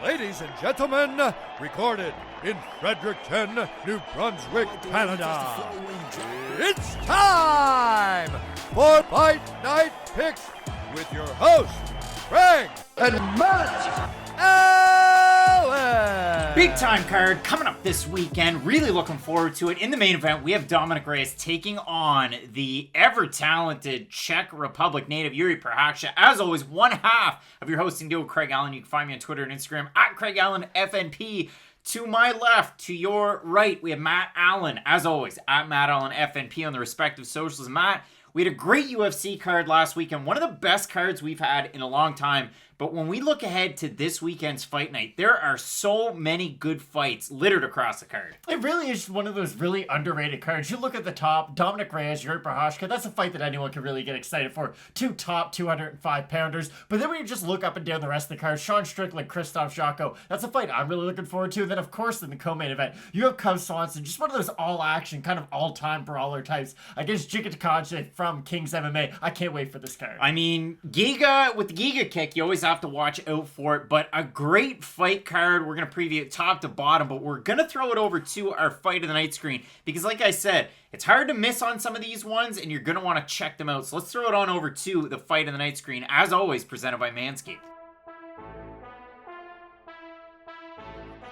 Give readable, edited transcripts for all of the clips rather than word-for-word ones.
Ladies and gentlemen, recorded in Fredericton, New Brunswick, Canada. It's time for Fight Night Picks with your hosts, Craig and Matt Allen. Big time card coming up this weekend. Really looking forward to it. In the main event, we have Dominick Reyes taking on the ever-talented Czech Republic native Jiri Prochazka. As always, one half of your hosting duo, Craig Allen. You can find me on Twitter and Instagram at Craig Allen FNP. To my left, to your right, we have Matt Allen. As always, at Matt Allen FNP on the respective socials. Matt, we had a great UFC card last weekend. One of the best cards we've had in a long time. But when we look ahead to this weekend's fight night, there are so many good fights littered across the card. It really is one of those really underrated cards. You look at the top, Dominick Reyes, Jiri Prochazka, that's a fight that anyone can really get excited for. Two top 205-pounders. But then when you just look up and down the rest of the card, Sean Strickland, Krzysztof, Jotko, that's a fight I'm really looking forward to. And then, of course, in the co-main event, you have Cub Swanson, just one of those all-action, kind of all-time brawler types against Jiri from King's MMA. I can't wait for this card. I mean, Giga, with the Giga kick, you always have to watch out for it, but a great fight card. We're going to preview it top to bottom, but we're going to throw it over to our fight of the night screen because, like I said, it's hard to miss on some of these ones, and you're going to want to check them out. So let's throw it on over to the fight of the night screen, as always, presented by Manscaped.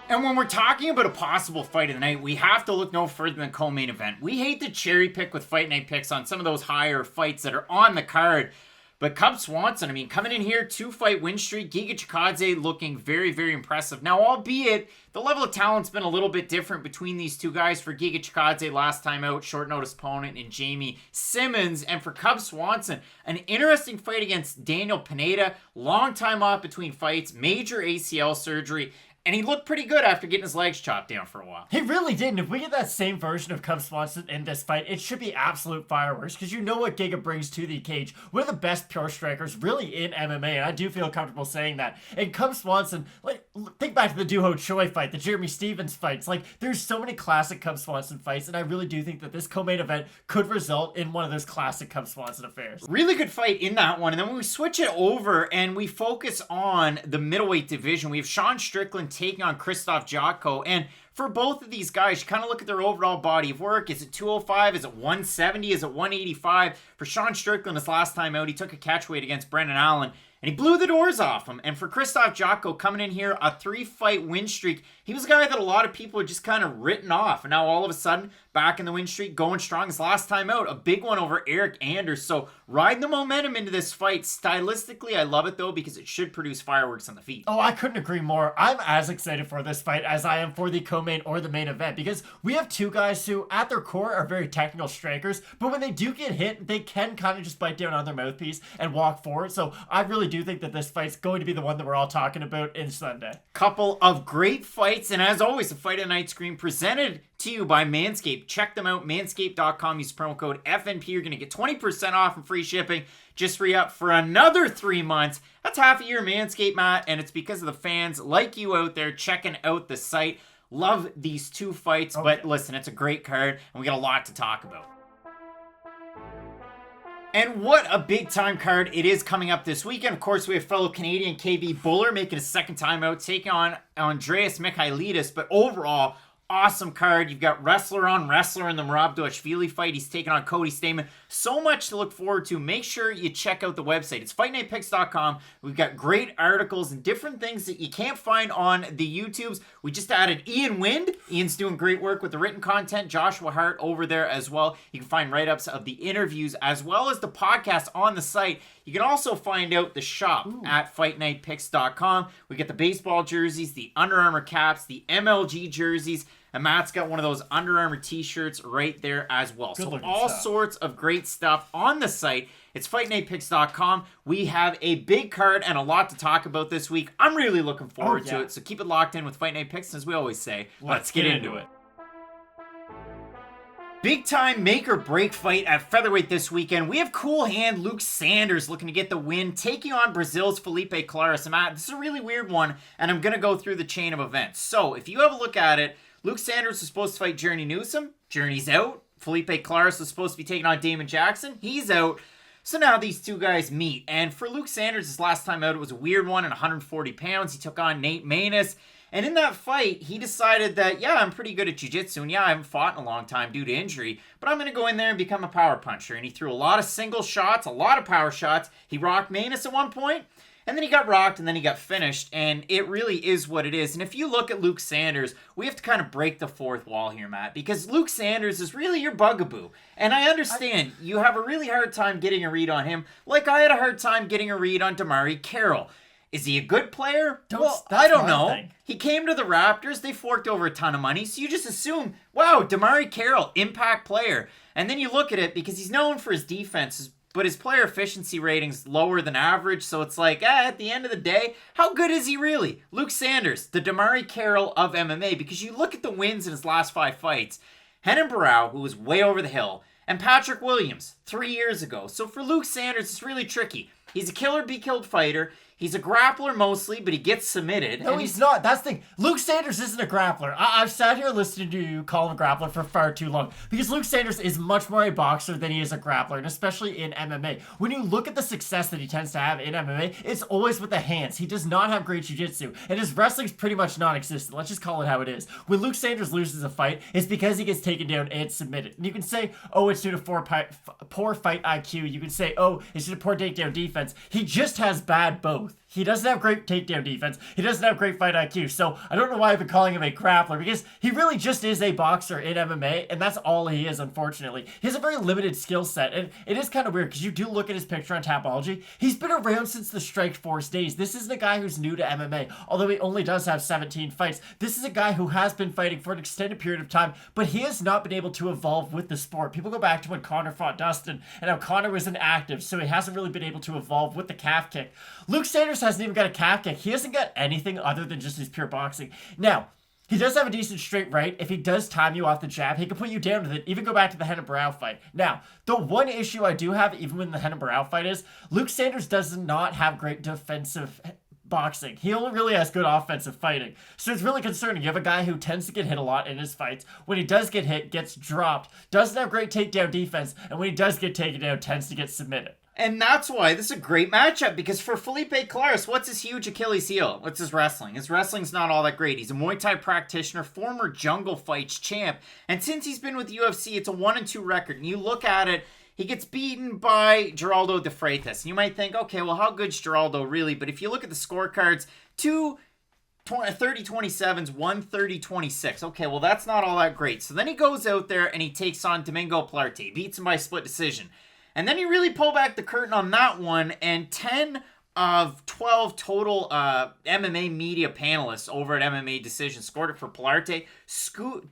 And when we're talking about a possible fight of the night, we have to look no further than the co-main event. We hate to cherry pick with fight night picks on some of those higher fights that are on the card. But Cub Swanson, I mean, coming in here, 2-fight win streak. Giga Chikadze looking very, very impressive. Now, albeit the level of talent's been a little bit different between these two guys. For Giga Chikadze, last time out, short notice opponent in Jamie Simmons. And for Cub Swanson, an interesting fight against Daniel Pinheiro. Long time off between fights, major ACL surgery. And he looked pretty good after getting his legs chopped down for a while. He really did. And if we get that same version of Cub Swanson in this fight, it should be absolute fireworks because you know what Giga brings to the cage. One of the best pure strikers really in MMA, and I do feel comfortable saying that. And Cub Swanson, like, think back to the Doo Ho Choi fight, the Jeremy Stephens fights. Like, there's so many classic Cub Swanson fights, and I really do think that this co-main event could result in one of those classic Cub Swanson affairs. Really good fight in that one. And then when we switch it over and we focus on the middleweight division, we have Sean Strickland taking on Krzysztof Jotko. And for both of these guys, you kind of look at their overall body of work. Is it 205? Is it 170? Is it 185? For Sean Strickland, his last time out, he took a catchweight against Brendan Allen, and he blew the doors off him. And for Krzysztof Jotko, coming in here, a 3-fight win streak. He was a guy that a lot of people had just kind of written off. And now all of a sudden, back in the win streak, going strong. His last time out, a big one over Eric Anders. So riding the momentum into this fight. Stylistically, I love it though because it should produce fireworks on the feet. Oh, I couldn't agree more. I'm as excited for this fight as I am for the co-main or the main event because we have two guys who, at their core, are very technical strikers. But when they do get hit, they can kind of just bite down on their mouthpiece and walk forward. So I really do think that this fight's going to be the one that we're all talking about in Sunday. Couple of great fights, and as always, the fight of the night screen presented to you by Manscaped. Check them out, manscaped.com. Use promo code FNP. You're going to get 20% off and free shipping. Just re-up for another 3 months. That's half a year, Manscaped, Matt, and it's because of the fans like you out there checking out the site. Love these two fights, but listen, it's a great card, and we got a lot to talk about. And what a big-time card it is coming up this weekend. Of course, we have fellow Canadian KB Bhullar making his second time out, taking on Andreas Michailidis. But overall, awesome card. You've got wrestler on wrestler in the Merab Dvalishvili fight. He's taking on Cody, Stamann. So much to look forward to. Make sure you check out the website. It's fightnightpicks.com. We've got great articles and different things that you can't find on the YouTubes. We just added Ian Wind. Ian's doing great work with the written content. Joshua Hart over there as well. You can find write-ups of the interviews as well as the podcast on the site. You can also find out the shop at fightnightpicks.com. We get the baseball jerseys, the Under Armour caps, the MLG jerseys, and Matt's got one of those Under Armour t-shirts right there as well. So all sorts of great stuff on the site. It's fightnightpicks.com. We have a big card and a lot to talk about this week. I'm really looking forward to it. So keep it locked in with Fight Night Picks. As we always say, let's get into it. Big time make or break fight at featherweight this weekend. We have cool hand Luke Sanders looking to get the win, taking on Brazil's Felipe Colares. And Matt, this is a really weird one, and I'm going to go through the chain of events. So if you have a look at it, Luke Sanders was supposed to fight Journey Newsom. Journey's out. Felipe Colares was supposed to be taking on Damon Jackson. He's out. So now these two guys meet. And for Luke Sanders, his last time out, it was a weird one at 140 pounds. He took on Nate Maness. And in that fight, he decided that, yeah, I'm pretty good at jiu-jitsu, and yeah, I haven't fought in a long time due to injury, but I'm going to go in there and become a power puncher. And he threw a lot of single shots, a lot of power shots. He rocked Maness at one point, and then he got rocked, and then he got finished, and it really is what it is. And if you look at Luke Sanders, we have to kind of break the fourth wall here, Matt, because Luke Sanders is really your bugaboo. And I understand you have a really hard time getting a read on him, like I had a hard time getting a read on DeMarre Carroll. Is he a good player? I don't know. He came to the Raptors. They forked over a ton of money. So you just assume, wow, DeMarre Carroll, impact player. And then you look at it because he's known for his defenses, but his player efficiency rating's lower than average. So it's like, at the end of the day, how good is he really? Luke Sanders, the DeMarre Carroll of MMA, because you look at the wins in his last 5 fights. Renan Barão, who was way over the hill, and Patrick Williams 3 years ago. So for Luke Sanders, it's really tricky. He's a killer be killed fighter. He's a grappler mostly, but he gets submitted. No, he's not. That's the thing. Luke Sanders isn't a grappler. I've sat here listening to you call him a grappler for far too long because Luke Sanders is much more a boxer than he is a grappler, and especially in MMA. When you look at the success that he tends to have in MMA, it's always with the hands. He does not have great jiu-jitsu, and his wrestling's pretty much non-existent. Let's just call it how it is. When Luke Sanders loses a fight, it's because he gets taken down and submitted. And you can say, oh, it's due to poor fight IQ. You can say, oh, it's due to poor takedown defense. He just has bad both. He doesn't have great takedown defense. He doesn't have great fight IQ. So I don't know why I've been calling him a grappler because he really just is a boxer in MMA, and that's all he is, unfortunately. He has a very limited skill set, and it is kind of weird because you do look at his picture on Tapology. He's been around since the Strikeforce days. This isn't a guy who's new to MMA, although he only does have 17 fights. This is a guy who has been fighting for an extended period of time, but he has not been able to evolve with the sport. People go back to when Conor fought Dustin, and how Conor was inactive, so he hasn't really been able to evolve with the calf kick. Luke Sanders hasn't even got a calf kick. He hasn't got anything other than just his pure boxing. Now, he does have a decent straight right. If he does time you off the jab, he can put you down with it. Even go back to the Renan Barão fight. Now, the one issue I do have, even when the Renan Barão fight is, Luke Sanders does not have great defensive boxing. He only really has good offensive fighting. So it's really concerning. You have a guy who tends to get hit a lot in his fights. When he does get hit, gets dropped, doesn't have great takedown defense, and when he does get taken down, tends to get submitted. And that's why this is a great matchup, because for Felipe Colares, what's his huge Achilles heel? What's his wrestling? His wrestling's not all that great. He's a Muay Thai practitioner, former Jungle Fights champ, and since he's been with the UFC, it's a 1-2 record. And you look at it, he gets beaten by Geraldo de Freitas. And you might think, okay, well, how good's Geraldo really? But if you look at the scorecards, 2 30-27s, 1 30-26. Okay, well, that's not all that great. So then he goes out there and he takes on Domingo Plarte, beats him by split decision. And then you really pull back the curtain on that one, and 10 of 12 total MMA media panelists over at MMA Decision scored it for Plarte.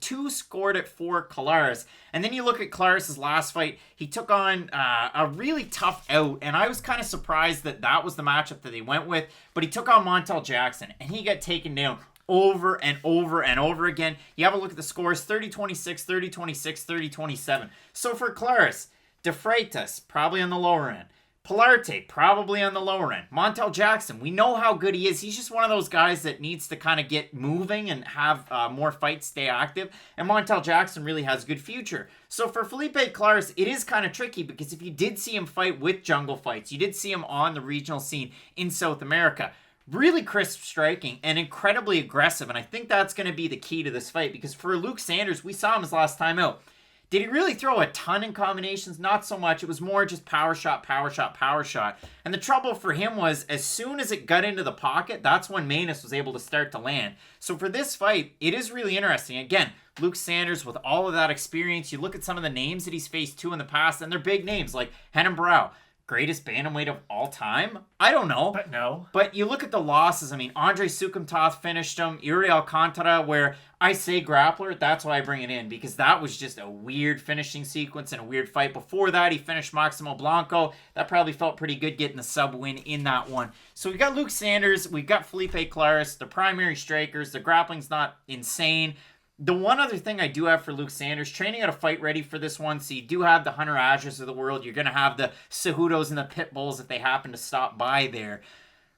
2 scored it for Colares. And then you look at Colares' last fight. He took on a really tough out, and I was kind of surprised that that was the matchup that they went with. But he took on Montel Jackson, and he got taken down over and over and over again. You have a look at the scores, 30-26, 30-26, 30-27. So for Colares, De Freitas, probably on the lower end. Plarte, probably on the lower end. Montel Jackson, we know how good he is. He's just one of those guys that needs to kind of get moving and have more fights, stay active. And Montel Jackson really has a good future. So for Felipe Colares, it is kind of tricky because if you did see him fight with Jungle Fights, you did see him on the regional scene in South America. Really crisp striking and incredibly aggressive. And I think that's going to be the key to this fight because for Luke Sanders, we saw him his last time out. Did he really throw a ton in combinations? Not so much. It was more just power shot, power shot, power shot. And the trouble for him was as soon as it got into the pocket, that's when Maness was able to start to land. So for this fight, it is really interesting. Again, Luke Sanders with all of that experience. You look at some of the names that he's faced too in the past, and they're big names like Renan Barão. Greatest bantamweight of all time? I don't know. But no. But you look at the losses. I mean, Andre Sukumtoth finished him. Yuri Alcantara, where I say grappler, that's why I bring it in. Because that was just a weird finishing sequence and a weird fight. Before that, he finished Maximo Blanco. That probably felt pretty good getting the sub win in that one. So we got Luke Sanders. We've got Felipe Colares, the primary strikers. The grappling's not insane. The one other thing I do have for Luke Sanders, training at a fight ready for this one, so you do have the Hunter Adjers of the world. You're going to have the Cejudos and the Pitbulls if they happen to stop by there.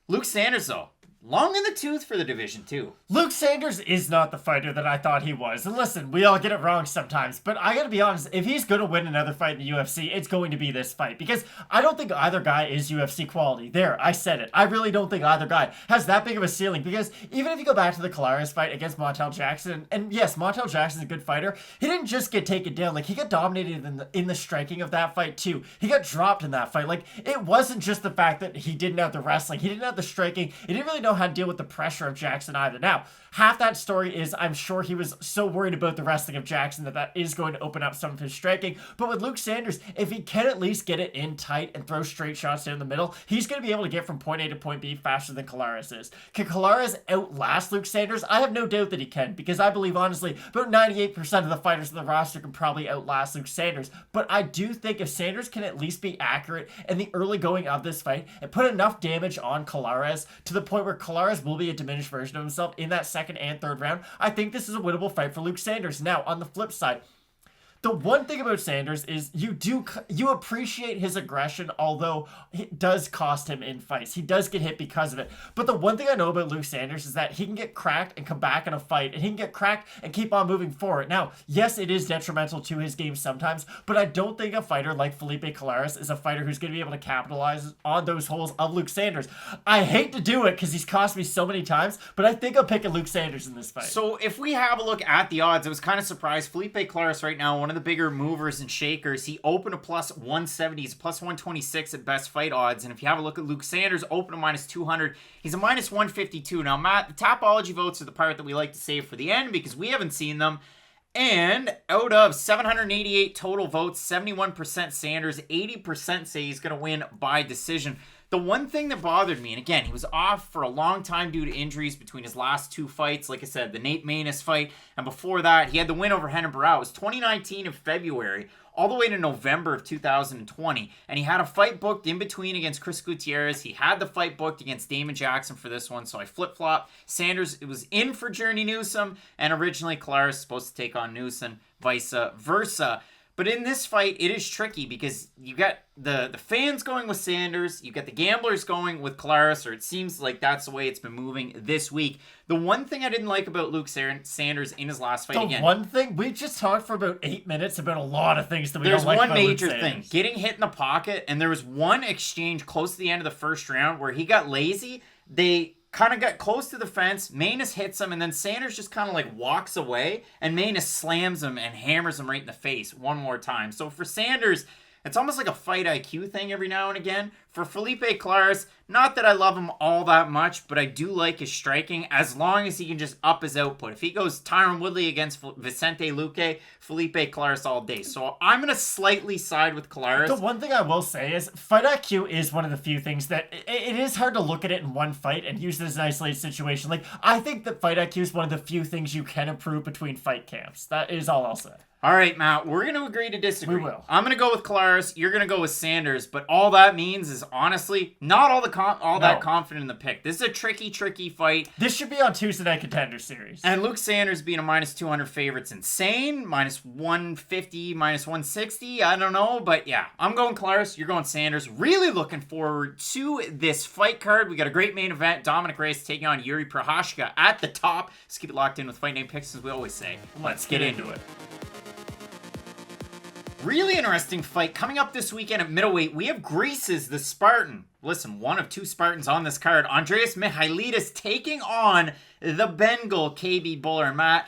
Luke Sanders, though, long in the tooth for the division, too. Luke Sanders is not the fighter that I thought he was. And listen, we all get it wrong sometimes, but I gotta be honest, if he's gonna win another fight in the UFC, it's going to be this fight, because I don't think either guy is UFC quality. There, I said it. I really don't think either guy has that big of a ceiling, because even if you go back to the Colares fight against Montel Jackson, and yes, Montel Jackson's a good fighter, he didn't just get taken down. Like, he got dominated in the striking of that fight, too. He got dropped in that fight. Like, it wasn't just the fact that he didn't have the wrestling, he didn't have the striking, he didn't really know how to deal with the pressure of Jackson either. Now, half that story is I'm sure he was so worried about the wrestling of Jackson that is going to open up some of his striking. But with Luke Sanders, if he can at least get it in tight and throw straight shots down the middle, he's going to be able to get from point A to point B faster than Colares is. Can Colares outlast Luke Sanders? I have no doubt that he can, because I believe, honestly, about 98% of the fighters in the roster can probably outlast Luke Sanders. But I do think if Sanders can at least be accurate in the early going of this fight and put enough damage on Colares to the point where Colares will be a diminished version of himself in that second and third round, I think this is a winnable fight for Luke Sanders. Now, on the flip side, the one thing about Sanders is you appreciate his aggression, although it does cost him in fights. He does get hit because of it. But the one thing I know about Luke Sanders is that he can get cracked and come back in a fight, and he can get cracked and keep on moving forward. Now, yes, it is detrimental to his game sometimes, but I don't think a fighter like Felipe Colares is a fighter who's going to be able to capitalize on those holes of Luke Sanders. I hate to do it because he's cost me so many times, but I think I'm picking Luke Sanders in this fight. So if we have a look at the odds, I was kind of surprised. Felipe Colares right now, one of the bigger movers and shakers. He opened a plus 170. He's plus 126 at best fight odds. And if you have a look at Luke Sanders, open a minus 200. He's a minus 152. Now, Matt, the Tapology votes are the part that we like to save for the end because we haven't seen them. And out of 788 total votes, 71% Sanders, 80% say he's going to win by decision. The one thing that bothered me, and again, he was off for a long time due to injuries between his last two fights. Like I said, the Nate Maness fight, and before that, he had the win over Renan Barão. It was 2019 in February, all the way to November of 2020. And he had a fight booked in between against Chris Gutierrez. He had the fight booked against Damon Jackson for this one, so I flip-flopped. Sanders, it was in for Journey Newsom, and originally Colares was supposed to take on Newsom, vice versa. But in this fight, it is tricky because you got the fans going with Sanders, you got the gamblers going with Colares, or it seems like that's the way it's been moving this week. The one thing I didn't like about Luke Sanders in his last fight again. One thing? We just talked for about 8 minutes about a lot of things that we don't like about Luke Sanders. There's one major thing. Getting hit in the pocket, and there was one exchange close to the end of the first round where he got lazy. They kind of got close to the fence. Maness hits him, and then Sanders just kind of like walks away, and Maness slams him and hammers him right in the face one more time. So for Sanders, it's almost like a fight IQ thing every now and again. For Felipe Colares, not that I love him all that much, but I do like his striking as long as he can just up his output. If he goes Tyron Woodley against Vicente Luque, Felipe Colares all day. So I'm going to slightly side with Colares. The one thing I will say is fight IQ is one of the few things that it is hard to look at it in one fight and use it as an isolated situation. Like, I think that fight IQ is one of the few things you can improve between fight camps. That is all I'll say. All right, Matt, we're going to agree to disagree. We will. I'm going to go with Colares. You're going to go with Sanders. But all that means is, honestly, not that confident in the pick. This is a tricky fight. This should be on Tuesday Night Contender Series. And Luke Sanders being a minus 200 favorite's insane. Minus 150, minus 160. I don't know. But yeah, I'm going Colares. You're going Sanders. Really looking forward to this fight card. We got a great main event. Dominick Reyes taking on Jiri Prochazka at the top. Let's keep it locked in with Fight Night Picks, as we always say. Let's get into it. Really interesting fight coming up this weekend at middleweight. We have Greece's the Spartan. Listen, one of two Spartans on this card. Andreas Michailidis taking on the Bengal KB Bhullar. And Matt,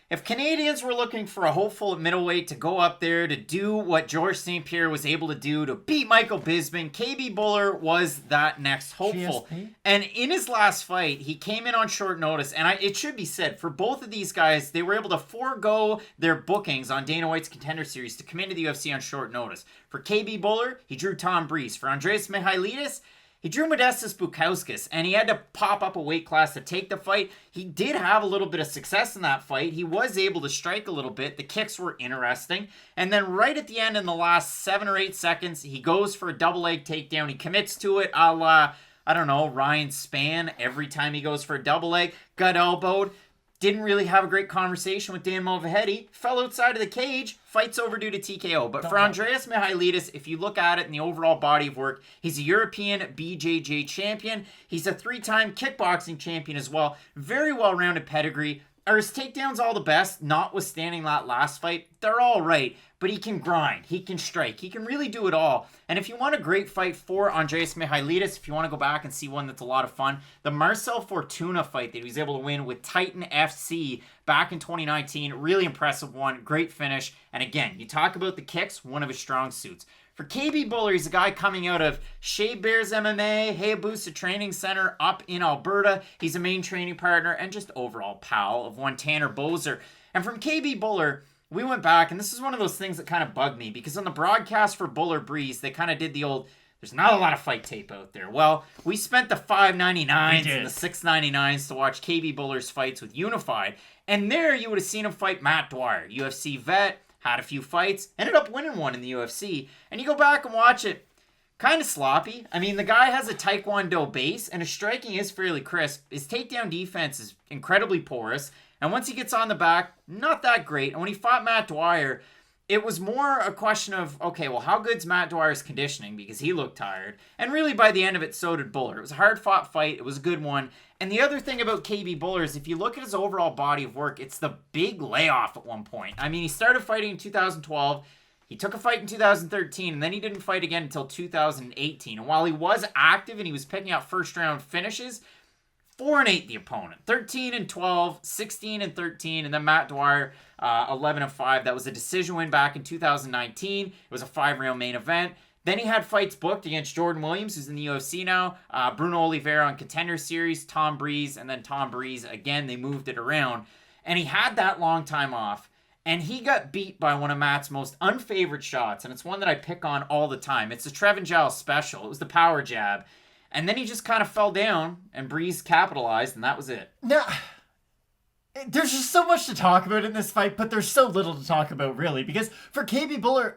if Canadians were looking for a hopeful at middleweight to go up there to do what Georges St. Pierre was able to do to beat Michael Bisping, KB Bhullar was that next hopeful. GSP? And in his last fight, he came in on short notice. And it should be said, for both of these guys, they were able to forego their bookings on Dana White's Contender Series to come into the UFC on short notice. For KB Bhullar, he drew Tom Breeze. For Andreas Michailidis, he drew Modestas Bukauskas, and he had to pop up a weight class to take the fight. He did have a little bit of success in that fight. He was able to strike a little bit. The kicks were interesting. And then right at the end, in the last 7 or 8 seconds, he goes for a double leg takedown. He commits to it a la, I don't know, Ryan Spann. Every time he goes for a double leg, got elbowed. Didn't really have a great conversation with Dan Mulcahy. Fell outside of the cage. Fight's over due to TKO. But for Andreas Michailidis, if you look at it in the overall body of work, he's a European BJJ champion. He's a 3-time kickboxing champion as well. Very well-rounded pedigree. Are his takedowns all the best? Notwithstanding that last fight, they're all right. But he can grind. He can strike. He can really do it all. And if you want a great fight for Andreas Michailidis, if you want to go back and see one that's a lot of fun, the Marcel Fortuna fight that he was able to win with Titan FC back in 2019, really impressive one. Great finish. And again, you talk about the kicks, one of his strong suits. For KB Bhullar, he's a guy coming out of Shea Bears MMA, Hayabusa Training Center up in Alberta. He's a main training partner and just overall pal of one Tanner Boser. And from KB Bhullar, we went back, and this is one of those things that kind of bugged me, because on the broadcast for Bhullar Breeze, they kind of did the old, there's not a lot of fight tape out there. Well, we spent the $5.99 and the $6.99 to watch KB Bhullar's fights with Unified, and there you would have seen him fight Matt Dwyer, UFC vet, had a few fights, ended up winning one in the UFC, and you go back and watch it, kind of sloppy. I mean, the guy has a Taekwondo base, and his striking is fairly crisp. His takedown defense is incredibly porous, and once he gets on the back, not that great. And when he fought Matt Dwyer, it was more a question of, okay, well, how good's Matt Dwyer's conditioning? Because he looked tired. And really, by the end of it, so did Bhullar. It was a hard-fought fight. It was a good one. And the other thing about KB Bhullar is if you look at his overall body of work, it's the big layoff at one point. I mean, he started fighting in 2012. He took a fight in 2013, and then he didn't fight again until 2018. And while he was active and he was picking out first-round finishes, 4-8 the opponent, 13-12, 16-13, and then Matt Dwyer, 11-5. That was a decision win back in 2019. It was a 5-round main event. Then he had fights booked against Jordan Williams, who's in the UFC now, Bruno Oliveira on Contender Series, Tom Breeze, and then Tom Breeze again. They moved it around, and he had that long time off, and he got beat by one of Matt's most unfavored shots, and it's one that I pick on all the time. It's the Trevin Giles special. It was the power jab. And then he just kind of fell down, and Breeze capitalized, and that was it. Now, there's just so much to talk about in this fight, but there's so little to talk about, really. Because for KB Bhullar,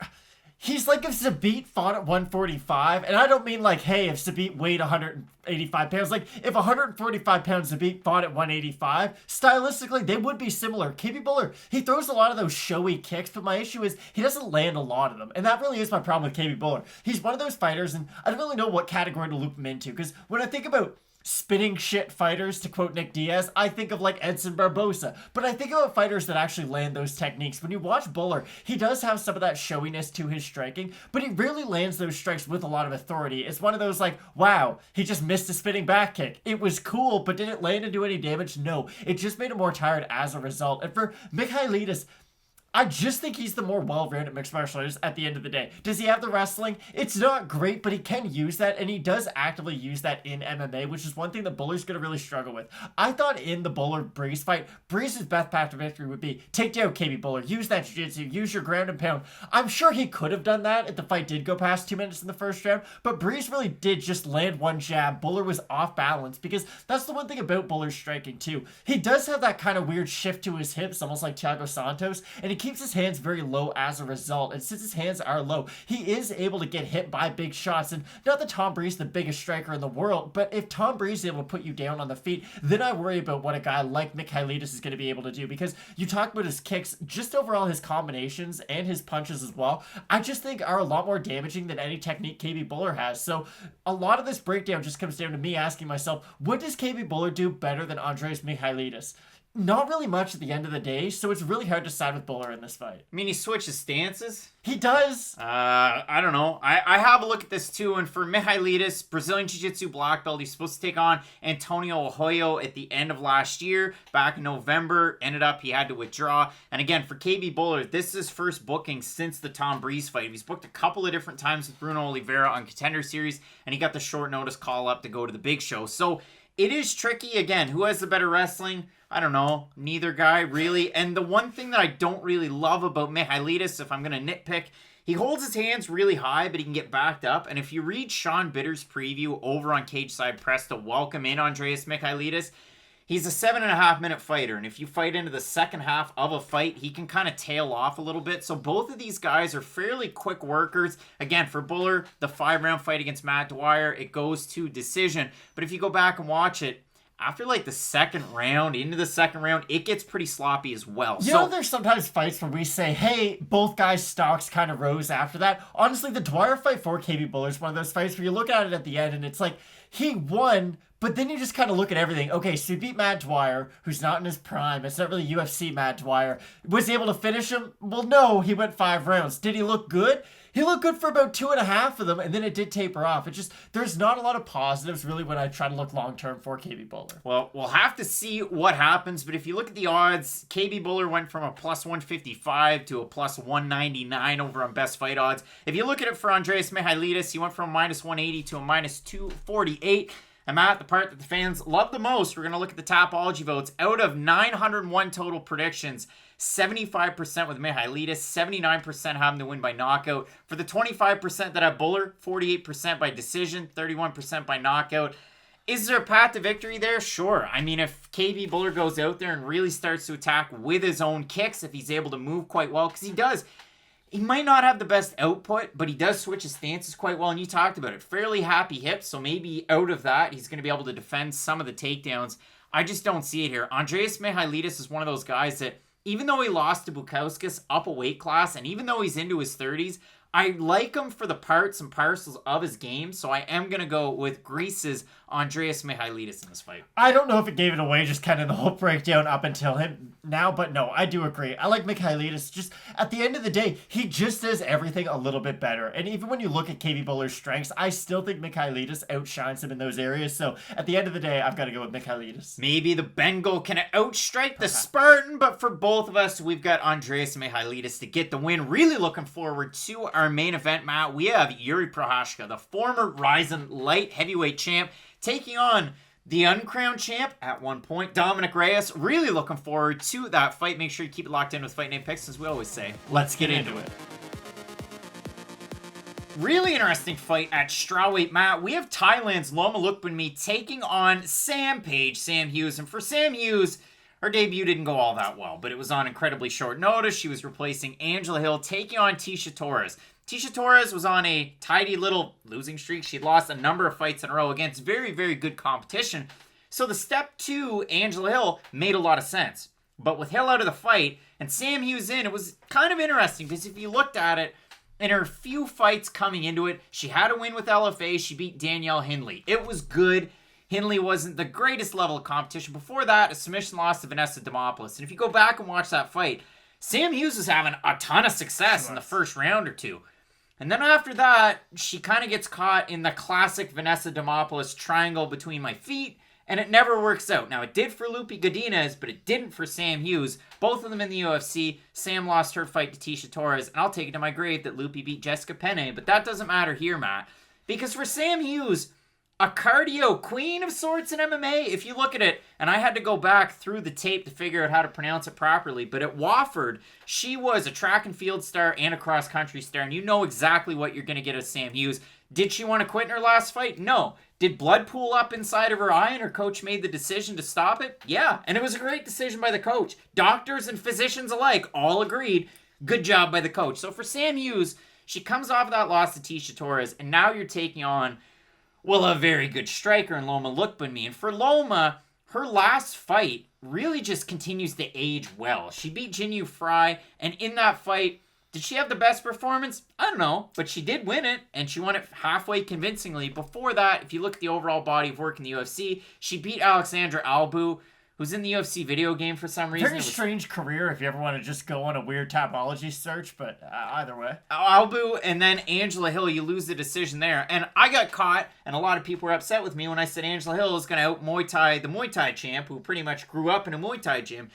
he's like if Zabit fought at 145, and I don't mean like, hey, if Zabit weighed 185 pounds. Like, if 145 pounds Zabit fought at 185, stylistically, they would be similar. KB Bhullar, he throws a lot of those showy kicks, but my issue is he doesn't land a lot of them. And that really is my problem with KB Bhullar. He's one of those fighters, and I don't really know what category to loop him into, because when I think about spinning shit fighters, to quote Nick Diaz, I think of like Edson Barbosa. But I think about fighters that actually land those techniques. When you watch Bhullar, he does have some of that showiness to his striking, but he really lands those strikes with a lot of authority. It's one of those like, wow, he just missed a spinning back kick. It was cool, but did it land and do any damage? No. It just made him more tired as a result. And for Michailidis, I just think he's the more well-rounded mixed martial artist at the end of the day. Does he have the wrestling? It's not great, but he can use that, and he does actively use that in MMA, which is one thing that Bhullar's going to really struggle with. I thought in the Bhullar-Breeze fight, Breeze's best path to victory would be take down KB Bhullar, use that jiu-jitsu, use your ground and pound. I'm sure he could have done that if the fight did go past 2 minutes in the first round, but Breeze really did just land one jab. Bhullar was off balance, because that's the one thing about Bhullar's striking, too. He does have that kind of weird shift to his hips, almost like Thiago Santos, and he keeps his hands very low as a result. And since his hands are low, he is able to get hit by big shots. And not that Tom Breeze is the biggest striker in the world, but if Tom Breeze is able to put you down on the feet, then I worry about what a guy like Michailidis is going to be able to do, because you talk about his kicks, just overall his combinations and his punches as well, I just think are a lot more damaging than any technique KB Bhullar has. So a lot of this breakdown just comes down to me asking myself, what does KB Bhullar do better than Andreas Michailidis? Not really much at the end of the day, so it's really hard to side with Bhullar in this fight. I mean, he switches stances. He does. I don't know. I have a look at this too, and for Michailidis, Brazilian Jiu-Jitsu black belt, he's supposed to take on Antonio Arroyo at the end of last year, back in November. Ended up, he had to withdraw. And again, for KB Bhullar, this is his first booking since the Tom Breeze fight. He's booked a couple of different times with Bruno Oliveira on Contender Series, and he got the short notice call up to go to the big show. So it is tricky. Again, who has the better wrestling? I don't know. Neither guy, really. And the one thing that I don't really love about Michailidis, if I'm going to nitpick, he holds his hands really high, but he can get backed up. And if you read Sean Bitter's preview over on Cage Side Press to welcome in Andreas Michailidis, he's a 7.5-minute fighter. And if you fight into the second half of a fight, he can kind of tail off a little bit. So both of these guys are fairly quick workers. Again, for Bhullar, the 5-round fight against Matt Dwyer, it goes to decision. But if you go back and watch it, after like the second round, into the second round, it gets pretty sloppy as well. You know, there's sometimes fights where we say, hey, both guys' stocks kind of rose after that. Honestly, the Dwyer fight for KB Bhullar is one of those fights where you look at it at the end and it's like, he won, but then you just kind of look at everything. Okay, so he beat Matt Dwyer, who's not in his prime. It's not really UFC Matt Dwyer. Was he able to finish him? Well, no, he went 5 rounds. Did he look good? He looked good for about 2.5 of them, and then it did taper off. It just, there's not a lot of positives, really, when I try to look long-term for KB Bhullar. Well, we'll have to see what happens, but if you look at the odds, KB Bhullar went from a plus 155 to a plus 199 over on best fight odds. If you look at it for Andreas Michailidis, he went from a minus 180 to a minus 248. And Matt, the part that the fans love the most, we're going to look at the Tapology votes. Out of 901 total predictions, 75% with Michailidis, 79% have him to win by knockout. For the 25% that have Bhullar, 48% by decision, 31% by knockout. Is there a path to victory there? Sure. I mean, if KB Bhullar goes out there and really starts to attack with his own kicks, if he's able to move quite well, because he does. He might not have the best output, but he does switch his stances quite well, and you talked about it. Fairly happy hips, so maybe out of that, he's going to be able to defend some of the takedowns. I just don't see it here. Andreas Michailidis is one of those guys that, even though he lost to Bukauskas up a weight class, and even though he's into his 30s, I like him for the parts and parcels of his game, so I am going to go with Greece's Andreas Michailidis in this fight. I don't know if it gave it away, just kind of the whole breakdown up until him now, but no, I do agree. I like Michailidis. Just at the end of the day, he just does everything a little bit better. And even when you look at KB Bhullar's strengths, I still think Michailidis outshines him in those areas. So at the end of the day, I've got to go with Michailidis. Maybe the Bengal can outstrike the Spartan, but for both of us, we've got Andreas Michailidis to get the win. Really looking forward to our main event, Matt. We have Jiri Prochazka, the former Ryzen light heavyweight champ, taking on the uncrowned champ at one point, Dominick Reyes. Really looking forward to that fight. Make sure you keep it locked in with Fight Night Picks, as we always say. Let's get into it. Really interesting fight at strawweight, Matt. We have Thailand's Loma Lookboonmee taking on Sam Hughes. And for Sam Hughes, her debut didn't go all that well, but it was on incredibly short notice. She was replacing Angela Hill, taking on Tecia Torres. Tecia Torres was on a tidy little losing streak. She'd lost a number of fights in a row against very, very good competition. So the step to Angela Hill made a lot of sense. But with Hill out of the fight and Sam Hughes in, it was kind of interesting because if you looked at it, in her few fights coming into it, she had a win with LFA. She beat Danielle Hindley. It was good. Hindley wasn't the greatest level of competition. Before that, a submission loss to Vanessa Demopoulos. And if you go back and watch that fight, Sam Hughes was having a ton of success in the first round or two. And then after that, she kind of gets caught in the classic Vanessa Demopoulos triangle between my feet, and it never works out. Now, it did for Lupe Godinez, but it didn't for Sam Hughes. Both of them in the UFC. Sam lost her fight to Tecia Torres, and I'll take it to my grave that Lupe beat Jessica Penne, but that doesn't matter here, Matt. Because for Sam Hughes, a cardio queen of sorts in MMA, if you look at it, and I had to go back through the tape to figure out how to pronounce it properly, but at Wofford, she was a track and field star and a cross-country star, and you know exactly what you're going to get of Sam Hughes. Did she want to quit in her last fight? No. Did blood pool up inside of her eye and her coach made the decision to stop it? Yeah, and it was a great decision by the coach. Doctors and physicians alike all agreed. Good job by the coach. So for Sam Hughes, she comes off of that loss to Tecia Torres, and now you're taking on, well, a very good striker in Loma Lookboonmee. And for Loma, her last fight really just continues to age well. She beat Jinyu Fry, and in that fight, did she have the best performance? I don't know, but she did win it, and she won it halfway convincingly. Before that, if you look at the overall body of work in the UFC, she beat Alexandra Albu, who's in the UFC video game for some reason. Very strange career if you ever want to just go on a weird Tapology search, but either way. Albu and then Angela Hill, you lose the decision there. And I got caught, and a lot of people were upset with me when I said Angela Hill is going to out Muay Thai, the Muay Thai champ, who pretty much grew up in a Muay Thai gym.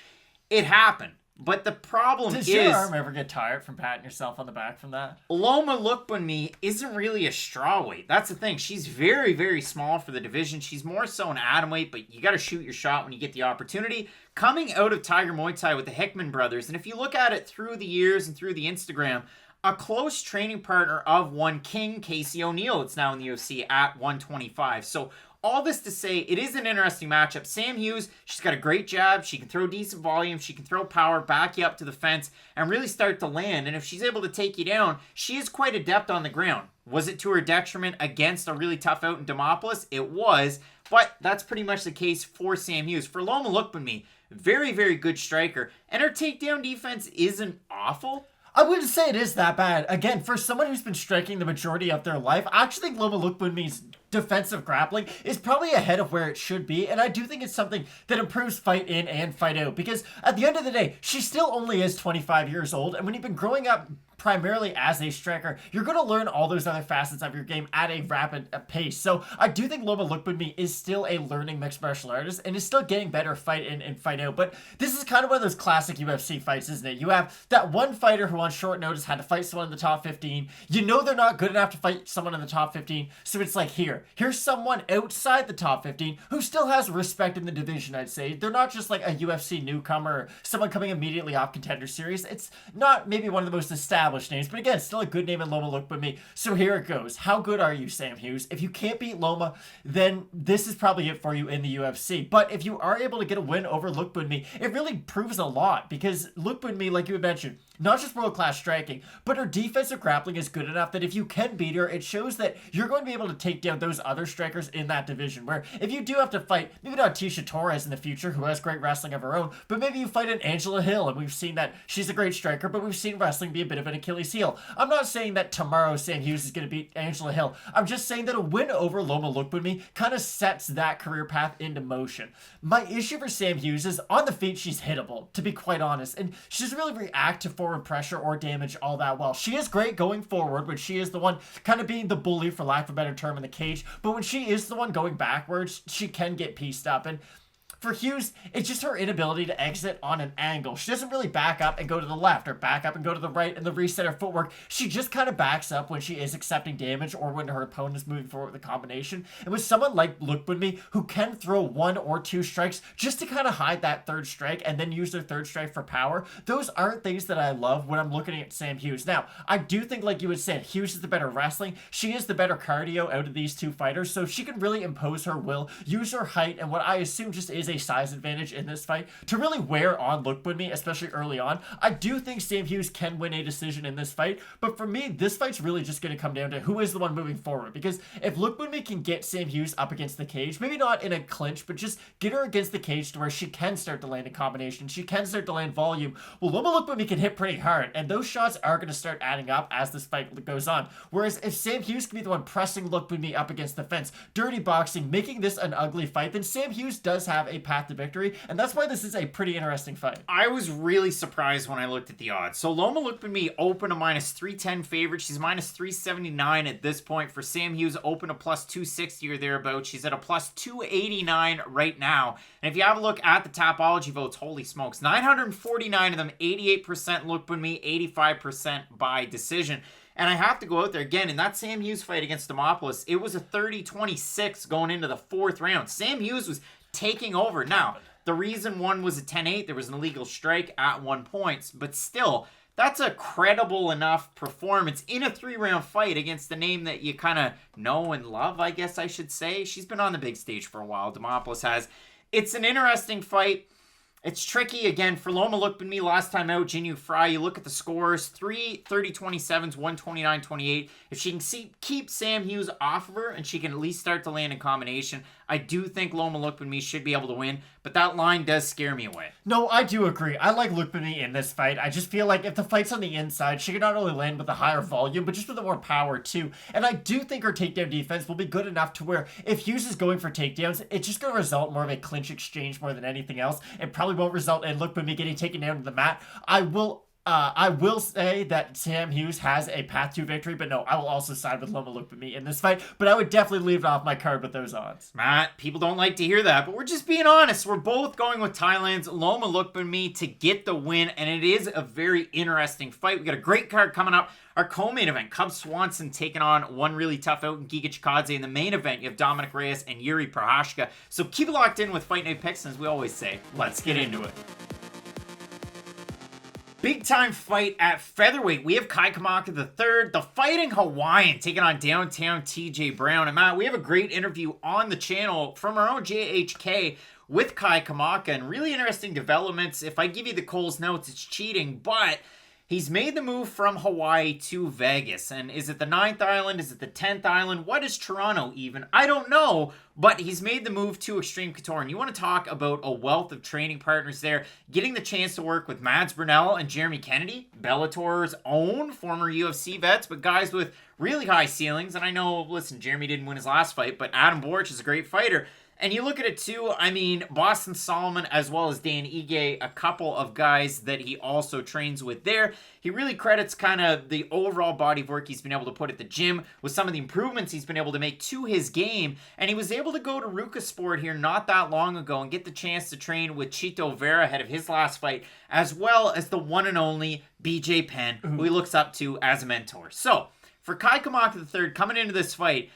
It happened. But the problem is... Does your arm ever get tired from patting yourself on the back from that? Loma Lookboonmee isn't really a strawweight. That's the thing. She's very, very small for the division. She's more so an atomweight, but you got to shoot your shot when you get the opportunity. Coming out of Tiger Muay Thai with the Hickman brothers, and if you look at it through the years and through the Instagram, a close training partner of one King, Casey O'Neill, it's now in the UFC at 125. So all this to say, it is an interesting matchup. Sam Hughes, she's got a great jab. She can throw decent volume. She can throw power, back you up to the fence, and really start to land. And if she's able to take you down, she is quite adept on the ground. Was it to her detriment against a really tough out in Demopoulos? It was. But that's pretty much the case for Sam Hughes. For Loma Lookboonmee, very, very good striker. And her takedown defense isn't awful. I wouldn't say it is that bad. Again, for someone who's been striking the majority of their life, I actually think Loma Lookboonmee's defensive grappling is probably ahead of where it should be, and I do think it's something that improves fight in and fight out, because at the end of the day, she still only is 25 years old, and when you've been growing up primarily as a striker, you're going to learn all those other facets of your game at a rapid pace. So I do think Loma Lookboonmee is still a learning mixed martial artist and is still getting better fight in and fight out. But this is kind of one of those classic UFC fights, isn't it? You have that one fighter who on short notice had to fight someone in the top 15. You know they're not good enough to fight someone in the top 15. So it's like, here's someone outside the top 15 who still has respect in the division, I'd say. They're not just like a UFC newcomer or someone coming immediately off Contender Series. It's not maybe one of the most established names, but again, still a good name in Loma Lookboonmee. So here it goes. How good are you, Sam Hughes? If you can't beat Loma, then this is probably it for you in the UFC. But if you are able to get a win over Lookboonmee, it really proves a lot, because Lookboonmee, like you had mentioned, not just world-class striking, but her defensive grappling is good enough that if you can beat her, it shows that you're going to be able to take down those other strikers in that division, where if you do have to fight, maybe not Tisha Torres in the future, who has great wrestling of her own, but maybe you fight an Angela Hill, and we've seen that she's a great striker, but we've seen wrestling be a bit of an Achilles heel. I'm not saying that tomorrow Sam Hughes is going to beat Angela Hill. I'm just saying that a win over Loma Lookboonmee kind of sets that career path into motion. My issue for Sam Hughes is on the feet, she's hittable, to be quite honest, and she doesn't really react to forward pressure or damage all that well. She is great going forward when she is the one kind of being the bully, for lack of a better term, in the cage, but when she is the one going backwards, she can get pieced up. And for Hughes, it's just her inability to exit on an angle. She doesn't really back up and go to the left, or back up and go to the right and the reset her footwork. She just kind of backs up when she is accepting damage or when her opponent is moving forward with a combination. And with someone like Lookboonmee, who can throw 1 or 2 strikes just to kind of hide that third strike and then use their third strike for power, those aren't things that I love when I'm looking at Sam Hughes. Now, I do think, like you had said, Hughes is the better wrestling. She is the better cardio out of these two fighters, so she can really impose her will, use her height, and what I assume just is a size advantage in this fight to really wear on Lookboonmee, especially early on. I do think Sam Hughes can win a decision in this fight, but for me, this fight's really just going to come down to who is the one moving forward, because if Lookboonmee can get Sam Hughes up against the cage, maybe not in a clinch, but just get her against the cage to where she can start to land a combination, she can start to land volume, well, Loma Lookboonmee can hit pretty hard, and those shots are going to start adding up as this fight goes on. Whereas if Sam Hughes can be the one pressing Lookboonmee up against the fence, dirty boxing, making this an ugly fight, then Sam Hughes does have a path to victory, and that's why this is a pretty interesting fight. I was really surprised when I looked at the odds. So Loma Lookboonmee open a -310 favorite. She's -379 at this point. For Sam Hughes, open a +260 or thereabouts. She's at a +289 right now. And if you have a look at the Tapology votes, holy smokes, 949 of them, 88% Lookboonmee, 85% by decision. And I have to go out there again, in that Sam Hughes fight against Demopoulos, it was a 30-26 going into the 4th round. Sam Hughes was taking over. Now, the reason one was a 10-8, there was an illegal strike at 1 point, but still, that's a credible enough performance in a 3-round fight against the name that you kind of know and love, I guess I should say. She's been on the big stage for a while, Demopoulos has. It's an interesting fight. It's tricky, again, for Loma Lookboonmee last time out, Jinyu Fry, you look at the scores, 3 30-27s, 129-28. If she can keep Sam Hughes off of her and she can at least start to land a combination, I do think Loma Lookboonmee should be able to win, but that line does scare me away. No, I do agree. I like Lookboonmee in this fight. I just feel like if the fight's on the inside, she can not only land with a higher volume, but just with more power too. And I do think her takedown defense will be good enough to where if Hughes is going for takedowns, it's just going to result more of a clinch exchange more than anything else. It probably won't result in Lookboonmee getting taken down to the mat. I will say that Sam Hughes has a path to victory, but no, I will also side with Loma Lookboonmee in this fight, but I would definitely leave it off my card with those odds. Matt, people don't like to hear that, but we're just being honest. We're both going with Thailand's Loma Lookboonmee to get the win, and it is a very interesting fight. We got a great card coming up. Our co-main event, Cub Swanson taking on one really tough out in Giga Chikadze. In the main event, you have Dominick Reyes and Jiri Prochazka. So keep it locked in with Fight Night Picks, and as we always say, let's get into it. Big time fight at featherweight. We have Kamaka III, the Fighting Hawaiian, taking on downtown TJ Brown. And Matt, we have a great interview on the channel from our own JHK with Kamaka, and really interesting developments. If I give you the Cole's notes, it's cheating, but he's made the move from Hawaii to Vegas. And is it the 9th island? Is it the 10th island? What is Toronto even? I don't know. But he's made the move to Extreme Couture. And you want to talk about a wealth of training partners there. Getting the chance to work with Mads Brunel and Jeremy Kennedy, Bellator's own former UFC vets, but guys with really high ceilings. And I know, listen, Jeremy didn't win his last fight, but Adam Borch is a great fighter. And you look at it too, I mean, Boston Solomon as well as Dan Ige, a couple of guys that he also trains with there. He really credits kind of the overall body of work he's been able to put at the gym with some of the improvements he's been able to make to his game. And he was able to go to Ruka Sport here not that long ago and get the chance to train with Chito Vera ahead of his last fight, as well as the one and only BJ Penn, who he looks up to as a mentor. So, for Kai Kamaka III coming into this fight,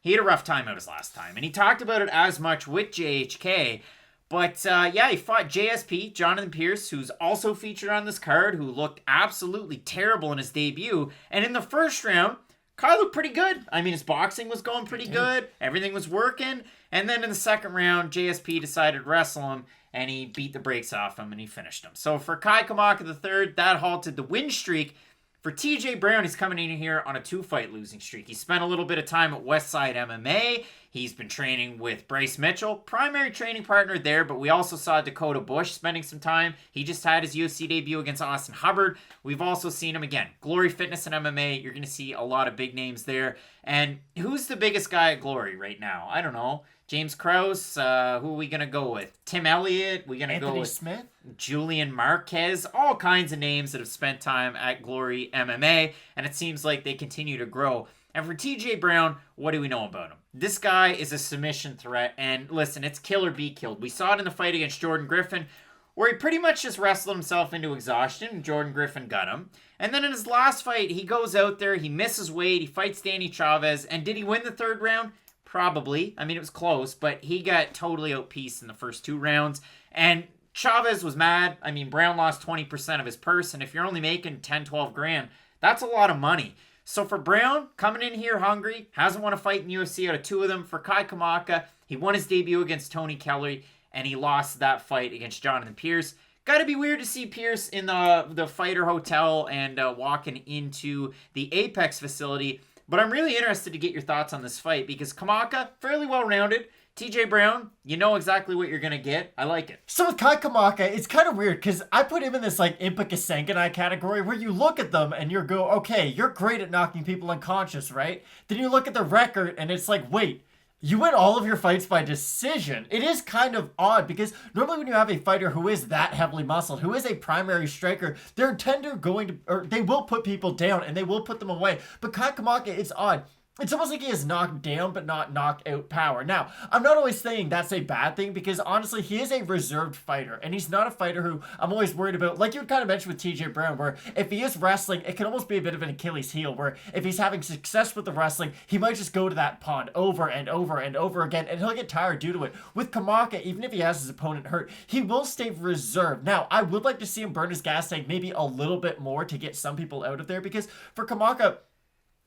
he had a rough time out his last time, and he talked about it as much with JHK. But yeah, he fought JSP, Jonathan Pearce, who's also featured on this card, who looked absolutely terrible in his debut. And in the first round, Kai looked pretty good. I mean, his boxing was going pretty good. Everything was working. And then in the second round, JSP decided to wrestle him, and he beat the brakes off him, and he finished him. So for Kai Kamaka III, that halted the win streak. For TJ Brown, he's coming in here on a 2-fight losing streak. He spent a little bit of time at Westside MMA. He's been training with Bryce Mitchell, primary training partner there, but we also saw Dakota Bush spending some time. He just had his UFC debut against Austin Hubbard. We've also seen him again. Glory Fitness and MMA, you're going to see a lot of big names there. And who's the biggest guy at Glory right now? I don't know. James Krause, who are we going to go with? Tim Elliott? We going to go with Smith? Julian Marquez? All kinds of names that have spent time at Glory MMA, and it seems like they continue to grow. And for TJ Brown, what do we know about him? This guy is a submission threat, and listen, it's kill or be killed. We saw it in the fight against Jordan Griffin, where he pretty much just wrestled himself into exhaustion, and Jordan Griffin got him. And then in his last fight, he goes out there, he misses weight, he fights Danny Chavez, and did he win the third round? Probably. I mean, it was close, but he got totally outpieced in the first 2 rounds. And Chavez was mad. I mean, Brown lost 20% of his purse, and if you're only making 10, 12 grand, that's a lot of money. So for Brown, coming in here hungry, hasn't won a fight in UFC out of 2 of them. For Kai Kamaka, he won his debut against Tony Kelly, and he lost that fight against Jonathan Pearce. Got to be weird to see Pearce in the Fighter Hotel and walking into the Apex facility. But I'm really interested to get your thoughts on this fight because Kamaka, fairly well-rounded. TJ Brown, you know exactly what you're going to get. I like it. So with Kai Kamaka, it's kind of weird because I put him in this like Impa Kasanganai category where you look at them and you go, okay, you're great at knocking people unconscious, right? Then you look at the record and it's like, wait, you win all of your fights by decision. It is kind of odd because normally when you have a fighter who is that heavily muscled, who is a primary striker, they're they will put people down and they will put them away. But Kai Kamaka, it's odd. It's almost like he has knocked down but not knocked out power. Now, I'm not always saying that's a bad thing because honestly, he is a reserved fighter and he's not a fighter who I'm always worried about. Like you kind of mentioned with TJ Brown, where if he is wrestling, it can almost be a bit of an Achilles heel where if he's having success with the wrestling, he might just go to that pond over and over and over again and he'll get tired due to it. With Kamaka, even if he has his opponent hurt, he will stay reserved. Now, I would like to see him burn his gas tank maybe a little bit more to get some people out of there because for Kamaka,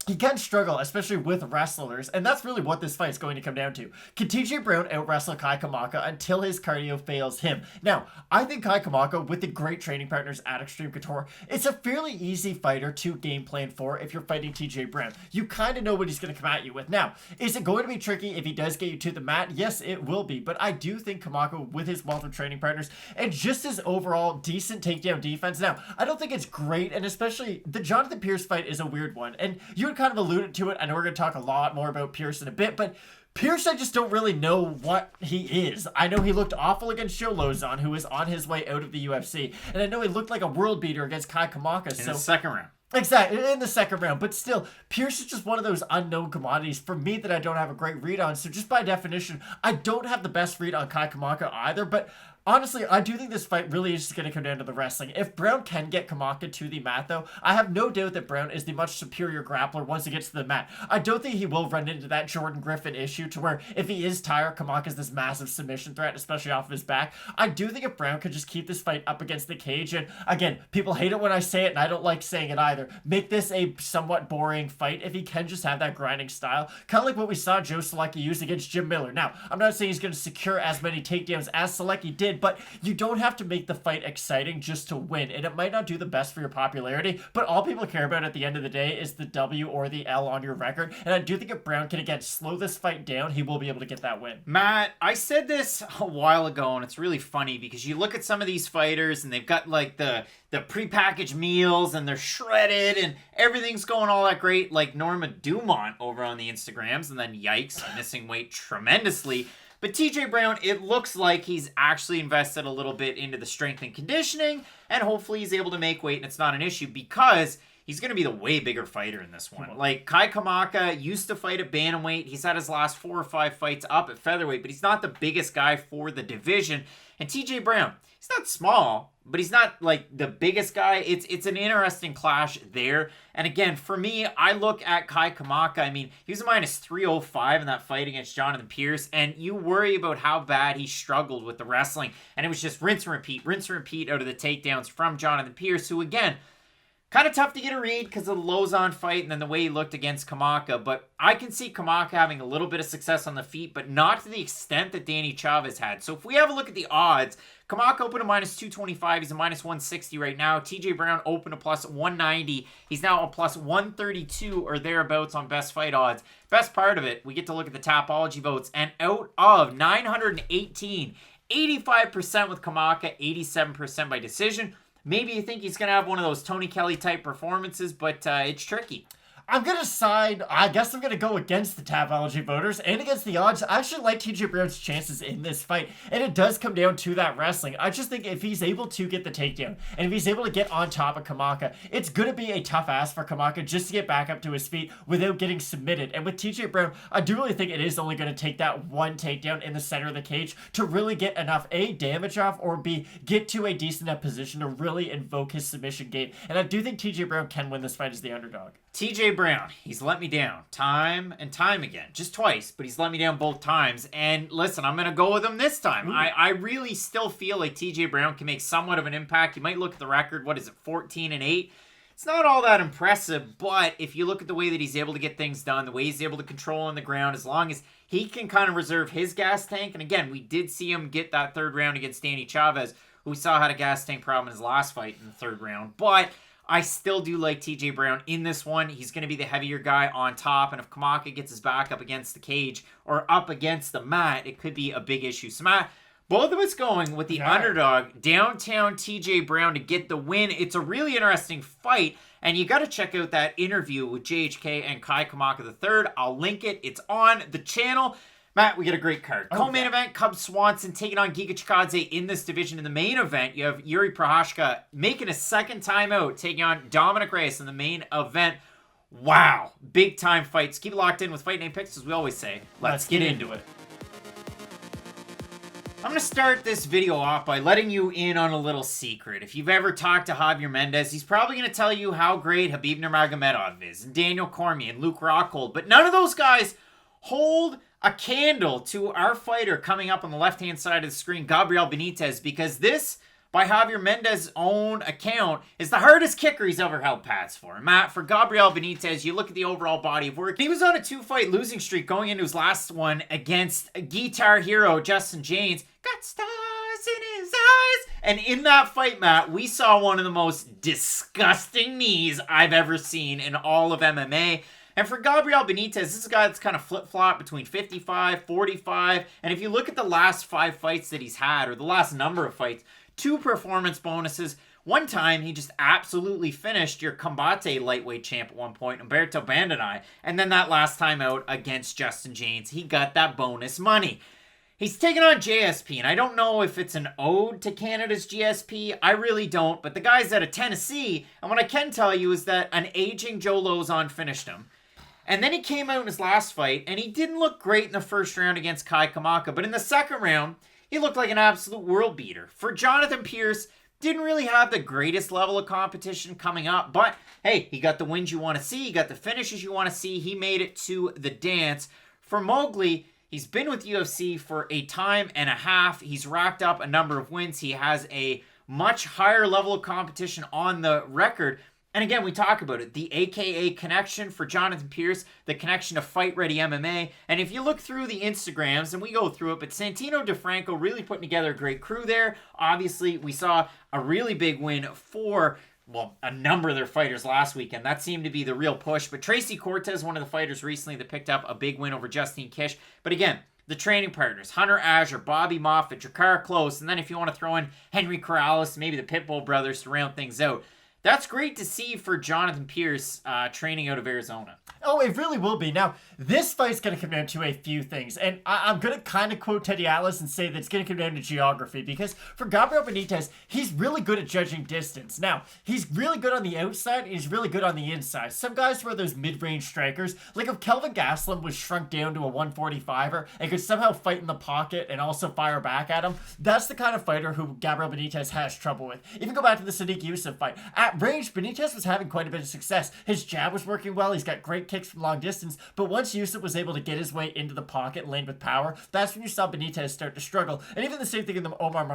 he can struggle, especially with wrestlers, and that's really what this fight is going to come down to. Can TJ Brown out-wrestle Kai Kamaka until his cardio fails him? Now, I think Kai Kamaka, with the great training partners at Extreme Couture, it's a fairly easy fighter to game plan for if you're fighting TJ Brown. You kind of know what he's going to come at you with. Now, is it going to be tricky if he does get you to the mat? Yes, it will be, but I do think Kamaka, with his wealth of training partners, and just his overall decent takedown defense. Now, I don't think it's great, and especially the Jonathan Pearce fight is a weird one, and you would kind of alluded to it. I know we're going to talk a lot more about Pearce in a bit, but Pearce, I just don't really know what he is. I know he looked awful against Joe Lozon, who was on his way out of the UFC, and I know he looked like a world beater against Kai Kamaka. In the second round. Exactly, in the second round. But still, Pearce is just one of those unknown commodities for me that I don't have a great read on. So just by definition, I don't have the best read on Kai Kamaka either, but honestly, I do think this fight really is just going to come down to the wrestling. If Brown can get Kamaka to the mat, though, I have no doubt that Brown is the much superior grappler once he gets to the mat. I don't think he will run into that Jordan Griffin issue to where if he is tired, Kamaka's this massive submission threat, especially off of his back. I do think if Brown could just keep this fight up against the cage, and again, people hate it when I say it, and I don't like saying it either, make this a somewhat boring fight if he can just have that grinding style, kind of like what we saw Joe Selecki use against Jim Miller. Now, I'm not saying he's going to secure as many takedowns as Selecki did, excited, but you don't have to make the fight exciting just to win. And it might not do the best for your popularity, but all people care about at the end of the day is the W or the L on your record. And I do think if Brown can, again, slow this fight down, he will be able to get that win. Matt, I said this a while ago, and it's really funny because you look at some of these fighters and they've got like the prepackaged meals and they're shredded and everything's going all that great, like Norma Dumont over on the Instagrams, and then yikes, missing weight tremendously. But TJ Brown, it looks like he's actually invested a little bit into the strength and conditioning, and hopefully he's able to make weight and it's not an issue because he's going to be the way bigger fighter in this one. Like, Kai Kamaka used to fight at bantamweight. He's had his last 4 or 5 fights up at featherweight, but he's not the biggest guy for the division. And TJ Brown, he's not small, but he's not like the biggest guy. It's an interesting clash there. And again, for me, I look at Kai Kamaka. I mean, he was a minus 305 in that fight against Jonathan Pearce, and you worry about how bad he struggled with the wrestling. And it was just rinse and repeat out of the takedowns from Jonathan Pearce, who again, kind of tough to get a read because of the Lozon fight and then the way he looked against Kamaka. But I can see Kamaka having a little bit of success on the feet, but not to the extent that Danny Chavez had. So if we have a look at the odds, Kamaka opened a minus 225. He's a minus 160 right now. TJ Brown opened a plus 190. He's now a plus 132 or thereabouts on best fight odds. Best part of it, we get to look at the Tapology votes. And out of 918, 85% with Kamaka, 87% by decision. Maybe you think he's going to have one of those Tony Kelly type performances, but it's tricky. I'm going to side, I guess I'm going to go against the Tapology voters and against the odds. I actually like TJ Brown's chances in this fight, and it does come down to that wrestling. I just think if he's able to get the takedown, and if he's able to get on top of Kamaka, it's going to be a tough ask for Kamaka just to get back up to his feet without getting submitted. And with TJ Brown, I do really think it is only going to take that one takedown in the center of the cage to really get enough A, damage off, or B, get to a decent enough position to really invoke his submission game. And I do think TJ Brown can win this fight as the underdog. TJ Brown, he's let me down time and time again. Just twice, but he's let me down both times. And listen, I'm going to go with him this time. I really still feel like TJ Brown can make somewhat of an impact. You might look at the record, what is it, 14-8? It's not all that impressive, but if you look at the way that he's able to get things done, the way he's able to control on the ground, as long as he can kind of reserve his gas tank. And again, we did see him get that third round against Danny Chavez, who we saw had a gas tank problem in his last fight in the third round. But I still do like TJ Brown in this one. He's going to be the heavier guy on top, and if Kamaka gets his back up against the cage or up against the mat, it could be a big issue. So, Matt, both of us going with the underdog, downtown TJ Brown to get the win. It's a really interesting fight, and you got to check out that interview with JHK and Kai Kamaka III. I'll link it. It's on the channel. Matt, we get a great card. Co-main event, Cub Swanson taking on Giga Chikadze in this division. In the main event, you have Jiri Prochazka making a second time out, taking on Dominick Reyes in the main event. Wow. Big time fights. Keep it locked in with Fight Night Picks, as we always say. Let's get into it. I'm going to start this video off by letting you in on a little secret. If you've ever talked to Javier Mendez, he's probably going to tell you how great Khabib Nurmagomedov is, and Daniel Cormier, and Luke Rockhold, but none of those guys hold a candle to our fighter coming up on the left-hand side of the screen, Gabriel Benitez, because this, by Javier Mendez's own account, is the hardest kicker he's ever held pads for. Matt, for Gabriel Benitez, you look at the overall body of work. He was on a 2-fight losing streak going into his last one against Guitar Hero Justin James. Got stars in his eyes. And in that fight, Matt, we saw one of the most disgusting knees I've ever seen in all of MMA. And for Gabriel Benitez, this is a guy that's kind of flip-flop between 55, 45. And if you look at the last 5 fights that he's had, or the last number of fights, 2 performance bonuses. One time, he just absolutely finished your Combate lightweight champ at one point, Umberto Bandenay. And then that last time out against Justin James, he got that bonus money. He's taking on JSP, and I don't know if it's an ode to Canada's GSP. I really don't, but the guy's out of Tennessee, and what I can tell you is that an aging Joe Lozon finished him. And then he came out in his last fight, and he didn't look great in the first round against Kai Kamaka. But in the second round, he looked like an absolute world beater. For Jonathan Pearce, didn't really have the greatest level of competition coming up. But, hey, he got the wins you want to see. He got the finishes you want to see. He made it to the dance. For Mowgli, he's been with UFC for a time and a half. He's racked up a number of wins. He has a much higher level of competition on the record. And again, we talk about it, the AKA connection for Jonathan Pearce, the connection to Fight Ready MMA. And if you look through the Instagrams, and we go through it, but Santino DeFranco really putting together a great crew there. Obviously, we saw a really big win for, well, a number of their fighters last weekend. That seemed to be the real push. But Tracy Cortez, one of the fighters recently that picked up a big win over Justine Kish. But again, the training partners, Hunter Azure, Bobby Moffett, Drakkar Klose, and then if you want to throw in Henry Corrales, maybe the Pitbull brothers to round things out. That's great to see for Jonathan Pearce training out of Arizona. Oh, it really will be. Now, this fight's going to come down to a few things. And I'm going to kind of quote Teddy Atlas and say that it's going to come down to geography. Because for Gabriel Benitez, he's really good at judging distance. Now, he's really good on the outside and he's really good on the inside. Some guys who are those mid-range strikers, like if Kelvin Gastelum was shrunk down to a 145er and could somehow fight in the pocket and also fire back at him, that's the kind of fighter who Gabriel Benitez has trouble with. Even go back to the Sadiq Youssef fight. At range, Benitez was having quite a bit of success. His jab was working well. He's got great kicks from long distance, but once Youssef was able to get his way into the pocket and land with power, that's when you saw Benitez start to struggle. And even the same thing in the Omar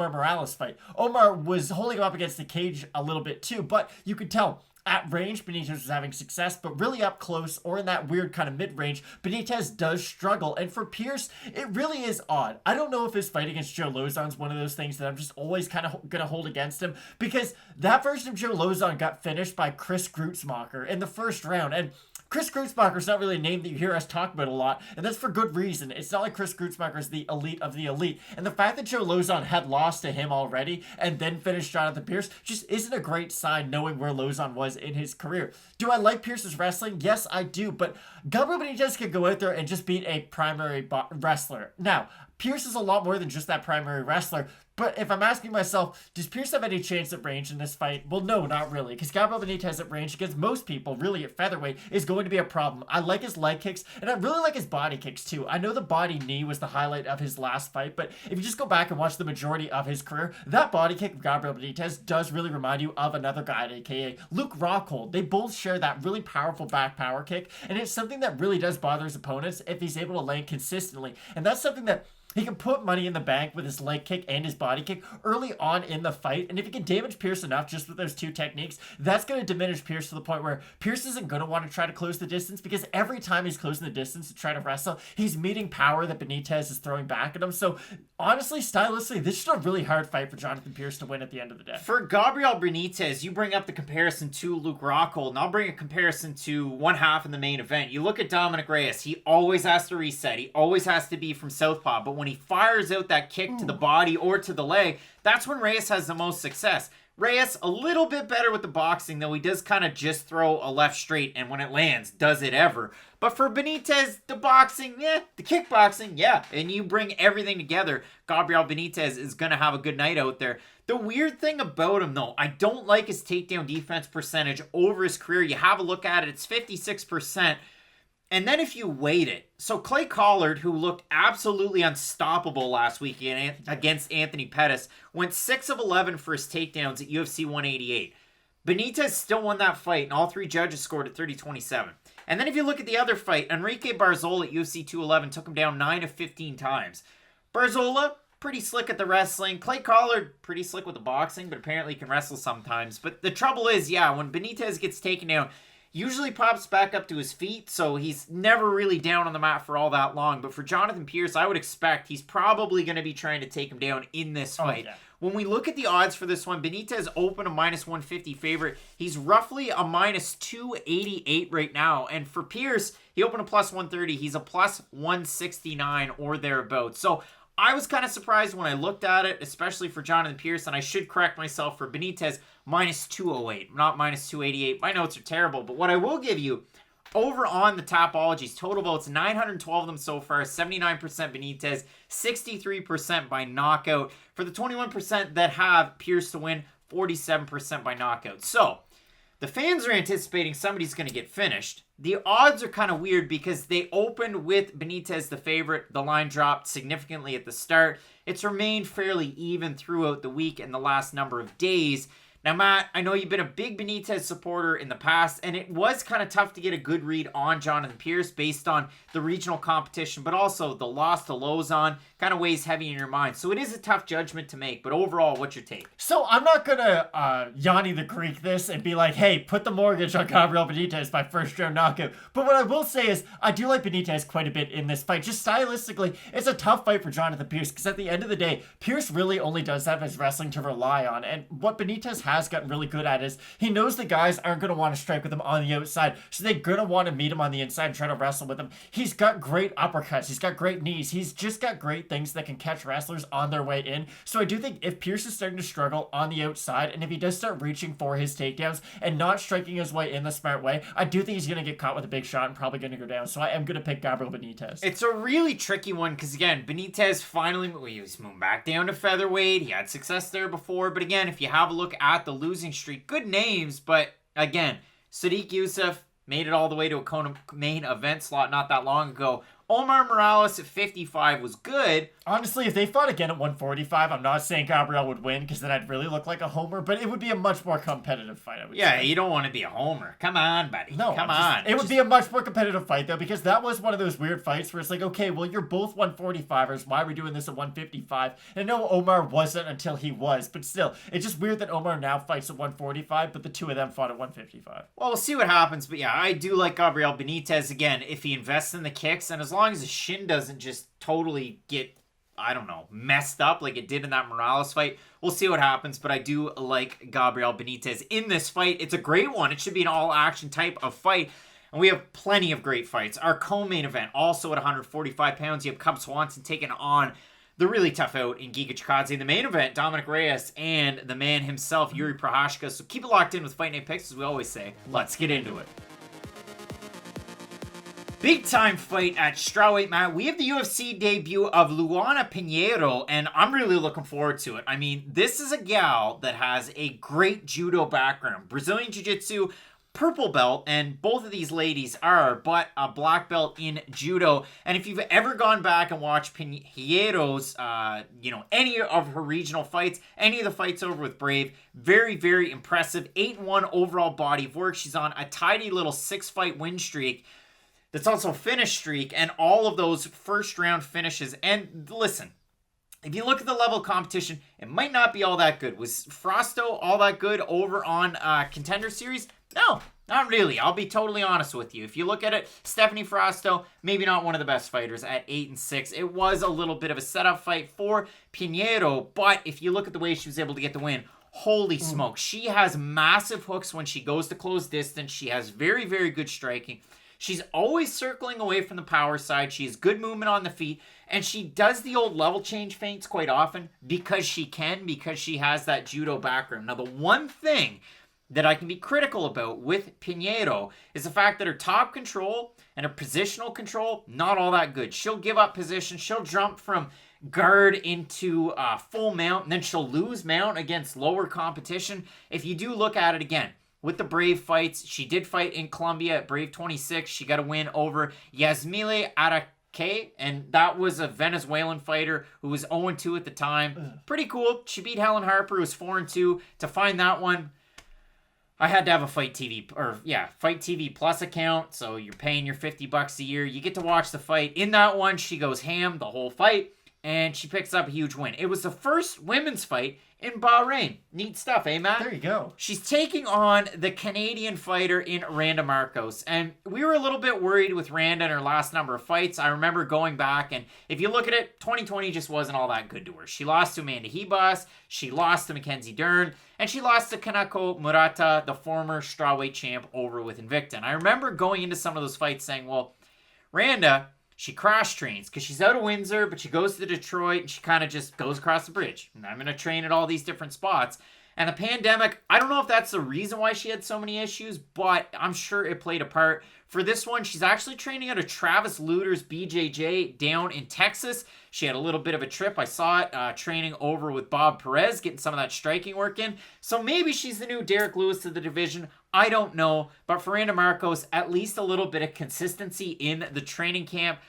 Morales fight. Omar was holding him up against the cage a little bit too, but you could tell at range, Benitez was having success, but really up close or in that weird kind of mid-range, Benitez does struggle. And for Pearce, it really is odd. I don't know if his fight against Joe Lozon's one of those things that I'm just always kind of going to hold against him, because that version of Joe Lozon got finished by Chris Grutzmacher in the first round. And Chris Grutzmacher's not really a name that you hear us talk about a lot, and that's for good reason. It's not like Chris Grutzmacher is the elite of the elite. And the fact that Joe Lozon had lost to him already and then finished Jonathan Pearce just isn't a great sign, knowing where Lozon was in his career. Do I like Pearce's wrestling? Yes, I do, but Gabriel Benitez can go out there and just beat a primary wrestler. Now, Pearce is a lot more than just that primary wrestler. But if I'm asking myself, does Pearce have any chance at range in this fight? Well, no, not really. Because Gabriel Benitez at range against most people, really at featherweight, is going to be a problem. I like his leg kicks, and I really like his body kicks too. I know the body knee was the highlight of his last fight, but if you just go back and watch the majority of his career, that body kick of Gabriel Benitez does really remind you of another guy, aka Luke Rockhold. They both share that really powerful back power kick, and it's something that really does bother his opponents if he's able to land consistently. And that's something that he can put money in the bank with his leg kick and his body kick early on in the fight. And if he can damage Pearce enough just with those two techniques, that's going to diminish Pearce to the point where Pearce isn't going to want to try to close the distance, because every time he's closing the distance to try to wrestle, he's meeting power that Benitez is throwing back at him. So honestly, stylistically, this is a really hard fight for Jonathan Pearce to win at the end of the day. For Gabriel Benitez, you bring up the comparison to Luke Rockhold, and I'll bring a comparison to one half in the main event. You look at Dominick Reyes, he always has to reset. He always has to be from southpaw, but when he fires out that kick to the body or to the leg, that's when Reyes has the most success. Reyes, a little bit better with the boxing, though he does kind of just throw a left straight, and when it lands, does it ever. But for Benitez, the boxing, the kickboxing, and you bring everything together, Gabriel Benitez is going to have a good night out there. The weird thing about him, though, I don't like his takedown defense percentage over his career. You have a look at it, it's 56%. And then if you weight it, so Clay Collard, who looked absolutely unstoppable last week against Anthony Pettis, went 6 of 11 for his takedowns at UFC 188. Benitez still won that fight, and all three judges scored at 30-27. And then if you look at the other fight, Enrique Barzola at UFC 211 took him down 9 of 15 times. Barzola, pretty slick at the wrestling. Clay Collard, pretty slick with the boxing, but apparently can wrestle sometimes. But the trouble is, when Benitez gets taken down, usually pops back up to his feet, so he's never really down on the mat for all that long. But for Jonathan Pearce, I would expect he's probably going to be trying to take him down in this fight. When we look at the odds for this one, Benitez opened a -150 favorite. He's roughly a -288 right now. And for Pearce, he opened a +130. He's a +169 or thereabouts. So I was kind of surprised when I looked at it, especially for Jonathan Pearce, and I should correct myself for Benitez, -208, not -288. My notes are terrible, but what I will give you, over on the Tapologies, total votes, 912 of them so far, 79% Benitez, 63% by knockout. For the 21% that have Pearce to win, 47% by knockout. So, the fans are anticipating somebody's going to get finished. The odds are kind of weird because they opened with Benitez the favorite. The line dropped significantly at the start. It's remained fairly even throughout the week and the last number of days. Now, Matt, I know you've been a big Benitez supporter in the past, and it was kind of tough to get a good read on Jonathan Pearce based on the regional competition, but also the loss to Lozon kind of weighs heavy in your mind. So it is a tough judgment to make, but overall, what's your take? So I'm not going to Yanni the Greek this and be like, hey, put the mortgage on Gabriel Benitez by first round knockout. But what I will say is I do like Benitez quite a bit in this fight. Just stylistically, it's a tough fight for Jonathan Pearce because at the end of the day, Pearce really only does have his wrestling to rely on. And what Benitez has gotten really good at is he knows the guys aren't going to want to strike with him on the outside. So they're going to want to meet him on the inside and try to wrestle with him. He's got great uppercuts. He's got great knees. He's just got great things that can catch wrestlers on their way in. So I do think if Pearce is starting to struggle on the outside, and if he does start reaching for his takedowns and not striking his way in the smart way, I do think he's going to get caught with a big shot and probably going to go down. So I am going to pick Gabriel Benitez. It's a really tricky one because, again, Benitez finally he was moving back down to featherweight. He had success there before. But, again, if you have a look at the losing streak, good names. But, again, Sadiq Youssef made it all the way to a Kona main event slot not that long ago. Omar Morales at 55 was good. Honestly, if they fought again at 145, I'm not saying Gabriel would win because then I'd really look like a homer, but it would be a much more competitive fight, I would say. You don't want to be a homer. Come on, buddy. No, come on. It would be a much more competitive fight, though, because that was one of those weird fights where it's like, okay, well, you're both 145ers. Why are we doing this at 155? And I know Omar wasn't until he was, but still, it's just weird that Omar now fights at 145, but the two of them fought at 155. Well, we'll see what happens, but yeah, I do like Gabriel Benitez, again, if he invests in the kicks, and as long as his shin doesn't just totally get, I don't know, messed up like it did in that Morales fight. We'll see what happens, but I do like Gabriel Benitez in this fight. It's a great one. It should be an all-action type of fight, and we have plenty of great fights. Our co-main event, also at 145 pounds, you have Cub Swanson taking on the really tough out in Giga Chikadze. The main event, Dominick Reyes and the man himself, Jiri Prochazka. So keep it locked in with Fight Night Picks, as we always say. Let's get into it. Big time fight at strawweight, Matt. We have the UFC debut of Luana Pinheiro, and I'm really looking forward to it. I mean, this is a gal that has a great judo background. Brazilian Jiu-Jitsu, purple belt, and both of these ladies are but a black belt in judo. And if you've ever gone back and watched Pinheiro's, any of her regional fights, any of the fights over with Brave, very, very impressive. 8-1 overall body of work. She's on a tidy little 6-fight win streak. That's also a finish streak, and all of those first round finishes. And listen, if you look at the level of competition, it might not be all that good. Was Frosto all that good over on Contender Series? No, not really. I'll be totally honest with you. If you look at it, Stephanie Frosto, maybe not one of the best fighters at 8-6. It was a little bit of a setup fight for Pinheiro, but if you look at the way she was able to get the win, holy smoke. She has massive hooks when she goes to close distance. She has very, very good striking. She's always circling away from the power side. She has good movement on the feet. And she does the old level change feints quite often because she has that judo background. Now, the one thing that I can be critical about with Pinheiro is the fact that her top control and her positional control, not all that good. She'll give up position. She'll jump from guard into full mount, and then she'll lose mount against lower competition. If you do look at it again, with the Brave fights, she did fight in Colombia at Brave 26. She got a win over Yasmile Araque, and that was a Venezuelan fighter who was 0-2 at the time. Pretty cool. She beat Helen Harper, who was 4-2. To find that one, I had to have a Fight TV Plus account, so you're paying your $50 a year. You get to watch the fight. In that one, she goes ham the whole fight, and she picks up a huge win. It was the first women's fight in Bahrain. Neat stuff, eh, Matt? There you go. She's taking on the Canadian fighter in Randa Markos. And we were a little bit worried with Randa in her last number of fights. I remember going back, and if you look at it, 2020 just wasn't all that good to her. She lost to Amanda Hebas, she lost to Mackenzie Dern, and she lost to Kanako Murata, the former strawweight champ, over with Invicta. And I remember going into some of those fights saying, well, Randa, she cross trains because she's out of Windsor, but she goes to Detroit and she kind of just goes across the bridge. And I'm going to train at all these different spots. And the pandemic, I don't know if that's the reason why she had so many issues, but I'm sure it played a part. For this one, she's actually training out of Travis Luter's BJJ down in Texas. She had a little bit of a trip. I saw it training over with Bob Perez, getting some of that striking work in. So maybe she's the new Derek Lewis to the division. I don't know. But for Randa Markos, at least a little bit of consistency in the training camp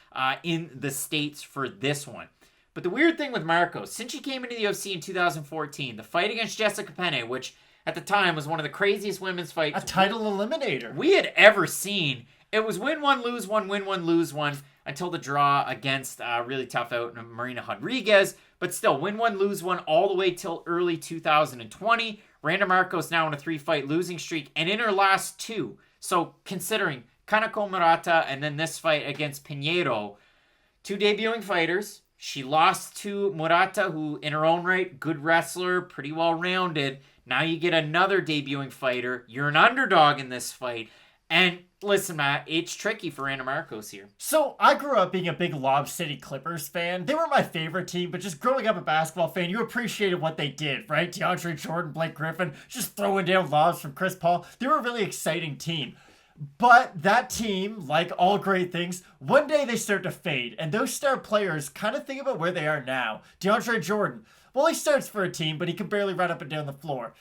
in the States for this one. But the weird thing with Markos, since she came into the UFC in 2014, the fight against Jessica Penne, which at the time was one of the craziest women's fights A title eliminator. we had ever seen. It was win one, lose one, win one, lose one until the draw against really tough out Marina Rodriguez. But still, win one, lose one all the way till early 2020. Randa Markos now on a 3-fight losing streak. And in her last 2, so considering Kanako Murata and then this fight against Pinheiro, 2 debuting fighters. She lost to Murata, who in her own right, good wrestler, pretty well-rounded. Now you get another debuting fighter. You're an underdog in this fight. And listen, Matt, it's tricky for Randa Markos here. So I grew up being a big Lob City Clippers fan. They were my favorite team, but just growing up a basketball fan, you appreciated what they did, right? DeAndre Jordan, Blake Griffin, just throwing down lobs from Chris Paul. They were a really exciting team. But that team, like all great things, one day they start to fade. And those star players kind of think about where they are now. DeAndre Jordan, well, he starts for a team, but he can barely run up and down the floor.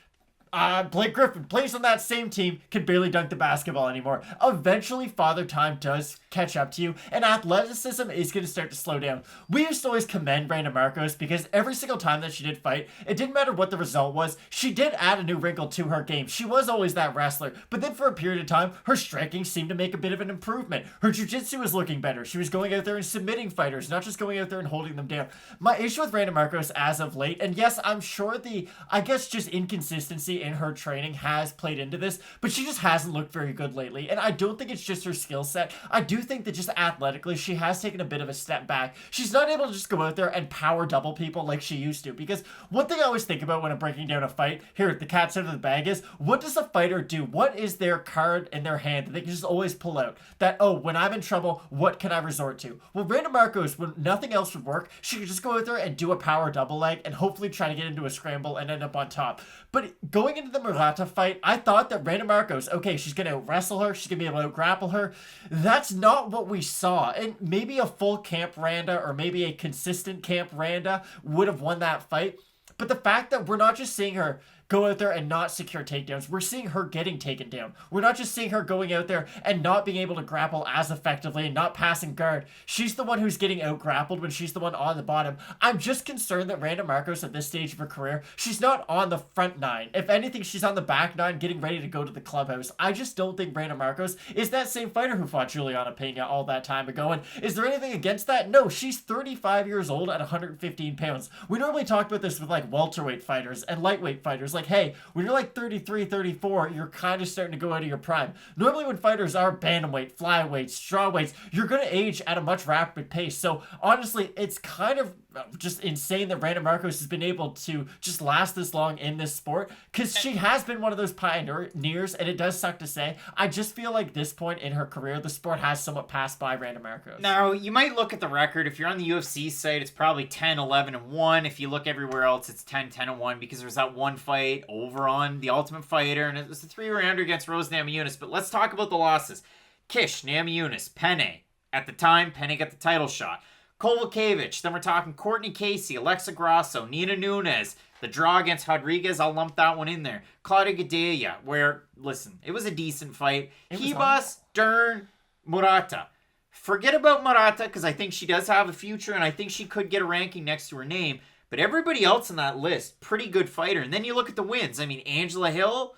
Blake Griffin plays on that same team, can barely dunk the basketball anymore. Eventually, Father Time does catch up to you, and athleticism is going to start to slow down. We used to always commend Randa Markos because every single time that she did fight, it didn't matter what the result was, she did add a new wrinkle to her game. She was always that wrestler, but then for a period of time, her striking seemed to make a bit of an improvement. Her jiu-jitsu was looking better. She was going out there and submitting fighters, not just going out there and holding them down. My issue with Randa Markos as of late, and yes, I'm sure just inconsistency in her training has played into this, but she just hasn't looked very good lately, and I don't think it's just her skill set. I do think that just athletically, she has taken a bit of a step back. She's not able to just go out there and power double people like she used to, because one thing I always think about when I'm breaking down a fight, here, the cat's out of the bag, is what does a fighter do? What is their card in their hand that they can just always pull out? That, oh, when I'm in trouble, what can I resort to? Well, Randa Markos, when nothing else would work, she could just go out there and do a power double leg and hopefully try to get into a scramble and end up on top. But going into the Murata fight, I thought that Randa Markos, okay, she's going to wrestle her, she's going to be able to grapple her. That's not what we saw. And maybe a full camp Randa or maybe a consistent camp Randa would have won that fight. But the fact that we're not just seeing her go out there and not secure takedowns. We're seeing her getting taken down. We're not just seeing her going out there and not being able to grapple as effectively and not passing guard. She's the one who's getting out grappled when she's the one on the bottom. I'm just concerned that Randa Markos at this stage of her career, she's not on the front 9. If anything, she's on the back 9 getting ready to go to the clubhouse. I just don't think Randa Markos is that same fighter who fought Juliana Pena all that time ago. And is there anything against that? No, she's 35 years old at 115 pounds. We normally talk about this with like welterweight fighters and lightweight fighters. Like, hey, when you're like 33, 34, you're kind of starting to go out of your prime. Normally when fighters are bantamweight, flyweights, strawweights, you're going to age at a much rapid pace. So honestly, it's kind of just insane that Randa Markos has been able to just last this long in this sport, because she has been one of those pioneers, and it does suck to say. I just feel like this point in her career, the sport has somewhat passed by Randa Markos. Now, you might look at the record. If you're on the UFC site, it's probably 10-11-1. If you look everywhere else, it's 10-10-1, because there's that one fight over on The Ultimate Fighter, and it was a 3-rounder against Rose Namajunas. But let's talk about the losses. Kish, Namajunas, Penne. At the time, Penne got the title shot. Kovalevich, then we're talking Courtney Casey, Alexa Grasso, Nina Nunes, the draw against Rodriguez, I'll lump that one in there. Claudia Gadelha, where, listen, it was a decent fight. Hibas, Dern, Murata. Forget about Murata, because I think she does have a future, and I think she could get a ranking next to her name. But everybody else on that list, pretty good fighter. And then you look at the wins. I mean, Angela Hill,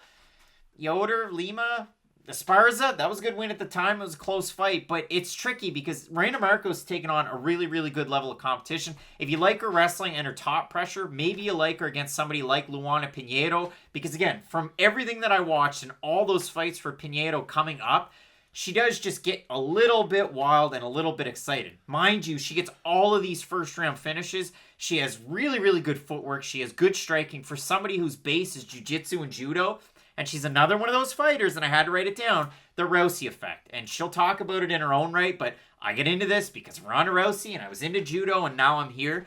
Yoder, Lima, Esparza, that was a good win at the time. It was a close fight, but it's tricky because Randa Markos has taken on a really, really good level of competition. If you like her wrestling and her top pressure, maybe you like her against somebody like Luana Pinheiro, because again, from everything that I watched and all those fights for Pinheiro coming up, she does just get a little bit wild and a little bit excited. Mind you, she gets all of these first-round finishes. She has really, really good footwork. She has good striking for somebody whose base is jiu-jitsu and judo. And she's another one of those fighters, and I had to write it down, the Rousey effect. And she'll talk about it in her own right, but I get into this because Ronda Rousey, and I was into judo, and now I'm here.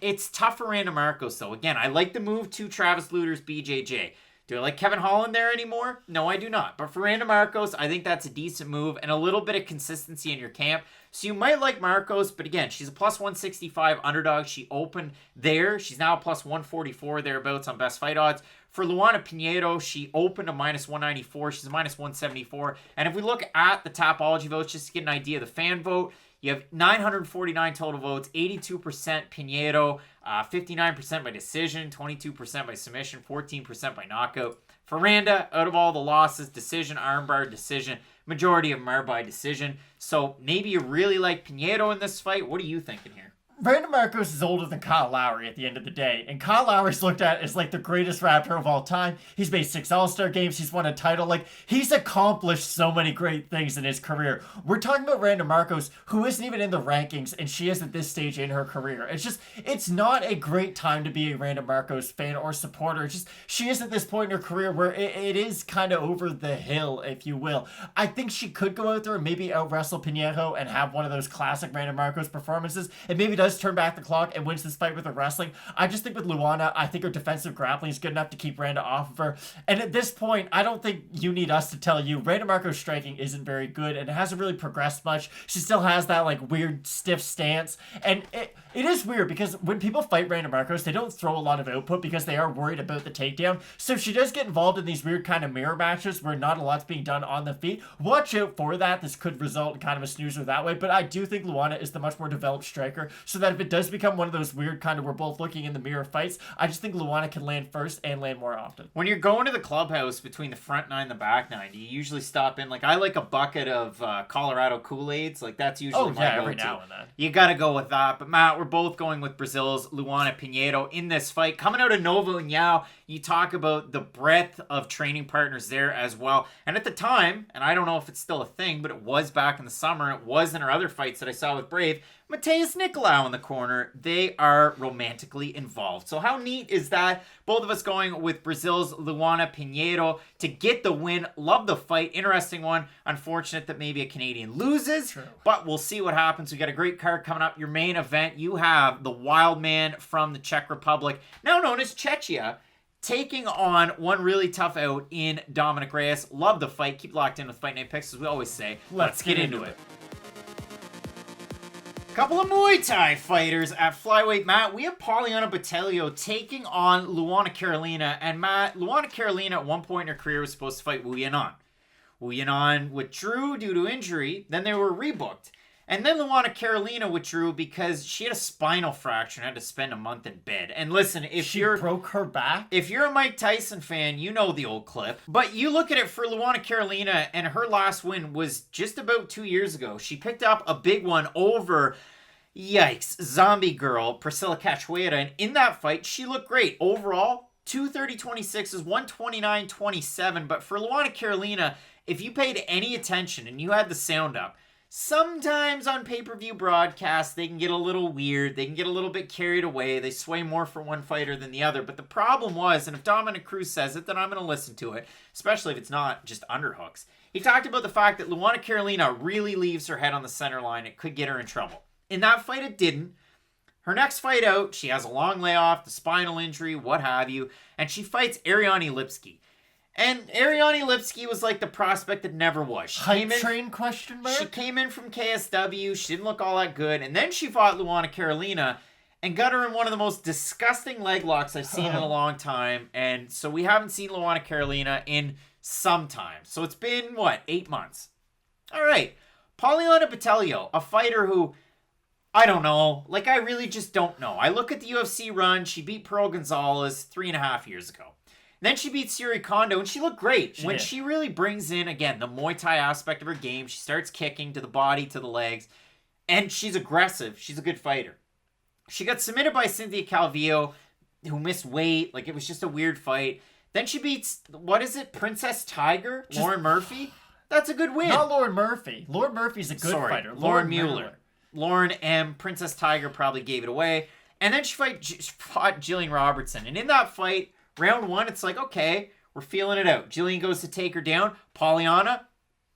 It's tough for Randa Markos, though. Again, I like the move to Travis Luter's BJJ. Do I like Kevin Holland there anymore? No, I do not. But for Randa Markos, I think that's a decent move and a little bit of consistency in your camp. So you might like Markos, but again, she's a plus 165 underdog. She opened there. She's now a plus 144 thereabouts on best fight odds. For Luana Pinheiro, she opened a minus 194. She's a minus 174. And if we look at the Tapology votes, just to get an idea of the fan vote, You have 949 total votes, 82% Pinheiro, 59% by decision, 22% by submission, 14% by knockout. For Randa, out of all the losses, decision, armbar, decision, majority of Merab by decision. So maybe you really like Pinheiro in this fight. What are you thinking here? Randa Markos is older than Kyle Lowry at the end of the day, and Kyle Lowry's looked at as like the greatest rapper of all time. He's made 6 All-Star games, he's won a title, like he's accomplished so many great things in his career. We're talking about Randa Markos, who isn't even in the rankings, and she is at this stage in her career. It's not a great time to be a Randa Markos fan or supporter. It's just, she is at this point in her career where it is kind of over the hill, if you will. I think she could go out there and maybe out-wrestle Pinheiro and have one of those classic Randa Markos performances, and maybe does turn back the clock and wins this fight with her wrestling. I just think with Luana, I think her defensive grappling is good enough to keep Randa off of her. And at this point, I don't think you need us to tell you Randa Markos' striking isn't very good and it hasn't really progressed much. She still has that like weird stiff stance. And it is weird because when people fight Randa Markos, they don't throw a lot of output because they are worried about the takedown. So if she does get involved in these weird kind of mirror matches where not a lot's being done on the feet, watch out for that. This could result in kind of a snoozer that way. But I do think Luana is the much more developed striker, so that if it does become one of those weird kind of we're both looking in the mirror fights, I just think Luana can land first and land more often. When you're going to the clubhouse between the front 9 and the back 9, do you usually stop in? Like, I like a bucket of Colorado Kool-Aids. Like, that's usually my go-to. Every now and then. You got to go with that. But, Matt, we're both going with Brazil's Luana Pinheiro in this fight. Coming out of Nova and Yao, you talk about the breadth of training partners there as well. And at the time, and I don't know if it's still a thing, but it was back in the summer, it was in our other fights that I saw with Brave, Mateus Nicolau in the corner. They are romantically involved. So how neat is that? Both of us going with Brazil's Luana Pinheiro to get the win. Love the fight. Interesting one. Unfortunate that maybe a Canadian loses. True. But we'll see what happens. We got a great card coming up. Your main event, you have the wild man from the Czech Republic, now known as Czechia, taking on one really tough out in Dominick Reyes. Love the fight. Keep locked in with Fight Night Picks, as we always say. Let's get into it. Couple of Muay Thai fighters at flyweight. Matt, we have Poliana Botelho taking on Luana Carolina. And Matt, Luana Carolina at one point in her career was supposed to fight Wu Yanan. Wu Yanan withdrew due to injury. Then they were rebooked. And then Luana Carolina withdrew because she had a spinal fracture and had to spend a month in bed. And listen, if She you're broke her back? If you're a Mike Tyson fan, you know the old clip. But you look at it for Luana Carolina, and her last win was just about 2 years ago. She picked up a big one over, yikes, zombie girl, Priscilla Cachoeira. And in that fight, she looked great. Overall, 230-26 is 129-27. But for Luana Carolina, if you paid any attention and you had the sound up, sometimes on pay-per-view broadcasts, they can get a little weird. They can get a little bit carried away. They sway more for one fighter than the other. But the problem was, and if Dominick Cruz says it, then I'm going to listen to it, especially if it's not just underhooks. He talked about the fact that Luana Carolina really leaves her head on the center line. It could get her in trouble. In that fight, it didn't. Her next fight out, she has a long layoff, the spinal injury, what have you, and she fights Ariane Lipski. And Ariane Lipski was like the prospect that never was. Hype train question mark? She came in from KSW. She didn't look all that good. And then she fought Luana Carolina and got her in one of the most disgusting leg locks I've seen in a long time. And so we haven't seen Luana Carolina in some time. So it's been, 8 months? All right. Poliana Botelho, a fighter who, I don't know. Like, I really just don't know. I look at the UFC run. She beat Pearl Gonzalez 3.5 years ago. Then she beat Siri Kondo, and she looked great. She really brings in, again, the Muay Thai aspect of her game. She starts kicking to the body, to the legs, and she's aggressive. She's a good fighter. She got submitted by Cynthia Calvillo, who missed weight. Like, it was just a weird fight. Then she beats, Princess Tiger? Lauren Murphy? That's a good win. Not Lauren Murphy. Lauren Murphy's a good fighter. Lauren Mueller. Lauren M. Princess Tiger probably gave it away. And then she fought Jillian Robertson. And in that fight, round one, it's like, okay, we're feeling it out. Jillian goes to take her down. Poliana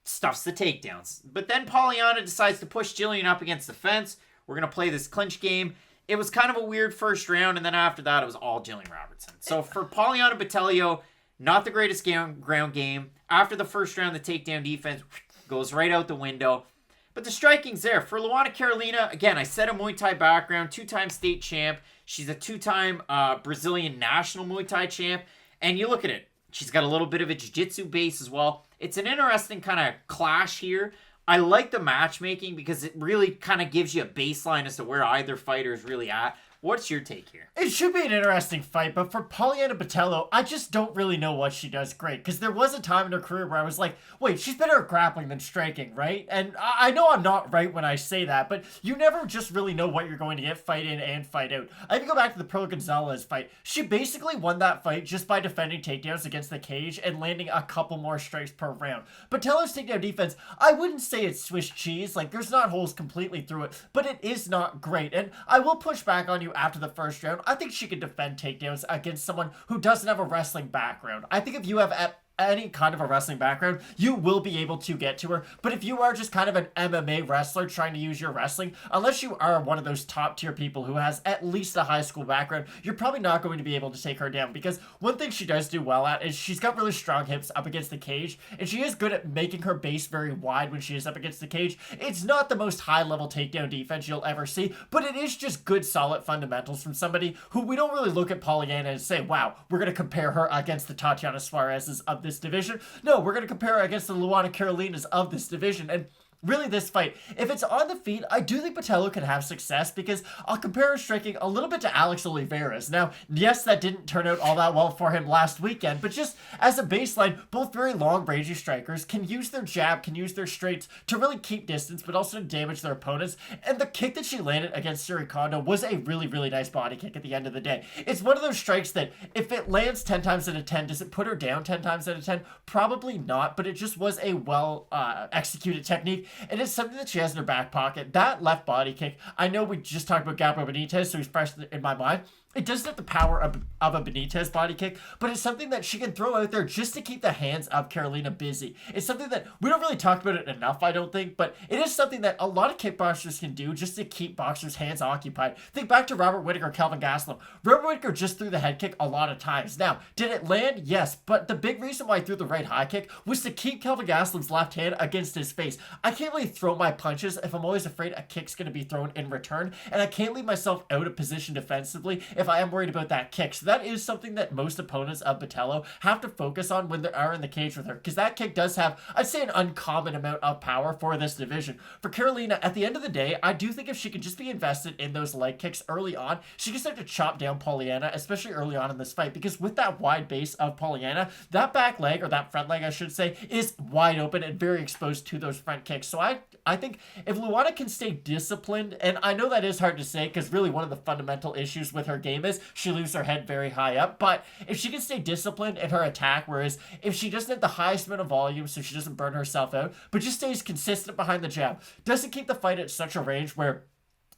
stuffs the takedowns. But then Poliana decides to push Jillian up against the fence. We're going to play this clinch game. It was kind of a weird first round, and then after that, it was all Jillian Robertson. So for Poliana Botelho, not the greatest ground game. After the first round, the takedown defense goes right out the window. But the striking's there. For Luana Carolina, again, I said a Muay Thai background, 2-time state champ. She's a 2-time Brazilian national Muay Thai champ. And you look at it. She's got a little bit of a jiu-jitsu base as well. It's an interesting kind of clash here I like the matchmaking because it really kind of gives you a baseline as to where either fighter is really at. What's your take here? It should be an interesting fight, but for Poliana Botelho, I just don't really know what she does great. Because there was a time in her career where I was like, wait, she's better at grappling than striking, right? And I know I'm not right when I say that, but you never just really know what you're going to get fight in and fight out. I can go back to the Pro Gonzalez fight. She basically won that fight just by defending takedowns against the cage and landing a couple more strikes per round. Botelho's takedown defense, I wouldn't say it's Swiss cheese. Like, there's not holes completely through it, but it is not great. And I will push back on you after the first round. I think she can defend takedowns against someone who doesn't have a wrestling background. I think if you have any kind of a wrestling background, you will be able to get to her. But if you are just kind of an MMA wrestler trying to use your wrestling, unless you are one of those top tier people who has at least a high school background, you're probably not going to be able to take her down. Because one thing she does do well at is she's got really strong hips up against the cage, and she is good at making her base very wide when she is up against the cage. It's not the most high level takedown defense you'll ever see, but it is just good solid fundamentals from somebody who we don't really look at Poliana and say, wow, we're going to compare her against the Tatiana Suarez's of this division. No, we're going to compare her against the Luana Carolinas of this division. And really, this fight, if it's on the feet, I do think Botelho can have success because I'll compare her striking a little bit to Alex Oliveira's. Now, yes, that didn't turn out all that well for him last weekend, but just as a baseline, both very long, rangy strikers can use their jab, can use their straights to really keep distance, but also to damage their opponents. And the kick that she landed against Yuri Kondo was a really, really nice body kick at the end of the day. It's one of those strikes that if it lands 10 times out of 10, does it put her down 10 times out of 10? Probably not, but it just was a well executed technique. And it's something that she has in her back pocket. That left body kick, I know we just talked about Gabriel Benitez, so he's fresh in my mind. It doesn't have the power of a Benitez body kick, but it's something that she can throw out there just to keep the hands of Carolina busy. It's something that we don't really talk about it enough, I don't think, but it is something that a lot of kickboxers can do just to keep boxers' hands occupied. Think back to Robert Whittaker, Kelvin Gastelum. Robert Whittaker just threw the head kick a lot of times. Now, did it land? Yes, but the big reason why he threw the right high kick was to keep Kelvin Gastelum's left hand against his face. I can't really throw my punches if I'm always afraid a kick's going to be thrown in return, and I can't leave myself out of position defensively if I am worried about that kick. So that is something that most opponents of Botelho have to focus on when they are in the cage with her, because that kick does have, I'd say, an uncommon amount of power for this division. For Carolina, at the end of the day, I do think if she could just be invested in those leg kicks early on, she can start to chop down Poliana, especially early on in this fight, because with that wide base of Poliana, that back leg, or that front leg I should say, is wide open and very exposed to those front kicks. So I think if Luana can stay disciplined, and I know that is hard to say because really one of the fundamental issues with her game is she leaves her head very high up, but if she can stay disciplined in her attack, whereas if she doesn't have the highest amount of volume so she doesn't burn herself out, but just stays consistent behind the jab, doesn't keep the fight at such a range where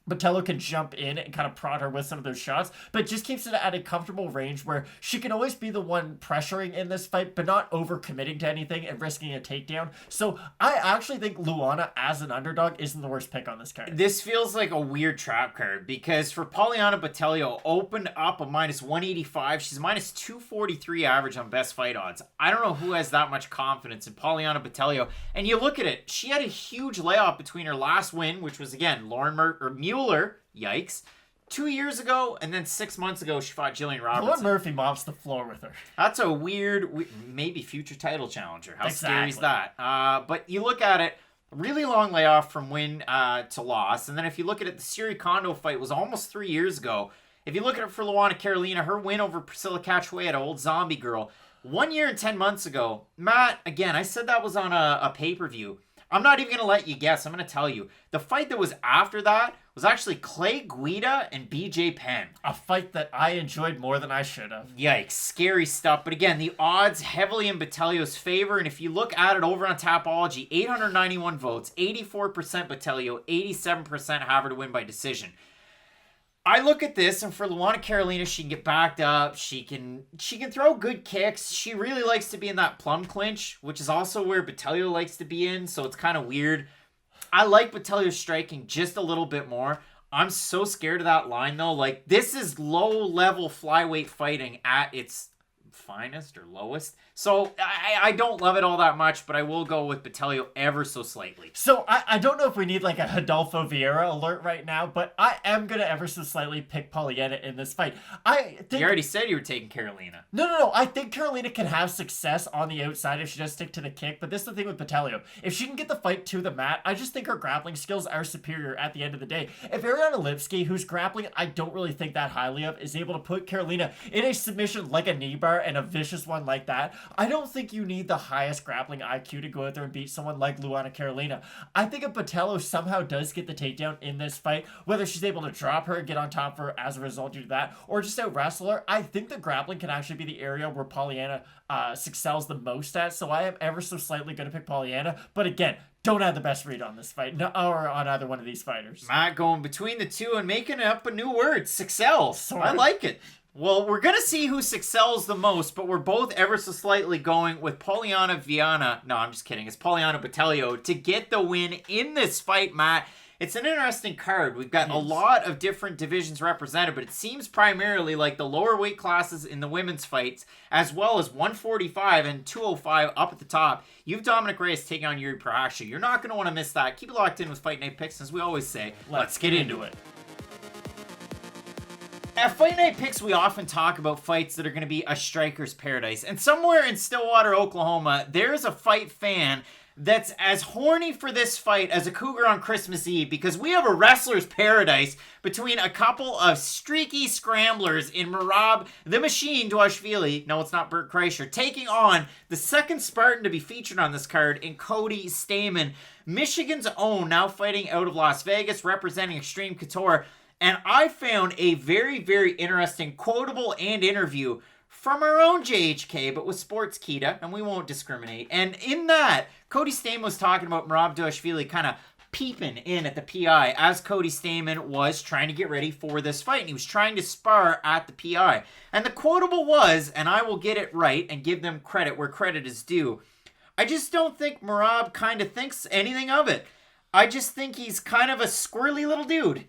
Botelho can jump in and kind of prod her with some of those shots, but just keeps it at a comfortable range where she can always be the one pressuring in this fight, but not overcommitting to anything and risking a takedown. So I actually think Luana as an underdog isn't the worst pick on this card. This feels like a weird trap card because for Poliana Botelho, opened up a minus 185. She's minus 243 average on best fight odds. I don't know who has that much confidence in Poliana Botelho. And you look at it, she had a huge layoff between her last win, which was again Mueller, yikes, 2 years ago, and then 6 months ago she fought Jillian Robertson. Lauren Murphy mops the floor with her. That's a weird, maybe future title challenger. How scary is Exactly. that? But you look at it, really long layoff from win to loss, and then if you look at it, the Yuri Kondo fight was almost 3 years ago. If you look at it for Luana Carolina, her win over Priscilla Cachoeira, old zombie girl, 1 year and 10 months ago. Matt, again, I said that was on a pay-per-view. I'm not even going to let you guess. I'm going to tell you. The fight that was after that was actually Clay Guida and BJ Penn. A fight that I enjoyed more than I should have. Yikes, scary stuff. But again, the odds heavily in Botelho's favor. And if you look at it over on Tapology, 891 votes, 84% Botelho, 87% have her to win by decision. I look at this, and for Luana Carolina, she can get backed up. She can throw good kicks. She really likes to be in that plum clinch, which is also where Botelho likes to be in, so it's kind of weird. I like Botelho's striking just a little bit more. I'm so scared of that line, though. Like, this is low-level flyweight fighting at its finest or lowest. So I don't love it all that much, but I will go with Botelho ever so slightly. So I don't know if we need like a Rodolfo Vieira alert right now, but I am going to ever so slightly pick Poliana in this fight. I think... You already said you were taking Carolina. No. I think Carolina can have success on the outside if she does stick to the kick, but this is the thing with Botelho. If she can get the fight to the mat, I just think her grappling skills are superior at the end of the day. If Ariana Lipski, who's grappling I don't really think that highly of, is able to put Carolina in a submission like a knee bar and a vicious one like that, I don't think you need the highest grappling IQ to go out there and beat someone like Luana Carolina. I think if Botelho somehow does get the takedown in this fight, whether she's able to drop her and get on top of her as a result due to that, or just out wrestle her, I think the grappling can actually be the area where Poliana excels the most at, so I am ever so slightly going to pick Poliana, but again, don't have the best read on this fight, or on either one of these fighters. Matt going between the two and making up a new word, excels. I like it. Well, we're going to see who excels the most, but we're both ever so slightly going with Poliana Viana. No, I'm just kidding. It's Poliana Botelho to get the win in this fight, Matt. It's an interesting card. We've got a lot of different divisions represented, but it seems primarily like the lower weight classes in the women's fights, as well as 145 and 205 up at the top. You've Dominick Reyes taking on Jiri Prochazka. You're not going to want to miss that. Keep it locked in with Fight Night Picks, as we always say. Let's get into it. At Fight Night Picks, we often talk about fights that are going to be a striker's paradise. And somewhere in Stillwater, Oklahoma, there's a fight fan that's as horny for this fight as a cougar on Christmas Eve, because we have a wrestler's paradise between a couple of streaky scramblers in Merab, the Machine Dvalishvili, no, it's not Bert Kreischer, taking on the second Spartan to be featured on this card in Cody Stamann, Michigan's own, now fighting out of Las Vegas, representing Extreme Couture. And I found a very, very interesting quotable and interview from our own JHK, but with Sportskita, and we won't discriminate. And in that, Cody Stamann was talking about Merab Dvalishvili kind of peeping in at the PI as Cody Stamann was trying to get ready for this fight, and he was trying to spar at the PI. And the quotable was, and I will get it right and give them credit where credit is due, I just don't think Merab kind of thinks anything of it. I just think he's kind of a squirrely little dude.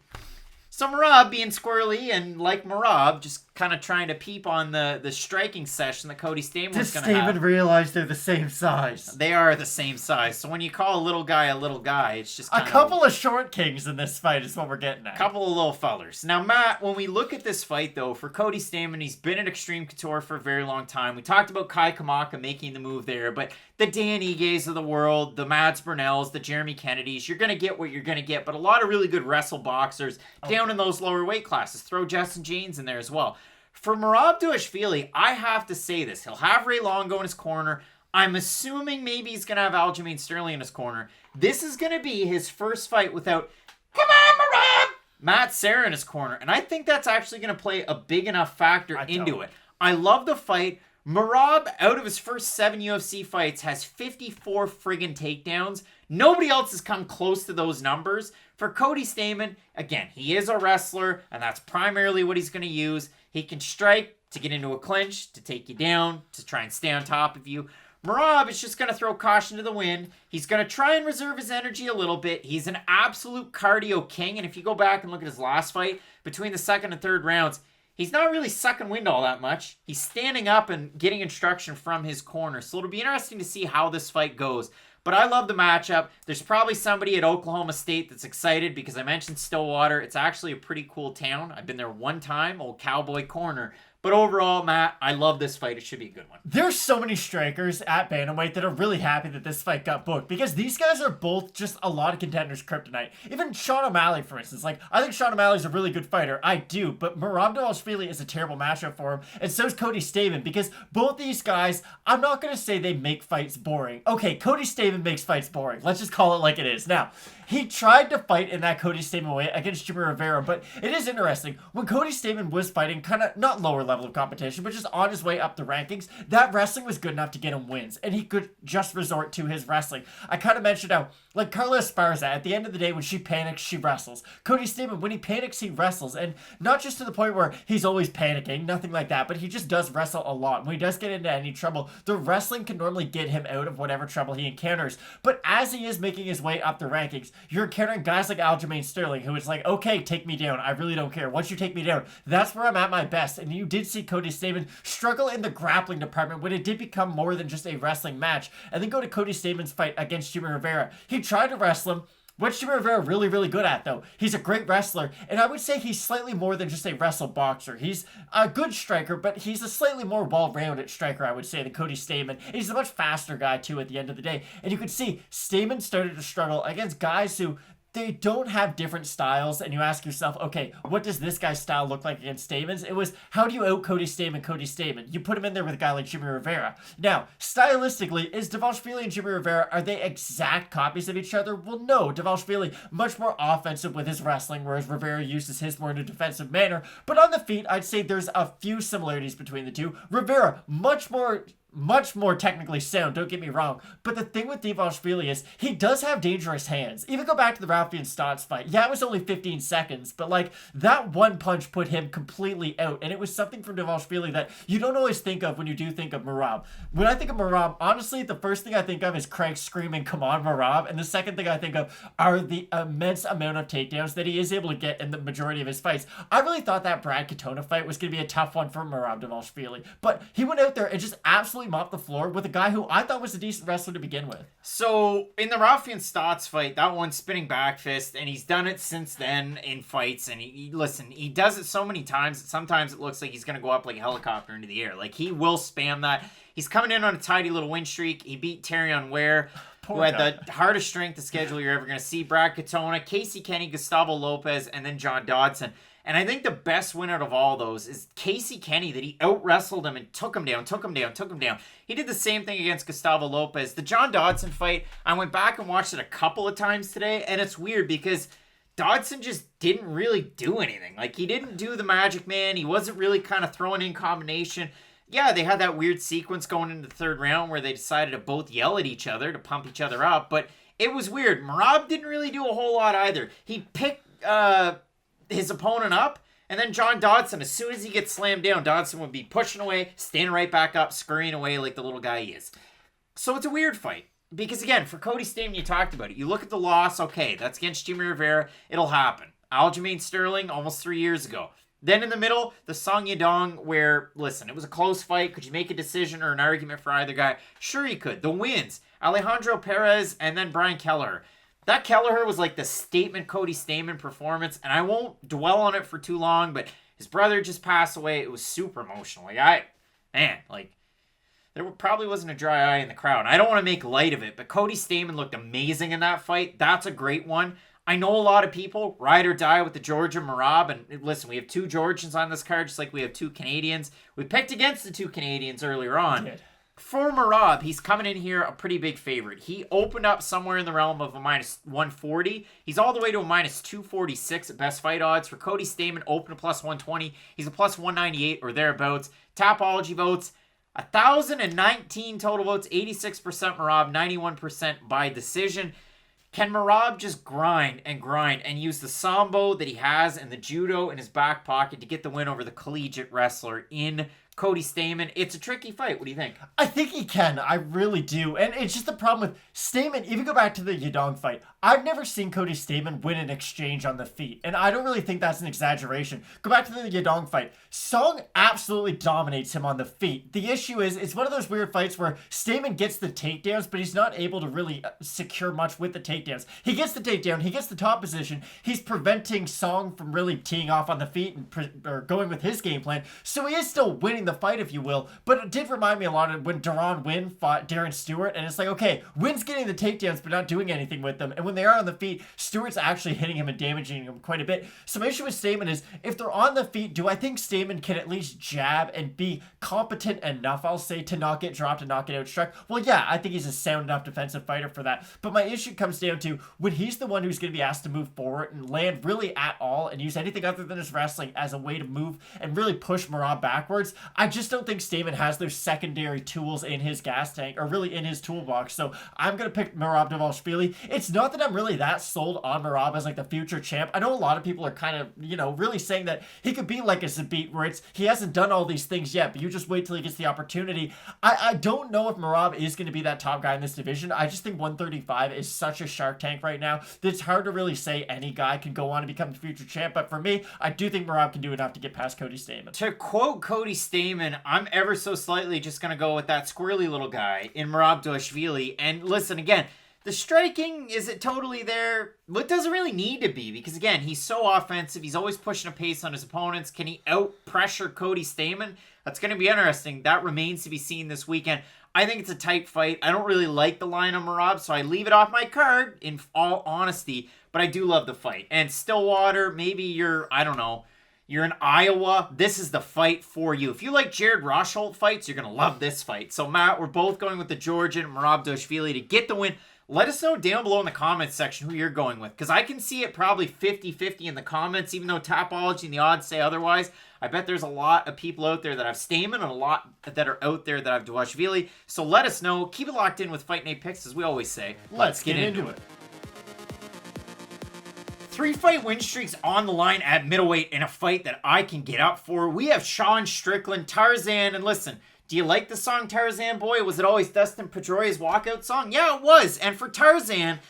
So Merab being squirrely and like Merab, just kind of trying to peep on the striking session that Cody Stamann was going to have. Stamann realized they're the same size. They are the same size. So when you call a little guy, it's just kind a couple of short kings in this fight is what we're getting at. A couple of little fellers. Now, Matt, when we look at this fight, though, for Cody Stamann, he's been at Extreme Couture for a very long time. We talked about Kai Kamaka making the move there, but the Dan Iges of the world, the Mads Burnells, the Jeremy Kennedys, you're going to get what you're going to get, but a lot of really good wrestle boxers down in those lower weight classes. Throw Justin James in there as well. For Merab Dvalishvili, I have to say this. He'll have Ray Longo in his corner. I'm assuming maybe he's going to have Aljamain Sterling in his corner. This is going to be his first fight without, come on, Merab, Matt Serra in his corner. And I think that's actually going to play a big enough factor into it. I love the fight. Merab, out of his first 7 UFC fights, has 54 friggin' takedowns. Nobody else has come close to those numbers. For Cody Stamann, again, he is a wrestler, and that's primarily what he's going to use. He can strike to get into a clinch, to take you down, to try and stay on top of you. Merab is just going to throw caution to the wind. He's going to try and reserve his energy a little bit. He's an absolute cardio king, and if you go back and look at his last fight, between the second and third rounds, he's not really sucking wind all that much. He's standing up and getting instruction from his corner. So it'll be interesting to see how this fight goes. But I love the matchup. There's probably somebody at Oklahoma State that's excited because I mentioned Stillwater. It's actually a pretty cool town. I've been there one time, old Cowboy Corner. But overall, Matt, I love this fight. It should be a good one. There's so many strikers at bantamweight that are really happy that this fight got booked because these guys are both just a lot of contenders' kryptonite. Even Sean O'Malley, for instance. I think Sean O'Malley's a really good fighter. I do. But Merab Dvalishvili is a terrible matchup for him. And so is Cody Stamann because both these guys, I'm not going to say they make fights boring. Okay, Cody Stamann makes fights boring. Let's just call it like it is. Now, he tried to fight in that Cody Stamann way against Jimmy Rivera, but it is interesting. When Cody Stamann was fighting kind of not lower level of competition, but just on his way up the rankings, that wrestling was good enough to get him wins, and he could just resort to his wrestling. I kind of mentioned how, like Carla Esparza, at the end of the day, when she panics, she wrestles. Cody Stamann, when he panics, he wrestles, and not just to the point where he's always panicking, nothing like that, but he just does wrestle a lot. When he does get into any trouble, the wrestling can normally get him out of whatever trouble he encounters, but as he is making his way up the rankings, you're encountering guys like Aljamain Sterling, who is like, okay, take me down. I really don't care. Once you take me down, that's where I'm at my best. And you did did see Cody Stamann struggle in the grappling department when it did become more than just a wrestling match. And then go to Cody Stamann's fight against Jimmy Rivera. He tried to wrestle him. What's Jimmy Rivera really, really good at, though? He's a great wrestler, and I would say he's slightly more than just a wrestle boxer. He's a good striker, but he's a slightly more well-rounded striker, I would say, than Cody Stamann. He's a much faster guy, too, at the end of the day. And you could see Stamann started to struggle against guys who they don't have different styles, and you ask yourself, okay, what does this guy's style look like against Stamann's? It was, how do you out Cody Stamann? You put him in there with a guy like Jimmy Rivera. Now, stylistically, is Dvalishvili and Jimmy Rivera, are they exact copies of each other? Well, no. Dvalishvili, much more offensive with his wrestling, whereas Rivera uses his more in a defensive manner. But on the feet, I'd say there's a few similarities between the two. Rivera, much more technically sound, don't get me wrong. But the thing with Dvalishvili is he does have dangerous hands. Even go back to the Rafi Stotts fight. Yeah, it was only 15 seconds, but like that one punch put him completely out. And it was something from Dvalishvili that you don't always think of when you do think of Merab. When I think of Merab, honestly, the first thing I think of is Craig screaming, "Come on, Merab." And the second thing I think of are the immense amount of takedowns that he is able to get in the majority of his fights. I really thought that Brad Katona fight was going to be a tough one for Merab Dvalishvili. But he went out there and just absolutely mopped the floor with a guy who I thought was a decent wrestler to begin with. So, in the Rafi and Stotts fight, that one spinning back fist, and he's done it since then in fights, and he does it so many times that sometimes it looks like he's going to go up like a helicopter into the air. Like, he will spam that. He's coming in on a tidy little win streak. He beat Terrion Ware, who had the hardest strength of schedule you're ever going to see. Brad Katona, Casey Kenny, Gustavo Lopez, and then John Dodson. And I think the best win out of all those is Casey Kenny, that he out-wrestled him and took him down. He did the same thing against Gustavo Lopez. The John Dodson fight, I went back and watched it a couple of times today, and it's weird because Dodson just didn't really do anything. Like, he didn't do the Magic Man. He wasn't really kind of throwing in combination. Yeah, they had that weird sequence going into the third round where they decided to both yell at each other to pump each other up, but it was weird. Merab didn't really do a whole lot either. He picked his opponent up, and then John Dodson, as soon as he gets slammed down, Dodson would be pushing away, standing right back up, scurrying away like the little guy he is. So it's a weird fight. Because again, for Cody Stamann, you talked about it. You look at the loss, okay, that's against Jimmy Rivera. It'll happen. Aljamain Sterling, almost 3 years ago. Then in the middle, the Song Yadong, where, listen, it was a close fight. Could you make a decision or an argument for either guy? Sure you could. The wins, Alejandro Perez and then Brian Kelleher. That Kelleher was like the statement Cody Stamann performance, and I won't dwell on it for too long, but his brother just passed away. It was super emotional. There probably wasn't a dry eye in the crowd. I don't want to make light of it, but Cody Stamann looked amazing in that fight. That's a great one. I know a lot of people ride or die with the Georgia Merab, and listen, we have 2 Georgians on this card, just like we have 2 Canadians. We picked against the 2 Canadians earlier on. For Merab, he's coming in here a pretty big favorite. He opened up somewhere in the realm of a minus 140. He's all the way to a minus 246 at best fight odds. For Cody Stamann, open to plus 120. He's a plus 198 or thereabouts. Tapology votes, 1,019 total votes, 86% Merab, 91% by decision. Can Merab just grind and use the sambo that he has and the judo in his back pocket to get the win over the collegiate wrestler in Cody Stamann? It's a tricky fight. What do you think? I think he can. I really do. And it's just the problem with Stamann. Even go back to the Yadong fight. I've never seen Cody Stamann win an exchange on the feet. And I don't really think that's an exaggeration. Go back to the Yadong fight. Song absolutely dominates him on the feet. The issue is, it's one of those weird fights where Stamann gets the takedowns, but he's not able to really secure much with the takedowns. He gets the takedown. He gets the top position. He's preventing Song from really teeing off on the feet or going with his game plan. So he is still winning the fight, if you will, but it did remind me a lot of when Deron Wynn fought Darren Stewart, and it's like, okay, Wynn's getting the takedowns but not doing anything with them, and when they are on the feet, Stewart's actually hitting him and damaging him quite a bit. So my issue with Stamann is, if they're on the feet, do I think Stamann can at least jab and be competent enough, I'll say, to not get dropped and not get outstruck? Well, yeah, I think he's a sound enough defensive fighter for that, but my issue comes down to when he's the one who's going to be asked to move forward and land really at all and use anything other than his wrestling as a way to move and really push Merab backwards. I just don't think Stamann has those secondary tools in his gas tank, or really in his toolbox. So I'm going to pick Merab Dvalishvili. It's not that I'm really that sold on Merab as like the future champ. I know a lot of people are kind of, really saying that he could be like a Zabit, where he hasn't done all these things yet, but you just wait till he gets the opportunity. I don't know if Merab is going to be that top guy in this division. I just think 135 is such a shark tank right now that it's hard to really say any guy can go on and become the future champ. But for me, I do think Merab can do enough to get past Cody Stamann. To quote Cody Stamann, I'm ever so slightly just going to go with that squirrely little guy in Merab Dvalishvili. And listen, again, the striking, is it totally there? Well, it doesn't really need to be, because again, he's so offensive. He's always pushing a pace on his opponents. Can he out-pressure Cody Stamann? That's going to be interesting. That remains to be seen this weekend. I think it's a tight fight. I don't really like the line on Merab, so I leave it off my card, in all honesty. But I do love the fight. And Stillwater, maybe you're in Iowa, this is the fight for you. If you like Jared Rosholt fights, you're going to love this fight. So, Matt, we're both going with the Georgian, Merab Dvalishvili, to get the win. Let us know down below in the comments section who you're going with, because I can see it probably 50-50 in the comments, even though Tapology and the odds say otherwise. I bet there's a lot of people out there that have Stamann and a lot that are out there that have Dvalishvili. So let us know. Keep it locked in with Fight Night Picks, as we always say. Let's get into it. 3-fight win streaks on the line at middleweight in a fight that I can get up for. We have Sean Strickland, Tarzan, and listen, do you like the song Tarzan Boy? Was it always Dustin Pedroia's walkout song? Yeah, it was. And for Tarzan,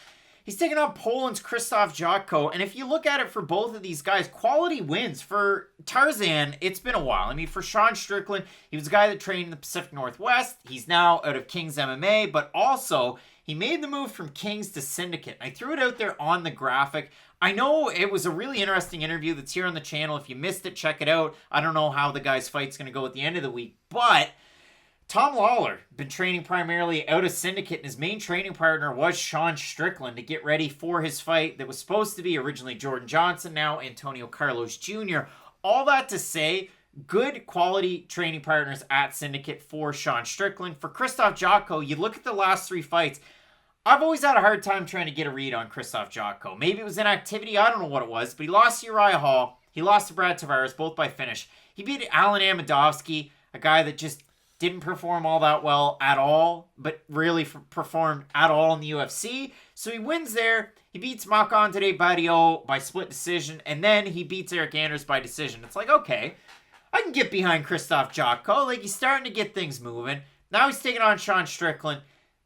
he's taking on Poland's Krzysztof Jotko. And if you look at it for both of these guys, quality wins. For Tarzan, it's been a while. I mean, for Sean Strickland, he was a guy that trained in the Pacific Northwest. He's now out of King's MMA, but also he made the move from King's to Syndicate. I threw it out there on the graphic. I know it was a really interesting interview that's here on the channel. If you missed it, check it out. I don't know how the guy's fight's going to go at the end of the week, but Tom Lawler been training primarily out of Syndicate, and his main training partner was Sean Strickland to get ready for his fight that was supposed to be originally Jordan Johnson, now Antonio Carlos Jr. All that to say, good quality training partners at Syndicate for Sean Strickland. For Krzysztof Jotko, you look at the last 3 fights, I've always had a hard time trying to get a read on Krzysztof Jotko. Maybe it was inactivity, I don't know what it was, but he lost to Uriah Hall, he lost to Brad Tavares, both by finish. He beat Alan Amedovski, a guy that just didn't perform all that well at all, but really performed at all in the UFC. So he wins there. He beats Marc-Andre Barriault by split decision, and then he beats Eric Anders by decision. It's like, okay, I can get behind Krzysztof Jotko. Like, he's starting to get things moving. Now he's taking on Sean Strickland.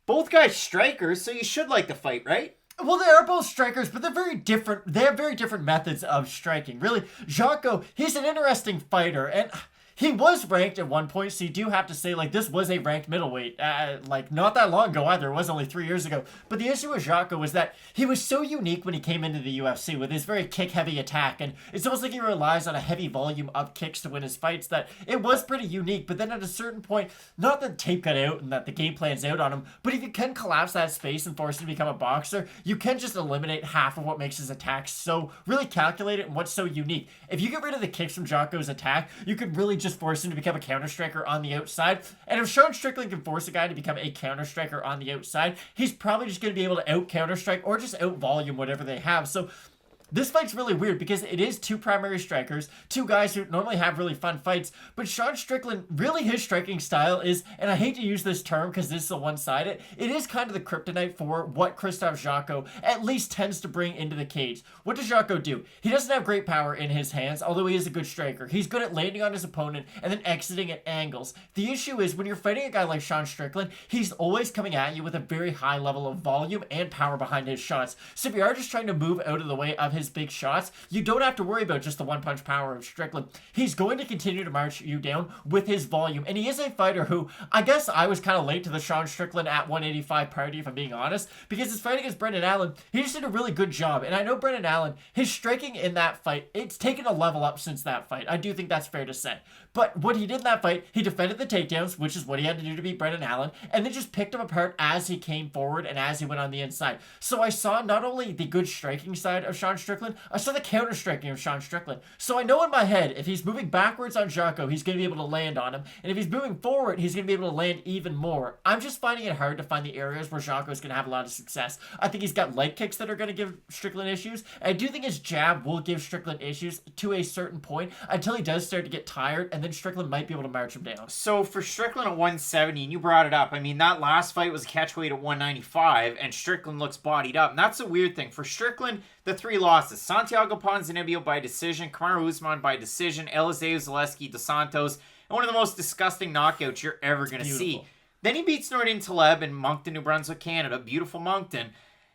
Both guys strikers, so you should like the fight, right? Well, they are both strikers, but they're very different. They have very different methods of striking. Really, Jotko, he's an interesting fighter, and he was ranked at one point, so you do have to say, like, this was a ranked middleweight, not that long ago either. It was only 3 years ago. But the issue with Jotko was that he was so unique when he came into the UFC with his very kick-heavy attack, and it's almost like he relies on a heavy volume of kicks to win his fights. That it was pretty unique, but then at a certain point, not that tape got out and that the game plan's out on him, but if you can collapse that space and force him to become a boxer, you can just eliminate half of what makes his attack so really calculated and what's so unique. If you get rid of the kicks from Jotko's attack, you could really just force him to become a counter striker on the outside. And if Sean Strickland can force a guy to become a counter striker on the outside, he's probably just going to be able to out counter strike or just out volume whatever they have. So this fight's really weird because it is 2 primary strikers, 2 guys who normally have really fun fights, but Sean Strickland, really his striking style is, and I hate to use this term because this is a one-sided, it is kind of the kryptonite for what Krzysztof Jotko at least tends to bring into the cage. What does Jotko do? He doesn't have great power in his hands, although he is a good striker. He's good at landing on his opponent and then exiting at angles. The issue is when you're fighting a guy like Sean Strickland, he's always coming at you with a very high level of volume and power behind his shots. So if you are just trying to move out of the way of his big shots, you don't have to worry about just the one-punch power of Strickland. He's going to continue to march you down with his volume, and he is a fighter who, I guess I was kind of late to the Sean Strickland at 185 party, if I'm being honest, because his fight against Brendan Allen, he just did a really good job, and I know Brendan Allen, his striking in that fight, it's taken a level up since that fight. I do think that's fair to say. But what he did in that fight, he defended the takedowns, which is what he had to do to beat Brendan Allen, and then just picked him apart as he came forward and as he went on the inside. So I saw not only the good striking side of Sean Strickland, Strickland, I saw the counter-striking of Sean Strickland. So I know in my head, if he's moving backwards on Jotko, he's going to be able to land on him. And if he's moving forward, he's going to be able to land even more. I'm just finding it hard to find the areas where Jotko is going to have a lot of success. I think he's got leg kicks that are going to give Strickland issues. I do think his jab will give Strickland issues to a certain point until he does start to get tired, and then Strickland might be able to march him down. So for Strickland at 170, and you brought it up, I mean, that last fight was a catchweight at 195, and Strickland looks bodied up. And that's a weird thing. For Strickland, the 3 losses: Santiago Ponzinibbio by decision, Kamaru Usman by decision, Eliseu Zaleski dos Santos, and one of the most disgusting knockouts you're ever going to see. Then he beats Nordin Taleb in Moncton, New Brunswick, Canada. Beautiful Moncton.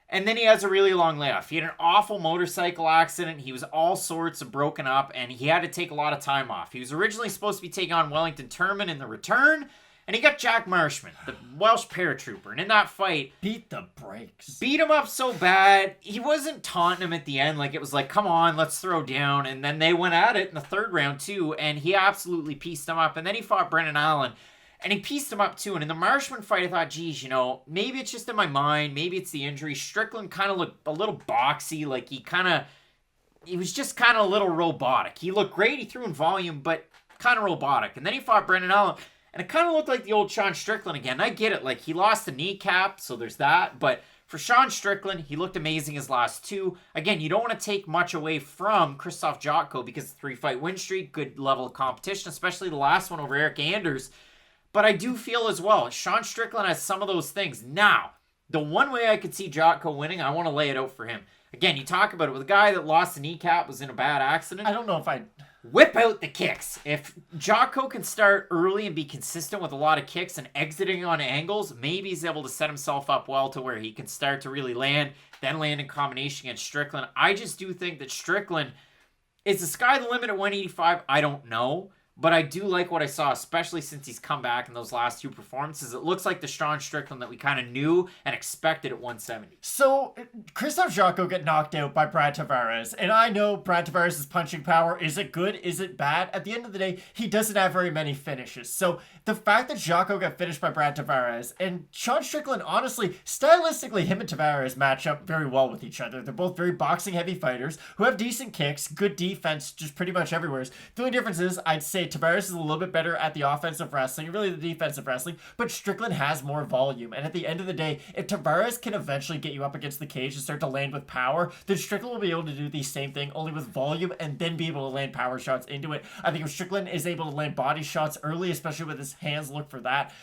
And then he has a really long layoff. He had an awful motorcycle accident. He was all sorts of broken up, and he had to take a lot of time off. He was originally supposed to be taking on Wellington Turman in the return, and he got Jack Marshman, the Welsh paratrooper. And in that fight, beat the brakes. Beat him up so bad. He wasn't taunting him at the end. Like, it was like, come on, let's throw down. And then they went at it in the third round, too, and he absolutely pieced him up. And then he fought Brennan Allen, and he pieced him up, too. And in the Marshman fight, I thought, geez, you know, maybe it's just in my mind. Maybe it's the injury. Strickland kind of looked a little boxy. Like, he was just kind of a little robotic. He looked great. He threw in volume, but kind of robotic. And then he fought Brennan Allen, and it kind of looked like the old Sean Strickland again. I get it. Like, he lost the kneecap, so there's that. But for Sean Strickland, he looked amazing his last 2. Again, you don't want to take much away from Krzysztof Jotko because the 3-fight win streak, good level of competition, especially the last one over Eric Anders. But I do feel as well, Sean Strickland has some of those things. Now, the one way I could see Jotko winning, I want to lay it out for him. Again, you talk about it with a guy that lost the kneecap, was in a bad accident. I don't know if I... Whip out the kicks. If Jotko can start early and be consistent with a lot of kicks and exiting on angles, maybe he's able to set himself up well to where he can start to really land, then land in combination against Strickland. I just do think that Strickland, is the sky the limit at 185? I don't know. But I do like what I saw, especially since he's come back in those last 2 performances. It looks like the Sean Strickland that we kind of knew and expected at 170. So, Krzysztof Jotko got knocked out by Brad Tavares. And I know Brad Tavares' punching power. Is it good? Is it bad? At the end of the day, he doesn't have very many finishes. So, the fact that Jotko got finished by Brad Tavares and Sean Strickland, honestly, stylistically, him and Tavares match up very well with each other. They're both very boxing-heavy fighters who have decent kicks, good defense, just pretty much everywhere. The only difference is, I'd say Tavares is a little bit better at the offensive wrestling, really the defensive wrestling, but Strickland has more volume. And at the end of the day, if Tavares can eventually get you up against the cage and start to land with power, then Strickland will be able to do the same thing, only with volume, and then be able to land power shots into it. I think if Strickland is able to land body shots early, especially with his hands look for that,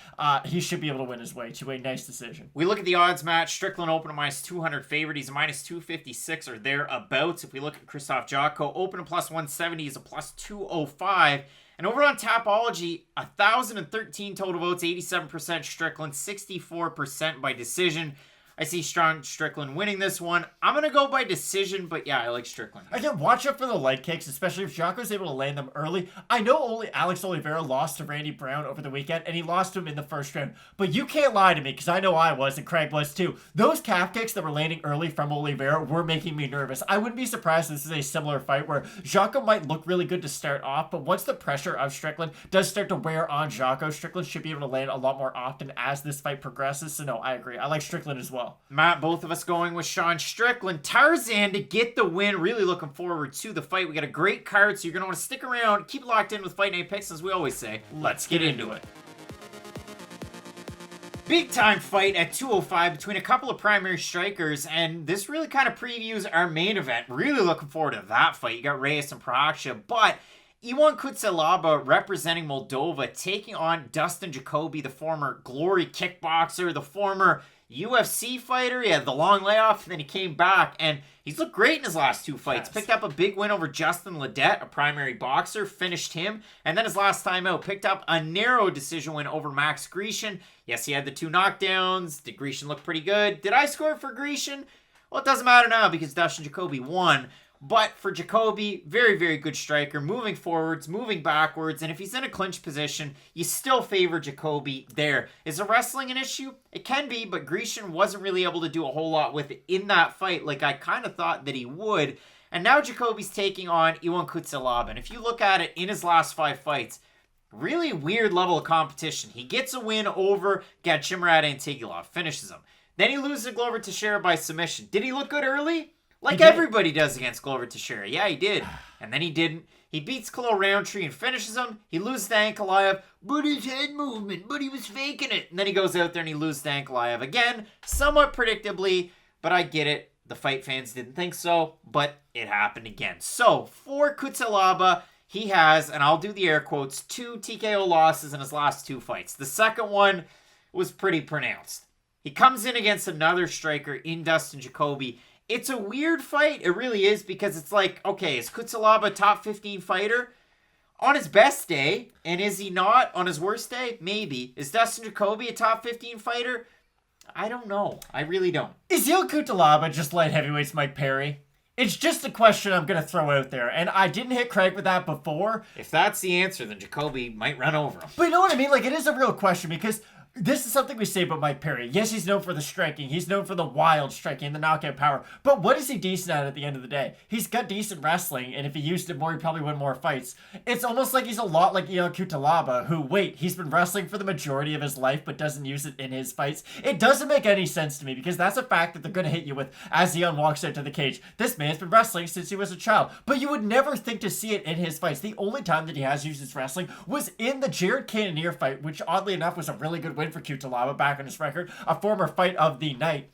he should be able to win his way to a nice decision. We look at the odds match. Strickland open a -200 favorite. He's a -256 or thereabouts. If we look at Krzysztof Jotko, open a +170 is a +205. And over on Tapology, 1,013 total votes, 87% Strickland, 64% by decision. I see Sean Strickland winning this one. I'm going to go by decision, but yeah, I like Strickland. Again, watch out for the leg kicks, especially if Jotko's able to land them early. I know only Alex Oliveira lost to Randy Brown over the weekend, and he lost to him in the first round. But you can't lie to me, because I know I was, and Craig was too. Those calf kicks that were landing early from Oliveira were making me nervous. I wouldn't be surprised if this is a similar fight where Jotko might look really good to start off, but once the pressure of Strickland does start to wear on Jotko, Strickland should be able to land a lot more often as this fight progresses. So no, I agree. I like Strickland as well. Matt, both of us going with Sean Strickland. Tarzan to get the win. Really looking forward to the fight. We got a great card, so you're going to want to stick around. Keep locked in with Fight Night Picks, as we always say. Let's get into it. Big time fight at 205 between a couple of primary strikers, and this really kind of previews our main event. Really looking forward to that fight. You got Reyes and Prochazka, but Iwan Cutelaba representing Moldova, taking on Dustin Jacoby, the former Glory kickboxer, the former UFC fighter. He had the long layoff, and then he came back, and he's looked great in his last 2 fights. Picked up a big win over Justin Ledet, a primary boxer, finished him, and then his last time out, picked up a narrow decision win over Max Grecian. Yes, he had the 2 knockdowns. Did Grecian look pretty good? Did I score for Grecian? Well, it doesn't matter now because Dustin Jacoby won. But for Jacoby, very, very good striker, moving forwards, moving backwards, and if he's in a clinch position, you still favor Jacoby there. Is the wrestling an issue? It can be, but Grecian wasn't really able to do a whole lot with it in that fight like I kind of thought that he would. And now Jacoby's taking on Iwan Cutelaba, and if you look at it in his last 5 fights, really weird level of competition. He gets a win over Gadchimrad Antigulov, finishes him. Then he loses to Glover Teixeira by submission. Did he look good early? Like everybody does against Glover Teixeira. Yeah, he did. And then he didn't. He beats Khalil Roundtree and finishes him. He loses to Ankalaev, but his head movement, but he was faking it. And then he goes out there and he loses to Ankalaev again, somewhat predictably, but I get it. The fight fans didn't think so, but it happened again. So, for Cutelaba, he has, and I'll do the air quotes, 2 TKO losses in his last 2 fights. The second one was pretty pronounced. He comes in against another striker in Dustin Jacoby. It's a weird fight. It really is, because it's like, okay, is Cutelaba a top 15 fighter? On his best day, and is he not on his worst day? Maybe. Is Dustin Jacoby a top 15 fighter? I don't know. I really don't. Is Yo Cutelaba just light heavyweights Mike Perry? It's just a question I'm going to throw out there, and I didn't hit Craig with that before. If that's the answer, then Jacoby might run over him. But you know what I mean? Like, it is a real question, because this is something we say about Mike Perry. Yes, he's known for the striking. He's known for the wild striking, the knockout power. But what is he decent at the end of the day? He's got decent wrestling, and if he used it more, he'd probably win more fights. It's almost like he's a lot like Yo Cutelaba, who, he's been wrestling for the majority of his life, but doesn't use it in his fights. It doesn't make any sense to me, because that's a fact that they're going to hit you with as Ian walks out to the cage. This man's been wrestling since he was a child, but you would never think to see it in his fights. The only time that he has used his wrestling was in the Jared Cannonier fight, which oddly enough was a really good win for Cutelaba, back on his record, a former fight of the night.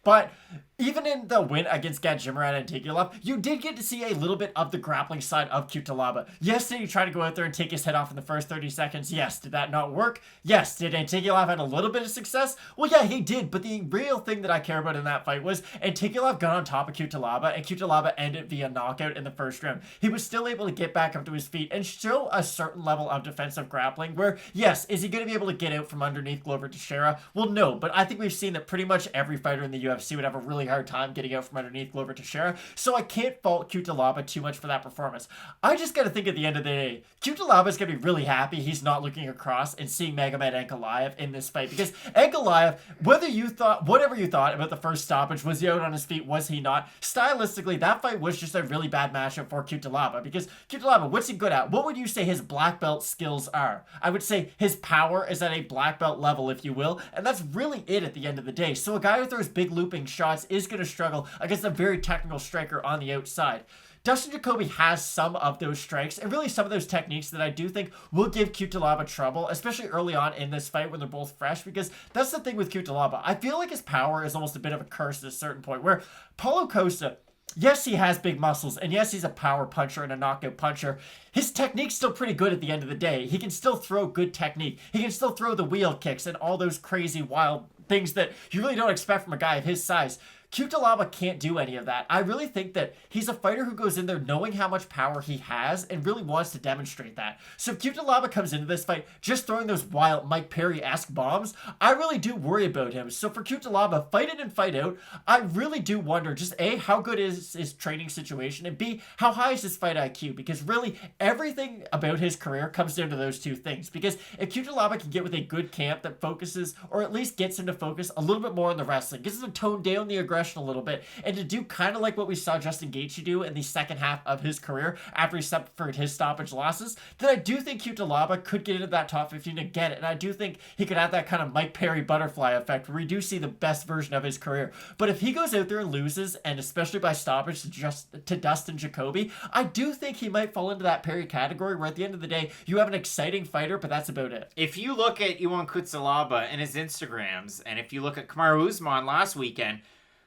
But even in the win against Gadjimaran and Tigulov, you did get to see a little bit of the grappling side of Cutelaba. Yes, did he try to go out there and take his head off in the first 30 seconds? Yes. Did that not work? Yes. Did Antigulov have a little bit of success? Well, yeah, he did. But the real thing that I care about in that fight was Antigulov got on top of Cutelaba, and Cutelaba ended via knockout in the first round. He was still able to get back up to his feet and show a certain level of defensive grappling where, yes, is he going to be able to get out from underneath Glover Teixeira? Well, no. But I think we've seen that pretty much every fighter in the UFC would have a really hard time getting out from underneath Glover Teixeira, so I can't fault Cutelaba too much for that performance. I just gotta think at the end of the day, Cutelaba is gonna be really happy he's not looking across and seeing Magomed Ankalaev in this fight, because Ankalaev, whatever you thought about the first stoppage, was he out on his feet, was he not? Stylistically, that fight was just a really bad matchup for Cutelaba, because Cutelaba, what's he good at? What would you say his black belt skills are? I would say his power is at a black belt level, if you will, and that's really it at the end of the day. So a guy with those big looping shots is going to struggle against a very technical striker on the outside. Dustin Jacoby has some of those strikes and really some of those techniques that I do think will give Cutelaba trouble, especially early on in this fight when they're both fresh, because that's the thing with Cutelaba. I feel like his power is almost a bit of a curse at a certain point, where Paulo Costa, yes, he has big muscles, and yes, he's a power puncher and a knockout puncher. His technique's still pretty good at the end of the day. He can still throw good technique. He can still throw the wheel kicks and all those crazy, wild things that you really don't expect from a guy of his size. Cutelaba can't do any of that. I really think that he's a fighter who goes in there knowing how much power he has and really wants to demonstrate that. So if Cutelaba comes into this fight just throwing those wild Mike Perry-esque bombs, I really do worry about him. So for Cutelaba, fight in and fight out, I really do wonder just A, how good is his training situation, and B, how high is his fight IQ? Because really everything about his career comes down to those two things. Because if Cutelaba can get with a good camp that focuses, or at least gets him to focus a little bit more on the wrestling, gets him to tone down the aggression a little bit, and to do kind of like what we saw Justin Gaethje do in the second half of his career after he suffered his stoppage losses, then I do think Cutelaba could get into that top 15 again, and I do think he could have that kind of Mike Perry butterfly effect where we do see the best version of his career. But if he goes out there and loses, and especially by stoppage to Dustin Jacoby, I do think he might fall into that Perry category where at the end of the day, you have an exciting fighter, but that's about it. If you look at Ion Cutelaba and his Instagrams, and if you look at Kamaru Usman last weekend,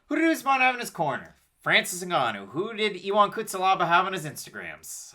who did Usman have in his corner? Francis Ngannou. Who did Ion Cutelaba have on his Instagrams?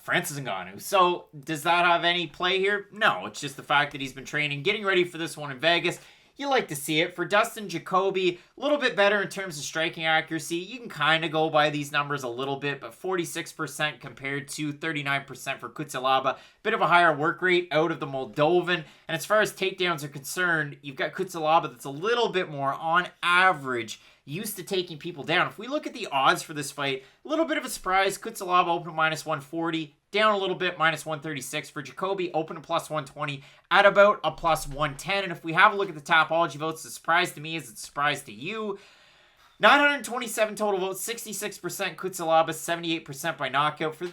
Francis Ngannou. So, does that have any play here? No, it's just the fact that he's been training, getting ready for this one in Vegas. You like to see it. For Dustin Jacoby, a little bit better in terms of striking accuracy. You can kind of go by these numbers a little bit, but 46% compared to 39% for Cutelaba. Bit of a higher work rate out of the Moldovan. And as far as takedowns are concerned, you've got Cutelaba that's a little bit more on average used to taking people down. If we look at the odds for this fight, a little bit of a surprise. Cutelaba open to minus 140. Down a little bit, minus 136 for Jacoby, open to plus 120 at about a plus 110. And if we have a look at the Tapology votes, the surprise to me is it's a surprise to you. 927 total votes, 66% Cutelaba, 78% by knockout. For the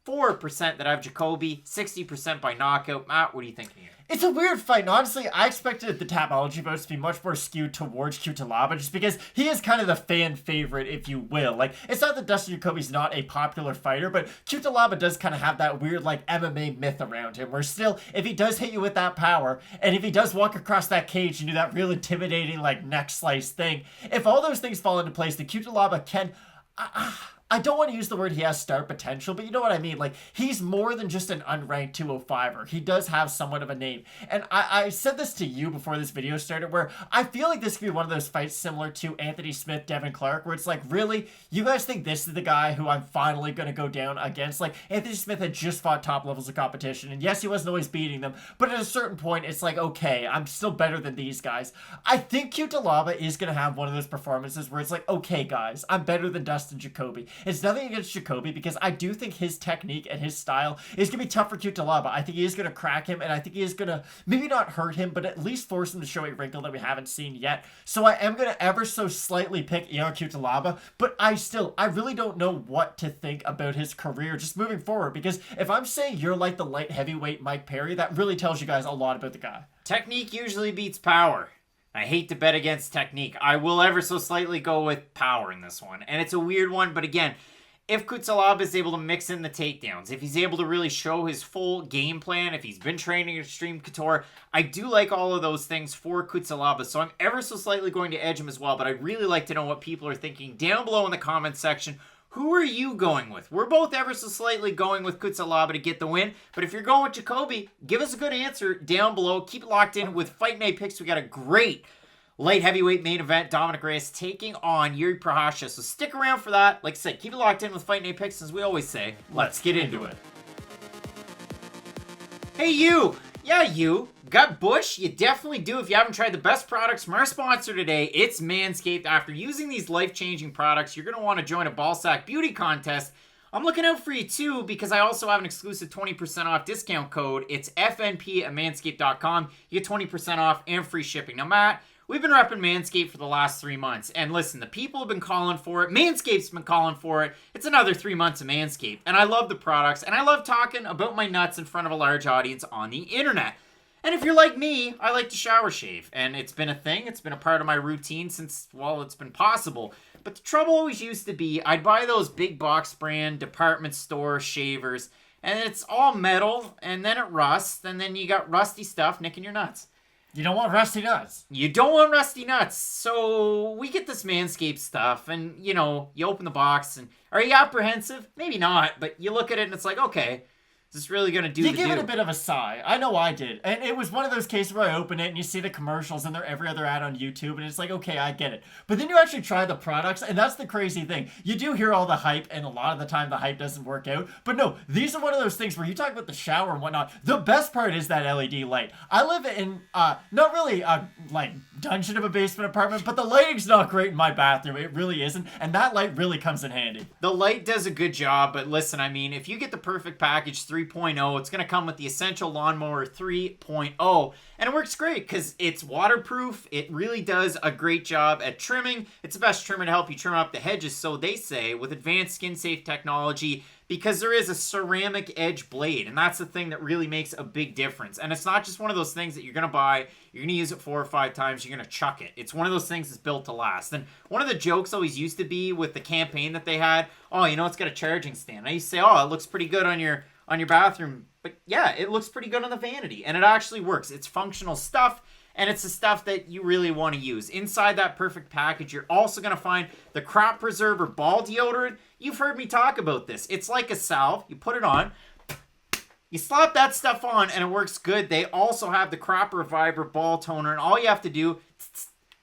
4% that have Jacoby, 60% by knockout. Matt, what are you thinking here? It's a weird fight, and honestly, I expected the Tapology votes to be much more skewed towards Cutelaba, just because he is kind of the fan favorite, if you will. Like, it's not that Dustin Jacoby's not a popular fighter, but Cutelaba does kind of have that weird, like, MMA myth around him, where still, if he does hit you with that power, and if he does walk across that cage and do that real intimidating, like, neck slice thing, if all those things fall into place, the Cutelaba can... I don't want to use the word he has star potential, but you know what I mean. Like, he's more than just an unranked 205er. He does have somewhat of a name. And I said this to you before this video started, where I feel like this could be one of those fights similar to Anthony Smith, Devin Clark, where it's like, really? You guys think this is the guy who I'm finally going to go down against? Like, Anthony Smith had just fought top levels of competition, and yes, he wasn't always beating them, but at a certain point, it's like, okay, I'm still better than these guys. I think Cutelaba is going to have one of those performances where it's like, okay, guys, I'm better than Dustin Jacoby. It's nothing against Jacoby, because I do think his technique and his style is going to be tough for Cutelaba. I think he is going to crack him, and I think he is going to maybe not hurt him, but at least force him to show a wrinkle that we haven't seen yet. So I am going to ever so slightly pick Ion Cutelaba, but I really don't know what to think about his career just moving forward, because if I'm saying you're like the light heavyweight Mike Perry, that really tells you guys a lot about the guy. Technique usually beats power. I hate to bet against technique. I will ever so slightly go with power in this one. And it's a weird one, but again, if Cutelaba is able to mix in the takedowns, if he's able to really show his full game plan, if he's been training Extreme Couture, I do like all of those things for Cutelaba. So I'm ever so slightly going to edge him as well, but I'd really like to know what people are thinking down below in the comments section. Who are you going with? We're both ever so slightly going with Cutelaba to get the win. But if you're going with Jacoby, give us a good answer down below. Keep it locked in with Fight Night picks. We got a great light heavyweight main event. Dominick Reyes taking on Jiri Prochazka. So stick around for that. Like I said, keep it locked in with Fight Night picks. As we always say, let's get into it. Hey, you. Yeah, you. Got bush? You definitely do if you haven't tried the best products from our sponsor today. It's Manscaped. After using these life-changing products, you're going to want to join a ballsack beauty contest. I'm looking out for you too, because I also have an exclusive 20% off discount code. It's FNP at manscaped.com. You get 20% off and free shipping. Now, Matt, we've been repping Manscaped for the last 3 months. And listen, the people have been calling for it. Manscaped's been calling for it. It's another 3 months of Manscaped. And I love the products. And I love talking about my nuts in front of a large audience on the internet. And if you're like me, I like to shower shave. And it's been a thing. It's been a part of my routine since, well, it's been possible. But the trouble always used to be, I'd buy those big box brand department store shavers. And it's all metal. And then it rusts. And then you got rusty stuff nicking your nuts. You don't want rusty nuts. You don't want rusty nuts. So we get this Manscaped stuff. And, you know, you open the box. And are you apprehensive? Maybe not. But you look at it and it's like, okay, is this really going to do the do? You give it a bit of a sigh. I know I did. And it was one of those cases where I open it and you see the commercials and they're every other ad on YouTube. And it's like, okay, I get it. But then you actually try the products. And that's the crazy thing. You do hear all the hype. And a lot of the time the hype doesn't work out. But no, these are one of those things where you talk about the shower and whatnot. The best part is that LED light. I live in, not really a, like, dungeon of a basement apartment. But the lighting's not great in my bathroom. It really isn't. And that light really comes in handy. The light does a good job. But listen, I mean, if you get the perfect package 3.0, it's going to come with the Essential Lawnmower 3.0, and it works great because it's waterproof. It really does a great job at trimming. It's the best trimmer to help you trim up the hedges, so they say, with advanced skin-safe technology, because there is a ceramic edge blade, and that's the thing that really makes a big difference. And it's not just one of those things that you're going to buy, you're going to use it 4 or 5 times, you're going to chuck it. It's one of those things that's built to last. And one of the jokes always used to be with the campaign that they had, oh, you know, it's got a charging stand. I used to say, oh, it looks pretty good on your bathroom. But yeah, it looks pretty good on the vanity, and it actually works. It's functional stuff, and it's the stuff that you really want to use. Inside that perfect package, you're also going to find the Crop Preserver Ball Deodorant. You've heard me talk about this. It's like a salve. You put it on, you slap that stuff on, and it works good. They also have the Crop Reviver Ball Toner, and all you have to do,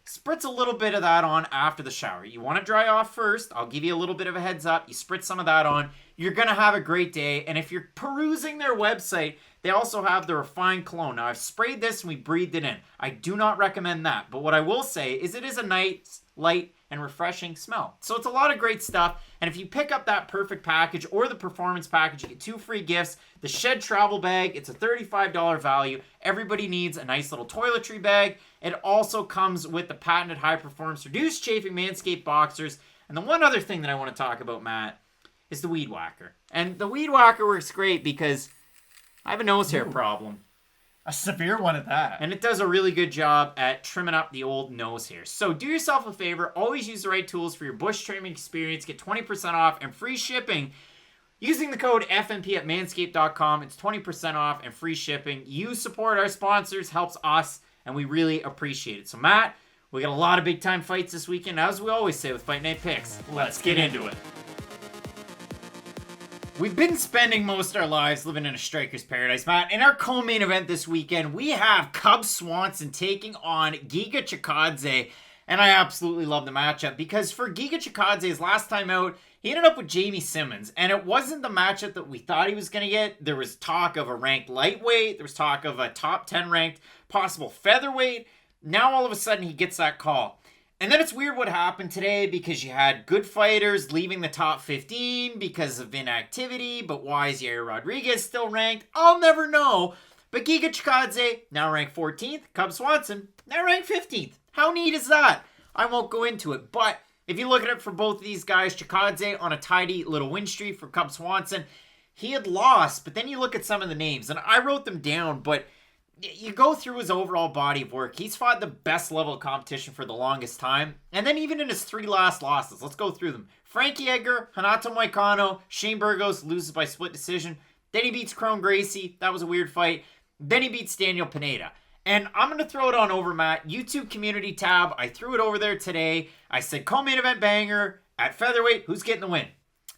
spritz a little bit of that on after the shower. You want to dry off first. I'll give you a little bit of a heads up. You spritz some of that on. You're going to have a great day. And if you're perusing their website, they also have the Refined Cologne. Now, I've sprayed this and we breathed it in. I do not recommend that. But what I will say is it is a nice, light, and refreshing smell. So it's a lot of great stuff. And if you pick up that perfect package or the performance package, you get 2 free gifts. The Shed Travel Bag, it's a $35 value. Everybody needs a nice little toiletry bag. It also comes with the patented high performance reduced chafing Manscaped boxers. And the one other thing that I want to talk about, Matt, is the Weed Whacker. And the Weed Whacker works great because I have a nose hair problem. A severe one at that. And it does a really good job at trimming up the old nose hairs. So do yourself a favor. Always use the right tools for your bush trimming experience. Get 20% off and free shipping using the code FMP at manscaped.com. It's 20% off and free shipping. You support our sponsors, helps us, and we really appreciate it. So Matt, we got a lot of big time fights this weekend. As we always say with Fight Night Picks, let's get into it. We've been spending most of our lives living in a striker's paradise, Matt. In our co-main event this weekend, we have Cub Swanson taking on Giga Chikadze. And I absolutely love the matchup because for Giga Chikadze's last time out, he ended up with Jamie Simmons. And it wasn't the matchup that we thought he was going to get. There was talk of a ranked lightweight. There was talk of a top 10 ranked possible featherweight. Now all of a sudden he gets that call. And then it's weird what happened today because you had good fighters leaving the top 15 because of inactivity. But why is Yair Rodriguez still ranked? I'll never know. But Giga Chikadze, now ranked 14th. Cub Swanson, now ranked 15th. How neat is that? I won't go into it. But if you look at it for both of these guys, Chikadze on a tidy little win streak for Cub Swanson. He had lost, but then you look at some of the names. And I wrote them down, but you go through his overall body of work. He's fought the best level of competition for the longest time. And then even in his 3 last losses, let's go through them. Frankie Edgar, Renato Moicano, Shane Burgos loses by split decision. Then he beats Cron Gracie. That was a weird fight. Then he beats Daniel Pineda. And I'm going to throw it on over, Matt. YouTube community tab. I threw it over there today. I said co-main event banger at featherweight. Who's getting the win?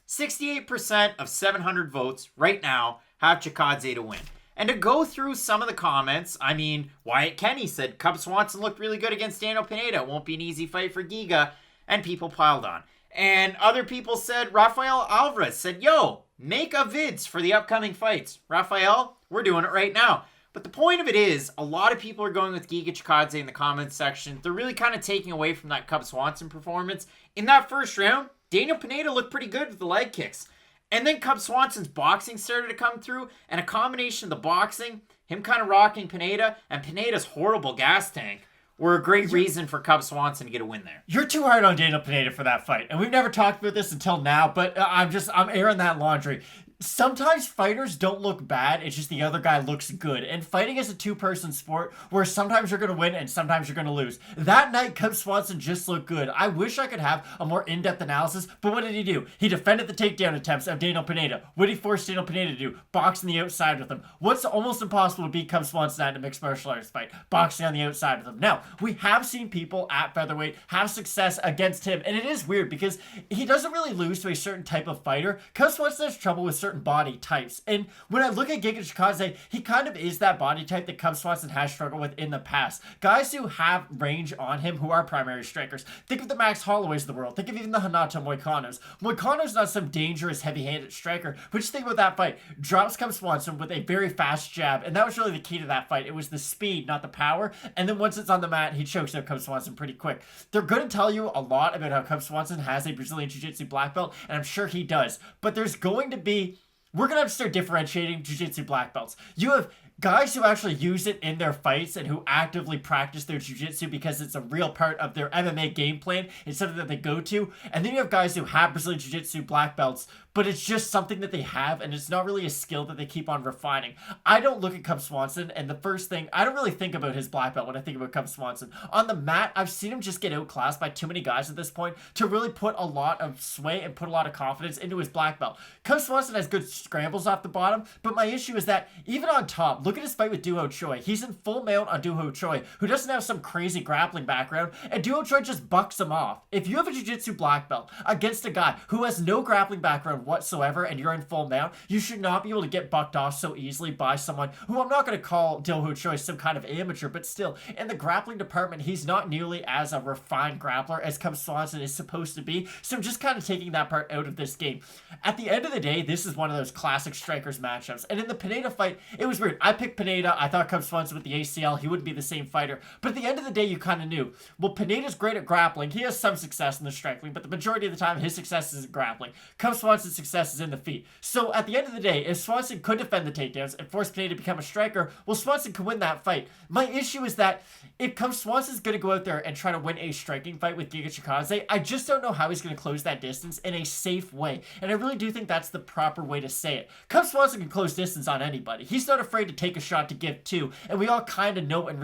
68% of 700 votes right now have Chikadze to win. And to go through some of the comments, I mean, Wyatt Kenny said, Cub Swanson looked really good against Daniel Pineda. It won't be an easy fight for Giga. And people piled on. And other people said, Rafael Alvarez said, yo, make a vids for the upcoming fights. Rafael, we're doing it right now. But the point of it is, a lot of people are going with Giga Chikadze in the comments section. They're really kind of taking away from that Cub Swanson performance. In that first round, Daniel Pineda looked pretty good with the leg kicks. And then Cub Swanson's boxing started to come through, and a combination of the boxing, him kind of rocking Pineda, and Pineda's horrible gas tank were a great reason for Cub Swanson to get a win there. You're too hard on Daniel Pineda for that fight. And we've never talked about this until now, but I'm airing that laundry. Sometimes fighters don't look bad, it's just the other guy looks good. And fighting is a two-person sport where sometimes you're going to win and sometimes you're going to lose. That night, Cub Swanson just looked good. I wish I could have a more in-depth analysis, but what did he do? He defended the takedown attempts of Daniel Pineda. What did he force Daniel Pineda to do? Boxing the outside with him. What's almost impossible to beat Cub Swanson at a mixed martial arts fight? Boxing on the outside with him. Now, we have seen people at featherweight have success against him, and it is weird because he doesn't really lose to a certain type of fighter. Cub Swanson has trouble with certain body types. And when I look at Giga Chikadze, he kind of is that body type that Cub Swanson has struggled with in the past. Guys who have range on him who are primary strikers. Think of the Max Holloways of the world. Think of even the Renato Moicanos. Moicano's not some dangerous, heavy-handed striker, but just think about that fight. Drops Cub Swanson with a very fast jab, and that was really the key to that fight. It was the speed, not the power. And then once it's on the mat, he chokes out Cub Swanson pretty quick. They're going to tell you a lot about how Cub Swanson has a Brazilian Jiu-Jitsu black belt, and I'm sure he does. But there's going to be we're going to have to start differentiating jiu-jitsu black belts. You have guys who actually use it in their fights and who actively practice their jiu-jitsu because it's a real part of their MMA game plan. It's something that they go to. And then you have guys who have Brazilian jiu-jitsu black belts, but it's just something that they have, and it's not really a skill that they keep on refining. I don't look at Cub Swanson, and the first thing, I don't really think about his black belt when I think about Cub Swanson. On the mat, I've seen him just get outclassed by too many guys at this point to really put a lot of sway and put a lot of confidence into his black belt. Cub Swanson has good scrambles off the bottom, but my issue is that even on top, look at his fight with Duho Choi. He's in full mount on Duho Choi, who doesn't have some crazy grappling background, and Duho Choi just bucks him off. If you have a jiu-jitsu black belt against a guy who has no grappling background whatsoever and you're in full mount, you should not be able to get bucked off so easily by someone who I'm not going to call Duho Choi some kind of amateur, but still, in the grappling department, he's not nearly as a refined grappler as Cub Swanson is supposed to be, so I'm just kind of taking that part out of this game. At the end of the day, this is one of those classic strikers matchups, and in the Pineda fight, it was weird. I picked Pineda. I thought Cub Swanson with the ACL, he wouldn't be the same fighter, but at the end of the day, you kind of knew. Well, Pineda's great at grappling. He has some success in the striking, but the majority of the time, his success is grappling. Cub Swanson's Swanson's success is in the feet. So at the end of the day, if Swanson could defend the takedowns and force Pinheiro to become a striker, well, Swanson could win that fight. My issue is that if Swanson's going to go out there and try to win a striking fight with Giga Chikadze, I just don't know how he's going to close that distance in a safe way. And I really do think that's the proper way to say it. Swanson can close distance on anybody. He's not afraid to take a shot to give two. And we all kind of know and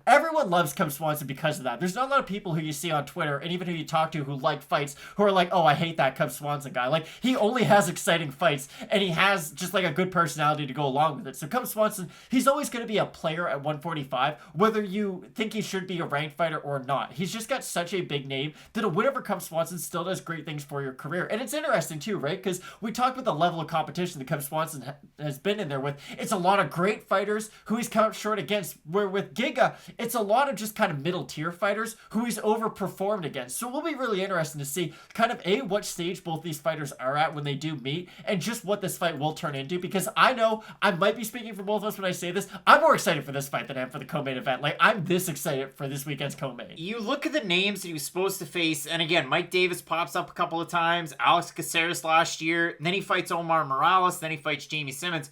everyone loves Swanson because of that. There's not a lot of people who you see on Twitter and even who you talk to who like fights who are like, oh, I hate that Swanson guy. Like, he only has exciting fights and he has just like a good personality to go along with it. So Swanson, he's always going to be a player at 145, whether you think he should be a ranked fighter or not. He's just got such a big name that a win over Swanson still does great things for your career. And it's interesting too, right? Because we talked about the level of competition that Swanson has been in there with. It's a lot of great fighters who he's come up short against, where with Giga, it's a lot of just kind of middle tier fighters who he's overperformed against. So we'll be really interested to see kind of what stage both these fighters are at when they do meet, and just what this fight will turn into, because I know I might be speaking for both of us when I say this. I'm more excited for this fight than I am for the co-main event. Like, I'm this excited for this weekend's co-main. You look at the names that he was supposed to face, and again, Mike Davis pops up a couple of times, Alex Caceres last year, and then he fights Omar Morales, then he fights Jamie Simmons.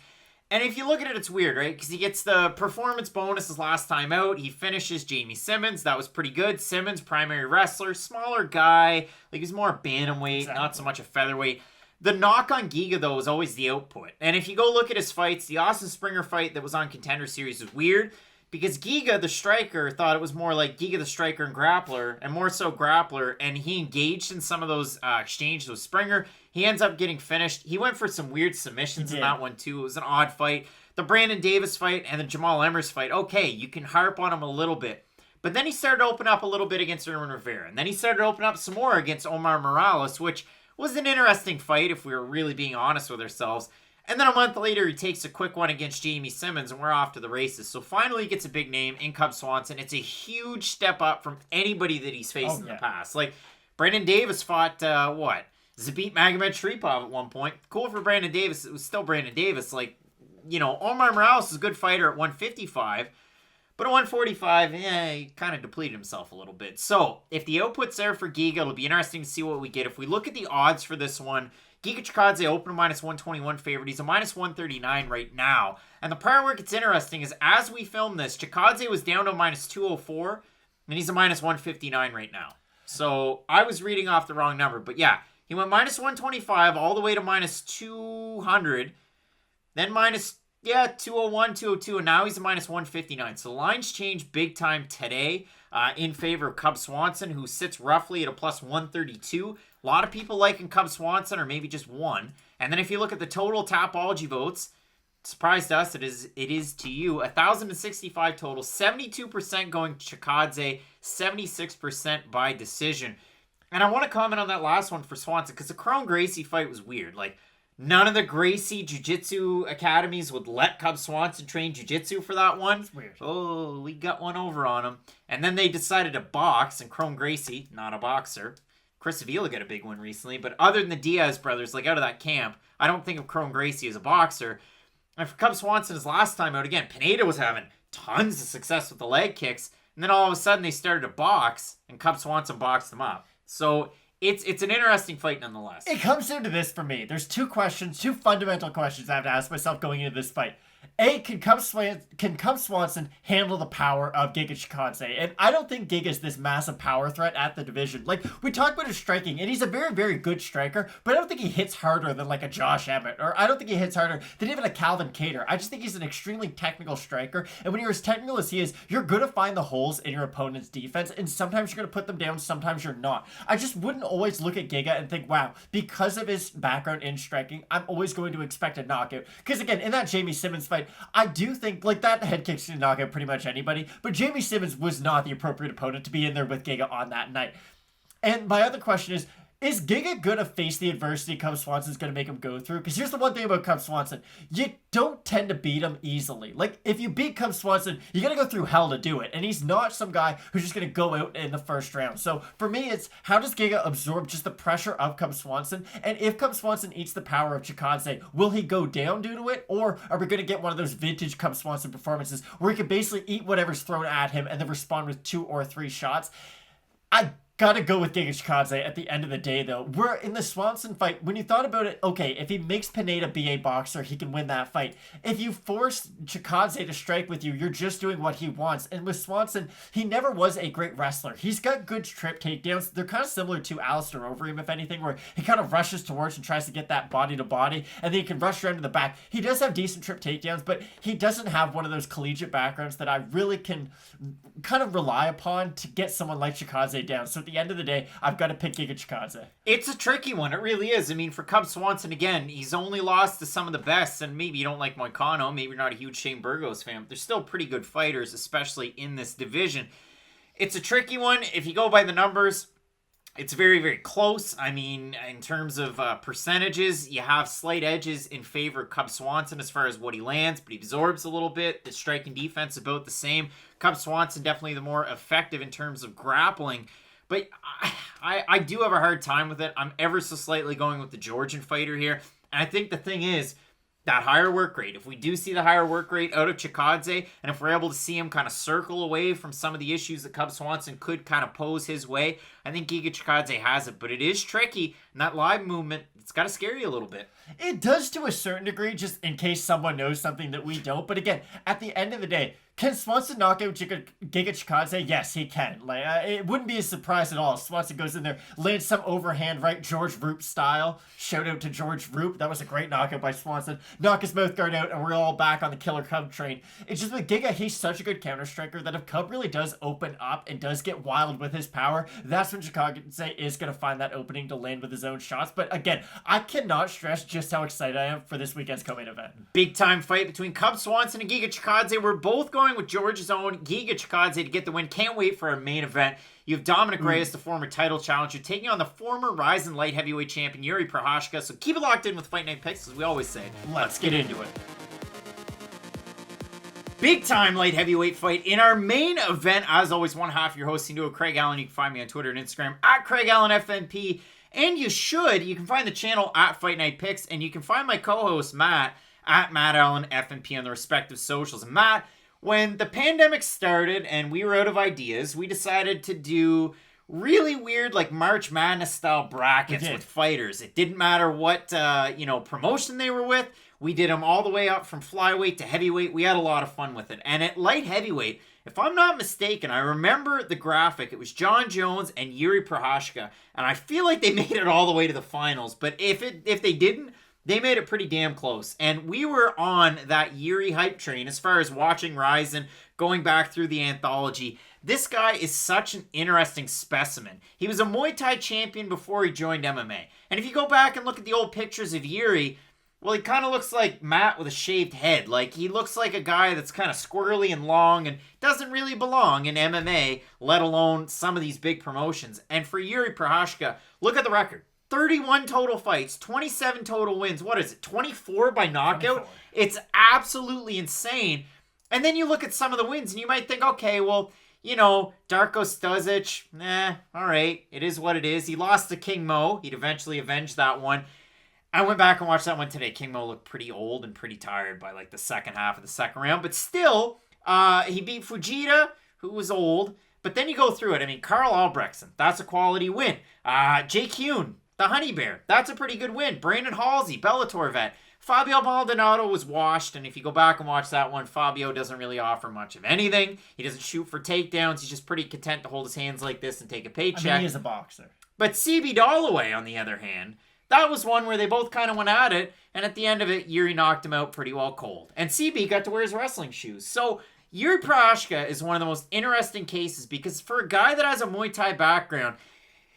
And if you look at it, it's weird, right? Because he gets the performance bonus his last time out. He finishes Jamie Simmons. That was pretty good. Simmons, primary wrestler, smaller guy. Like, he's more bantamweight, not so much a featherweight. The knock on Giga, though, is always the output. And if you go look at his fights, the Austin Springer fight that was on Contender Series was weird, because Giga, the striker, thought it was more like Giga, the striker and grappler, and more so grappler, and he engaged in some of those exchanges with Springer. He ends up getting finished. He went for some weird submissions in that one, too. It was an odd fight. The Brandon Davis fight and the Jamal Emmers fight, okay, you can harp on him a little bit. But then he started to open up a little bit against Erwin Rivera. And then he started to open up some more against Omar Morales, which was an interesting fight if we were really being honest with ourselves. And then a month later, he takes a quick one against Jamie Simmons, and we're off to the races. So finally, he gets a big name in Swanson. It's a huge step up from anybody that he's faced in the past. Like, Brandon Davis fought, Zabit Magomed-Sharipov at one point. Cool for Brandon Davis. It was still Brandon Davis. Like, you know, Omar Morales is a good fighter at 155. But at 145, he kind of depleted himself a little bit. So, if the output's there for Giga, it'll be interesting to see what we get. If we look at the odds for this one, Giga Chikadze open -121 favorite. He's a -139 right now. And the part where it gets interesting is, as we film this, Chikadze was down to -204, and he's a -159 right now. So, I was reading off the wrong number. But yeah, he went -125 all the way to -200, then -201, 202, and now he's a -159. So the lines changed big time today in favor of Cub Swanson, who sits roughly at a +132. A lot of people liking Cub Swanson, or maybe just one. And then if you look at the total Tapology votes, surprised us, it is to you, 1,065 total, 72% going Chikadze, 76% by decision. And I want to comment on that last one for Swanson, because the Crone Gracie fight was weird. Like, none of the Gracie Jiu-Jitsu academies would let Cub Swanson train Jiu-Jitsu for that one. It's weird. Oh, we got one over on him. And then they decided to box, and Crone Gracie, not a boxer. Chris Avila got a big one recently, but other than the Diaz brothers, like, out of that camp, I don't think of Crone Gracie as a boxer. And for Cub Swanson, his last time out, again, Pinheiro was having tons of success with the leg kicks, and then all of a sudden they started to box, and Cub Swanson boxed them up. So it's an interesting fight nonetheless. It comes down to this for me. There's two fundamental questions I have to ask myself going into this fight. A, can Cub Swanson handle the power of Giga Chikadze? And I don't think Giga's this massive power threat at the division. Like, we talked about his striking, and he's a very, very good striker, but I don't think he hits harder than, like, a Josh Emmett, or I don't think he hits harder than even a Calvin Kattar. I just think he's an extremely technical striker, and when you're as technical as he is, you're going to find the holes in your opponent's defense, and sometimes you're going to put them down, sometimes you're not. I just wouldn't always look at Giga and think, wow, because of his background in striking, I'm always going to expect a knockout. Because, again, in that Jamie Simmons fight, I do think, like, that head kick's gonna knock out pretty much anybody, but Jamie Simmons was not the appropriate opponent to be in there with Giga on that night. And my other question is Giga gonna face the adversity Cub Swanson's gonna make him go through? Because here's the one thing about Cub Swanson. You don't tend to beat him easily. Like, if you beat Cub Swanson, you gotta go through hell to do it. And he's not some guy who's just gonna go out in the first round. So, for me, it's how does Giga absorb just the pressure of Cub Swanson? And if Cub Swanson eats the power of Chikadze, will he go down due to it? Or are we gonna get one of those vintage Cub Swanson performances where he can basically eat whatever's thrown at him and then respond with 2 or 3 shots? I Gotta go with Giga Chikadze at the end of the day, though. We're in the Swanson fight. When you thought about it, okay, if he makes Pineda be a boxer, he can win that fight. If you force Chikadze to strike with you, you're just doing what he wants. And with Swanson, he never was a great wrestler. He's got good trip takedowns. They're kind of similar to Alistair Overeem, if anything, where he kind of rushes towards and tries to get that body to body, and then he can rush around to the back. He does have decent trip takedowns, but he doesn't have one of those collegiate backgrounds that I really can kind of rely upon to get someone like Chikadze down. So at the end of the day, I've got to pick Giga Chikadze. It's a tricky one. It really is. I mean, for Cub Swanson, again, he's only lost to some of the best, and maybe you don't like Moicano, maybe you're not a huge Shane Burgos fan, but they're still pretty good fighters, especially in this division. It's a tricky one. If you go by the numbers, it's very, very close. I mean, in terms of percentages, you have slight edges in favor of Cub Swanson as far as what he lands, but he absorbs a little bit. The striking defense about the same. Cub Swanson definitely the more effective in terms of grappling. But I do have a hard time with it. I'm ever so slightly going with the Georgian fighter here. And I think the thing is, that higher work rate. If we do see the higher work rate out of Chikadze, and if we're able to see him kind of circle away from some of the issues that Cub Swanson could kind of pose his way, I think Giga Chikadze has it. But it is tricky, and that live movement, it's got to scare you a little bit. It does to a certain degree, just in case someone knows something that we don't. But again, at the end of the day, can Swanson knock out Giga Chikadze? Yes, he can. Like it wouldn't be a surprise at all. Swanson goes in there, lands some overhand right, George Roop style. Shout out to George Roop. That was a great knockout by Swanson. Knock his mouth guard out, and we're all back on the Killer Cub train. It's just with Giga, he's such a good counter striker that if Cub really does open up and does get wild with his power, that's when Chikadze is going to find that opening to land with his own shots. But again, I cannot stress just how excited I am for this weekend's co-main event. Big time fight between Cub Swanson and Giga Chikadze. We're both going with Georgia's own Giga Chikadze to get the win. Can't wait for our main event. You have Dominick Reyes, the former title challenger, taking on the former Rizin light heavyweight champion, Jiri Prochazka. So keep it locked in with Fight Night Picks, as we always say. Let's get into it. Big time light heavyweight fight in our main event. As always, one half your hosting duo, Craig Allen. You can find me on Twitter and Instagram at Craig Allen FNP. And you can find the channel at Fight Night Picks, and you can find my co-host Matt at Matt Allen FNP on the respective socials. And Matt, when the pandemic started and we were out of ideas, we decided to do really weird, like March Madness style brackets with fighters. It didn't matter what promotion they were with. We did them all the way up from flyweight to heavyweight. We had a lot of fun with it. And at light heavyweight, if I'm not mistaken, I remember the graphic. It was John Jones and Jiri Prochazka, and I feel like they made it all the way to the finals. But if they didn't, they made it pretty damn close. And we were on that Jiri hype train as far as watching Rizin, going back through the anthology. This guy is such an interesting specimen. He was a Muay Thai champion before he joined MMA. And if you go back and look at the old pictures of Jiri, well, he kind of looks like Matt with a shaved head. Like, he looks like a guy that's kind of squirrely and long and doesn't really belong in MMA, let alone some of these big promotions. And for Jiri Prochazka, look at the record. 31 total fights, 27 total wins. What is it, 24 by knockout? 24. It's absolutely insane. And then you look at some of the wins, and you might think, okay, well, Darko Stosic, all right, it is what it is. He lost to King Mo. He'd eventually avenge that one. I went back and watched that one today. King Mo looked pretty old and pretty tired by like the second half of the second round. But still, he beat Fujita, who was old. But then you go through it. I mean, Carl Albrechtsen, that's a quality win. Jake Hune, the Honey Bear, that's a pretty good win. Brandon Halsey, Bellator vet. Fabio Maldonado was washed, and if you go back and watch that one, Fabio doesn't really offer much of anything. He doesn't shoot for takedowns. He's just pretty content to hold his hands like this and take a paycheck. I mean, he is a boxer. But CB Dollaway, on the other hand, that was one where they both kind of went at it, and at the end of it, Jiri knocked him out pretty well cold. And CB got to wear his wrestling shoes. So Jiri Prochazka is one of the most interesting cases because for a guy that has a Muay Thai background,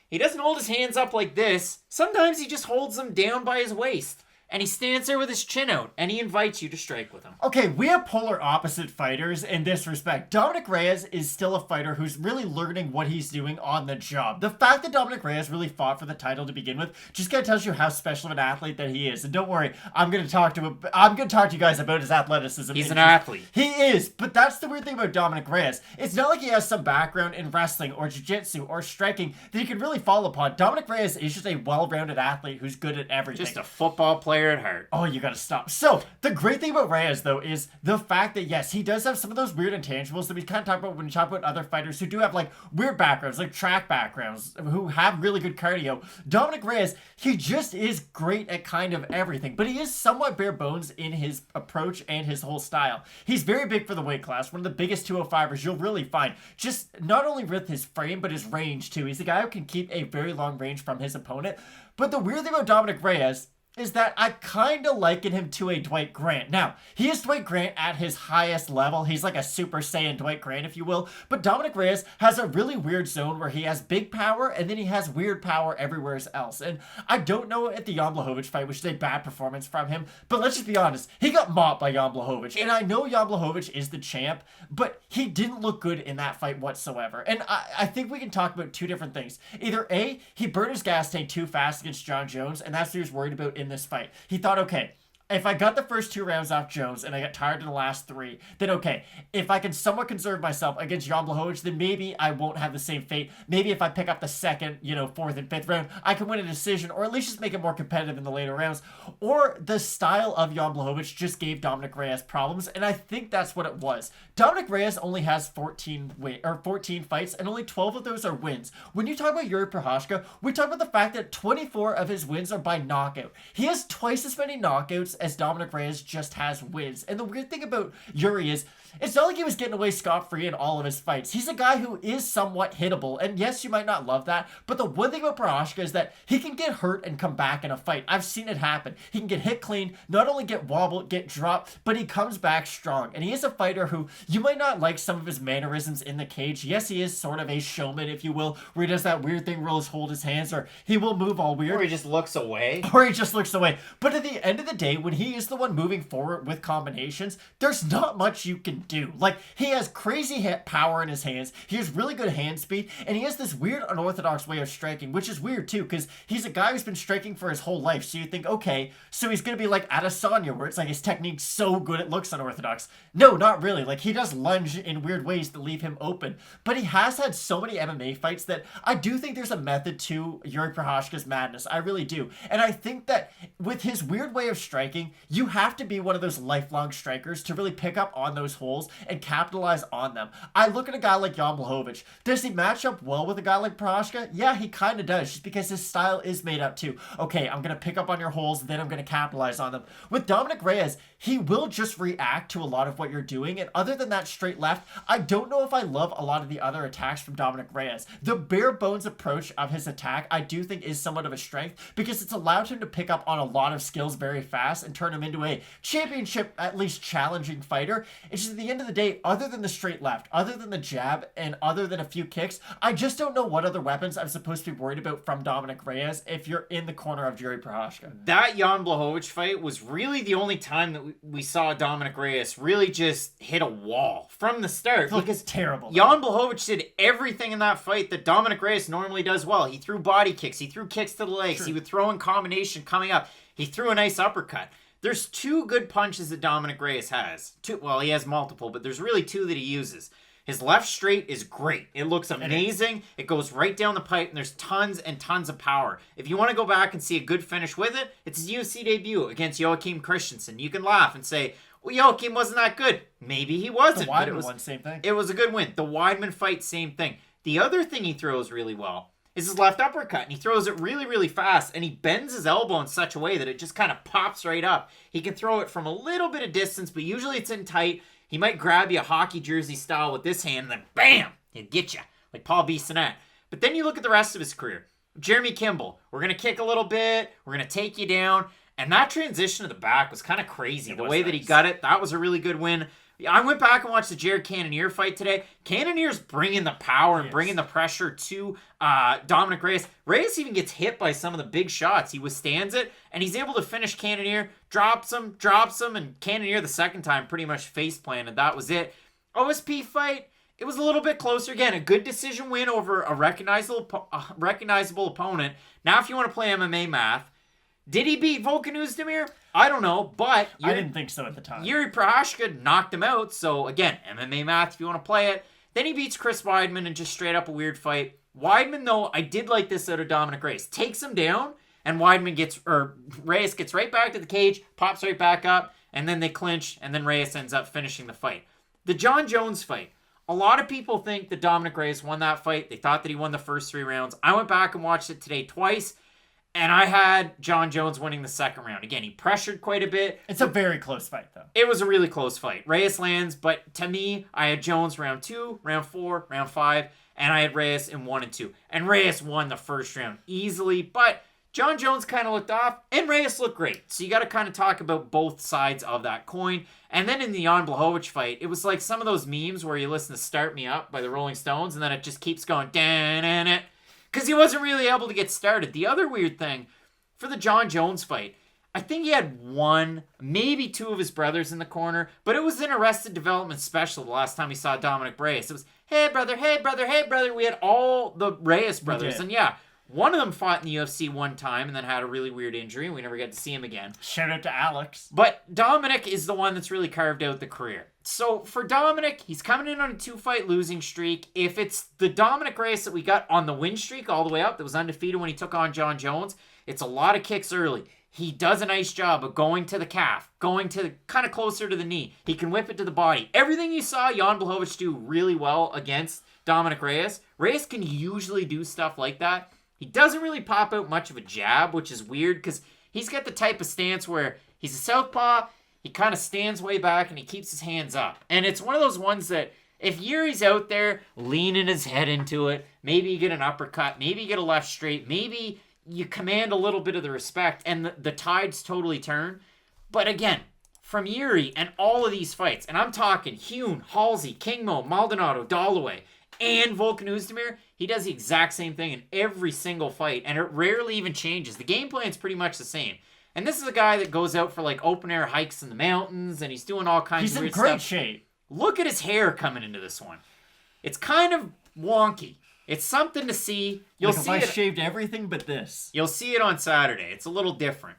he doesn't hold his hands up like this. Sometimes he just holds them down by his waist. And he stands there with his chin out, and he invites you to strike with him. Okay, we have polar opposite fighters in this respect. Dominick Reyes is still a fighter who's really learning what he's doing on the job. The fact that Dominick Reyes really fought for the title to begin with just kind of tells you how special of an athlete that he is. And don't worry, I'm going to talk to you guys about his athleticism. He's an athlete. He is, but that's the weird thing about Dominick Reyes. It's not like he has some background in wrestling or jiu-jitsu or striking that he can really fall upon. Dominick Reyes is just a well-rounded athlete who's good at everything. Just a football player fire at heart. Oh, you gotta stop. So, the great thing about Reyes, though, is the fact that, yes, he does have some of those weird intangibles that we kind of talk about when we talk about other fighters who do have, like, weird backgrounds, like track backgrounds, who have really good cardio. Dominick Reyes, he just is great at kind of everything, but he is somewhat bare bones in his approach and his whole style. He's very big for the weight class, one of the biggest 205ers you'll really find. Just not only with his frame, but his range, too. He's a guy who can keep a very long range from his opponent. But the weird thing about Dominick Reyes is that I kind of liken him to a Dwight Grant. Now, he is Dwight Grant at his highest level. He's like a Super Saiyan Dwight Grant, if you will. But Dominick Reyes has a really weird zone where he has big power and then he has weird power everywhere else. And I don't know at the Jan Blachowicz fight, which is a bad performance from him. But let's just be honest. He got mopped by Jan Blachowicz. And I know Jan Blachowicz is the champ, but he didn't look good in that fight whatsoever. And I think we can talk about two different things. Either A, he burned his gas tank too fast against John Jones, and that's what he was worried about in this fight. He thought, okay, if I got the first 2 rounds off Jones and I got tired in the last 3, then okay, if I can somewhat conserve myself against Jan Blachowicz, then maybe I won't have the same fate. Maybe if I pick up the 2nd, 4th and 5th round, I can win a decision, or at least just make it more competitive in the later rounds. Or the style of Jan Blachowicz just gave Dominick Reyes problems, and I think that's what it was. Dominick Reyes only has 14 fights, and only 12 of those are wins. When you talk about Jiri Prochazka, we talk about the fact that 24 of his wins are by knockout. He has twice as many knockouts as Dominick Reyes just has wins. And the weird thing about Jiri is, it's not like he was getting away scot-free in all of his fights. He's a guy who is somewhat hittable, and yes, you might not love that, but the one thing about Prochazka is that he can get hurt and come back in a fight. I've seen it happen. He can get hit clean, not only get wobbled, get dropped, but he comes back strong. And he is a fighter who, you might not like some of his mannerisms in the cage. Yes, he is sort of a showman, if you will, where he does that weird thing where he'll hold his hands, or he will move all weird. Or he just looks away. But at the end of the day, when he is the one moving forward with combinations, there's not much you can do. Like, he has crazy hit power in his hands, he has really good hand speed, and he has this weird unorthodox way of striking, which is weird too, because he's a guy who's been striking for his whole life. So you think, okay, so he's gonna be like Adesanya, where it's like his technique's so good it looks unorthodox. No, not really. Like, he does lunge in weird ways to leave him open. But he has had so many MMA fights that I do think there's a method to Jiri Prochazka's madness. I really do. And I think that with his weird way of striking, you have to be one of those lifelong strikers to really pick up on those holes and capitalize on them. I look at a guy like Jan Blachowicz. Does he match up well with a guy like Prochazka? Yeah, he kind of does, just because his style is made up too. Okay, I'm going to pick up on your holes, then I'm going to capitalize on them. With Dominick Reyes, he will just react to a lot of what you're doing, and other than that straight left, I don't know if I love a lot of the other attacks from Dominick Reyes. The bare bones approach of his attack, I do think, is somewhat of a strength, because it's allowed him to pick up on a lot of skills very fast and turn him into a championship, at least challenging fighter. It's just at the end of the day, other than the straight left, other than the jab, and other than a few kicks, I just don't know what other weapons I'm supposed to be worried about from Dominick Reyes if you're in the corner of Jiri Prochazka. That Jan Blachowicz fight was really the only time that we saw Dominick Reyes really just hit a wall from the start. Because terrible. Jan Blachowicz did everything in that fight that Dominick Reyes normally does well. He threw body kicks, he threw kicks to the legs, Sure. He would throw in combination coming up, he threw a nice uppercut. There's 2 good punches that Dominick Reyes has. He has multiple, but there's really 2 that he uses. His left straight is great. It looks amazing. It goes right down the pipe, and there's tons and tons of power. If you want to go back and see a good finish with it, it's his UFC debut against Joachim Christensen. You can laugh and say, well, Joachim wasn't that good. Maybe he wasn't. The Weidman one, same thing. It was a good win. The Weidman fight, same thing. The other thing he throws really well is his left uppercut, and he throws it really, really fast, and he bends his elbow in such a way that it just kind of pops right up. He can throw it from a little bit of distance, but usually it's in tight. He might grab you a hockey jersey style with this hand, and then bam, he'll get you, like Paul Bissonnette. But then you look at the rest of his career. Jeremy Kimball, we're going to kick a little bit, we're going to take you down, and that transition to the back was kind of crazy. The way that he got it, that was a really good win. I went back and watched the Jared Cannonier fight today. Cannonier's bringing the power and bringing the pressure to Dominick Reyes. Reyes even gets hit by some of the big shots. He withstands it, and he's able to finish Cannonier, drops him, and Cannonier the second time pretty much face-planted. That was it. OSP fight, it was a little bit closer. Again, a good decision win over a recognizable opponent. Now, if you want to play MMA math, did he beat Volkan Oezdemir? I don't know, but I didn't think so at the time. Jiri Prochazka knocked him out, so again, MMA math if you want to play it. Then he beats Chris Weidman in just straight up a weird fight. Weidman, though, I did like this out of Dominick Reyes. Takes him down, and Reyes gets right back to the cage, pops right back up, and then they clinch, and then Reyes ends up finishing the fight. The Jon Jones fight. A lot of people think that Dominick Reyes won that fight. They thought that he won the first 3 rounds. I went back and watched it today twice, and I had Jon Jones winning the second round. Again, he pressured quite a bit. It's a very close fight, though. It was a really close fight. Reyes lands, but to me, I had Jones round 2, round 4, round 5, and I had Reyes in 1 and 2. And Reyes won the first round easily, but Jon Jones kind of looked off, and Reyes looked great. So you got to kind of talk about both sides of that coin. And then in the Jan Blachowicz fight, it was like some of those memes where you listen to Start Me Up by the Rolling Stones, and then it just keeps going, dan because he wasn't really able to get started. The other weird thing, for the Jon Jones fight, I think he had 1, maybe 2 of his brothers in the corner, but it was an Arrested Development special the last time we saw Dominick Reyes. It was, hey brother, hey brother, hey brother. We had all the Reyes brothers, and yeah, one of them fought in the UFC one time and then had a really weird injury, and we never got to see him again. Shout out to Alex. But Dominick is the one that's really carved out the career. So for Dominick, he's coming in on a 2-fight losing streak. If it's the Dominick Reyes that we got on the win streak all the way up, that was undefeated when he took on Jon Jones, it's a lot of kicks early. He does a nice job of going to the calf, going to kind of closer to the knee. He can whip it to the body. Everything you saw Jan Blachowicz do really well against Dominick Reyes, Reyes can usually do stuff like that. He doesn't really pop out much of a jab, which is weird because he's got the type of stance where he's a southpaw, he kind of stands way back and he keeps his hands up. And it's one of those ones that if Jiri's out there leaning his head into it, maybe you get an uppercut, maybe you get a left straight, maybe you command a little bit of the respect and the tides totally turn. But again, from Jiri and all of these fights, and I'm talking Hughes, Halsey, Kingmo, Maldonado, Dalloway, and Volkan Oezdemir, he does the exact same thing in every single fight, and it rarely even changes. The game plan's pretty much the same. And this is a guy that goes out for like open air hikes in the mountains, and he's doing all kinds of weird stuff. He's in great shape. Look at his hair coming into this one. It's kind of wonky. It's something to see. You'll see if I shaved everything but this. You'll see it on Saturday. It's a little different.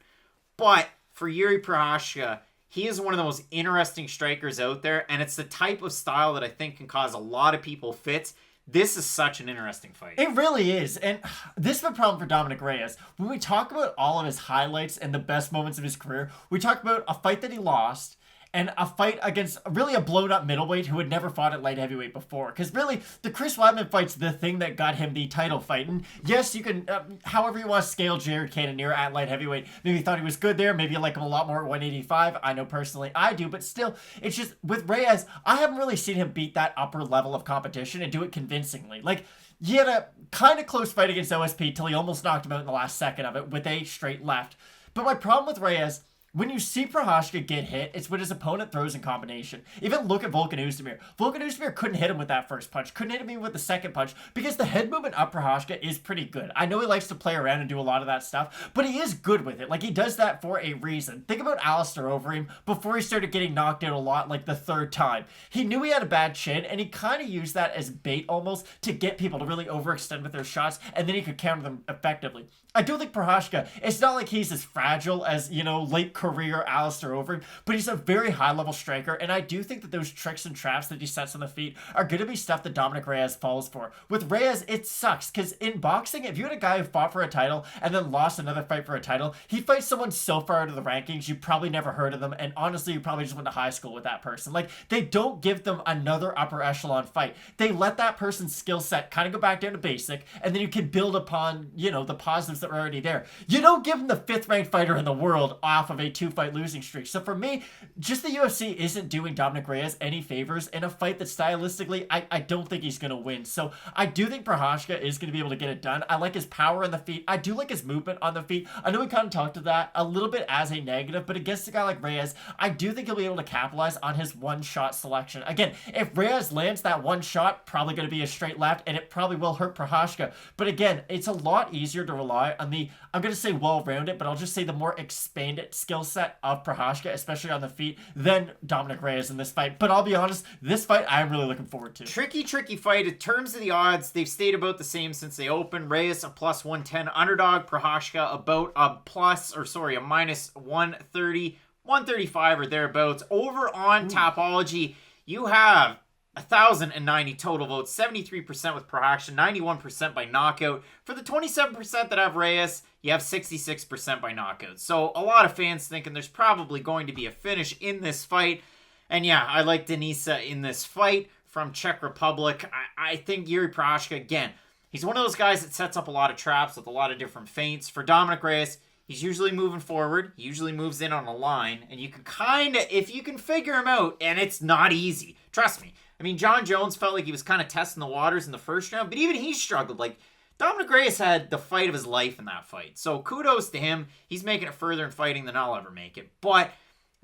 But for Jiri Prochazka, he is one of the most interesting strikers out there, and it's the type of style that I think can cause a lot of people fits. This is such an interesting fight. It really is. And this is the problem for Dominick Reyes. When we talk about all of his highlights and the best moments of his career, we talk about a fight that he lost and a fight against really a blown-up middleweight who had never fought at light heavyweight before. Because really, the Chris Weidman fight's the thing that got him the title fight. And yes, you can, however you want to scale Jared Cannonier at light heavyweight. Maybe you thought he was good there. Maybe you like him a lot more at 185. I know personally I do. But still, it's just, with Reyes, I haven't really seen him beat that upper level of competition and do it convincingly. Like, he had a kind of close fight against OSP till he almost knocked him out in the last second of it with a straight left. But my problem with Reyes, when you see Prochazka get hit, it's when his opponent throws in combination. Even look at Volkan Oezdemir. Volkan Oezdemir couldn't hit him with that first punch. Couldn't hit him even with the second punch because the head movement of Prochazka is pretty good. I know he likes to play around and do a lot of that stuff, but he is good with it. Like, he does that for a reason. Think about Alistair Overeem before he started getting knocked out a lot, like the 3rd time. He knew he had a bad chin, and he kind of used that as bait almost to get people to really overextend with their shots, and then he could counter them effectively. I do think Prochazka, it's not like he's as fragile as, late career Alistair Overeem, but he's a very high-level striker, and I do think that those tricks and traps that he sets on the feet are going to be stuff that Dominick Reyes falls for. With Reyes, it sucks, because in boxing, if you had a guy who fought for a title and then lost another fight for a title, he fights someone so far out of the rankings, you probably never heard of them, and honestly, you probably just went to high school with that person. Like, they don't give them another upper echelon fight. They let that person's skill set kind of go back down to basic, and then you can build upon, the positives that were already there. You don't give him the 5th ranked fighter in the world off of a 2-fight losing streak. So for me, just the UFC isn't doing Dominick Reyes any favors in a fight that stylistically, I don't think he's going to win. So I do think Prochazka is going to be able to get it done. I like his power on the feet. I do like his movement on the feet. I know we kind of talked to that a little bit as a negative, but against a guy like Reyes, I do think he'll be able to capitalize on his one-shot selection. Again, if Reyes lands that one shot, probably going to be a straight left, and it probably will hurt Prochazka. But again, it's a lot easier to rely on the, I'm going to say well-rounded, but I'll just say the more expanded skill set of Prochazka, especially on the feet, than Dominick Reyes in this fight. But I'll be honest, this fight I'm really looking forward to. Tricky fight. In terms of the odds, they've stayed about the same since they opened. Reyes a plus 110 underdog, Prochazka about a minus 130, 135 or thereabouts. Over on Tapology, you have 1,090 total votes, 73% with Prochazka, 91% by knockout. For the 27% that have Reyes, you have 66% by knockout. So a lot of fans thinking there's probably going to be a finish in this fight. And yeah, I like Denisa in this fight from Czech Republic. I think Jiri Prochazka, again, he's one of those guys that sets up a lot of traps with a lot of different feints. For Dominick Reyes, he's usually moving forward. He usually moves in on a line. And you can kind of, if you can figure him out, and it's not easy. Trust me. I mean, John Jones felt like he was kind of testing the waters in the first round, but even he struggled. Like, Dominick Reyes had the fight of his life in that fight. So kudos to him. He's making it further in fighting than I'll ever make it. But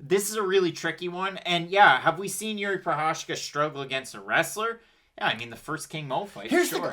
this is a really tricky one. And yeah, have we seen Jiri Prochazka struggle against a wrestler? Yeah, I mean, the first King Mo fight. Here's sure.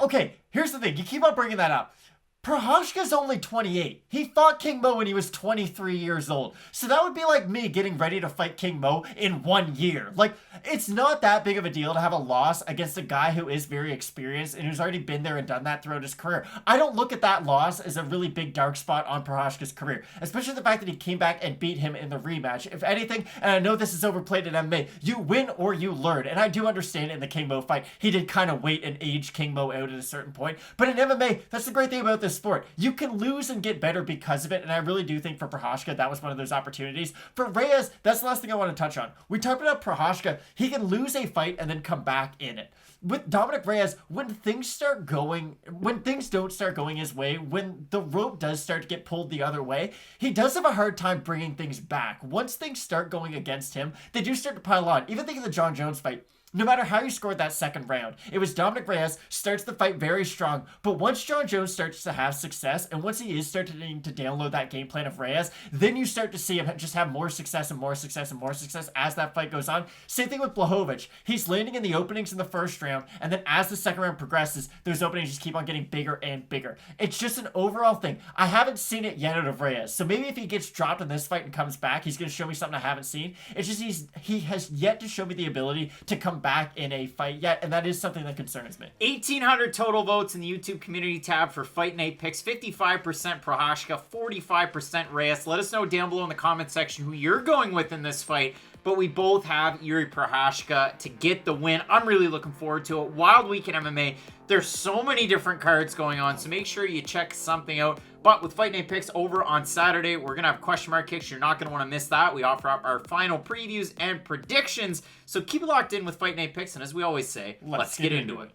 Here's the thing. You keep on bringing that up. Prochazka's only 28. He fought King Mo when he was 23 years old. So that would be like me getting ready to fight King Mo in 1 year. Like, it's not that big of a deal to have a loss against a guy who is very experienced and who's already been there and done that throughout his career. I don't look at that loss as a really big dark spot on Prochazka's career, especially the fact that he came back and beat him in the rematch. If anything, and I know this is overplayed in MMA, you win or you learn. And I do understand in the King Mo fight, he did kind of wait and age King Mo out at a certain point. But in MMA, that's the great thing about this sport. You can lose and get better because of it, and I really do think for Prochazka, that was one of those opportunities. For Reyes, that's the last thing I want to touch on. We talked about Prochazka. He can lose a fight and then come back in it. With Dominick Reyes, when things don't start going his way, when the rope does start to get pulled the other way, he does have a hard time bringing things back. Once things start going against him, they do start to pile on. Even think of the John Jones fight. No matter how you scored that second round, it was Dominick Reyes starts the fight very strong. But once John Jones starts to have success, and once he is starting to download that game plan of Reyes, then you start to see him just have more success and more success and more success as that fight goes on. Same thing with Blachowicz. He's landing in the openings in the first round, and then as the second round progresses, those openings just keep on getting bigger and bigger. It's just an overall thing. I haven't seen it yet out of Reyes, so maybe if he gets dropped in this fight and comes back, he's going to show me something I haven't seen. It's just he has yet to show me the ability to come back in a fight yet, and that is something that concerns me. 1,800 total votes in the YouTube community tab for Fight Night picks. 55% Prochazka, 45% Reyes. Let us know down below in the comment section who you're going with in this fight. But we both have Jiri Prochazka to get the win. I'm really looking forward to it. Wild week in MMA. There's so many different cards going on, so make sure you check something out. But with Fight Night Picks over on Saturday, we're going to have question mark kicks. You're not going to want to miss that. We offer up our final previews and predictions. So keep it locked in with Fight Night Picks. And as we always say, let's get into it.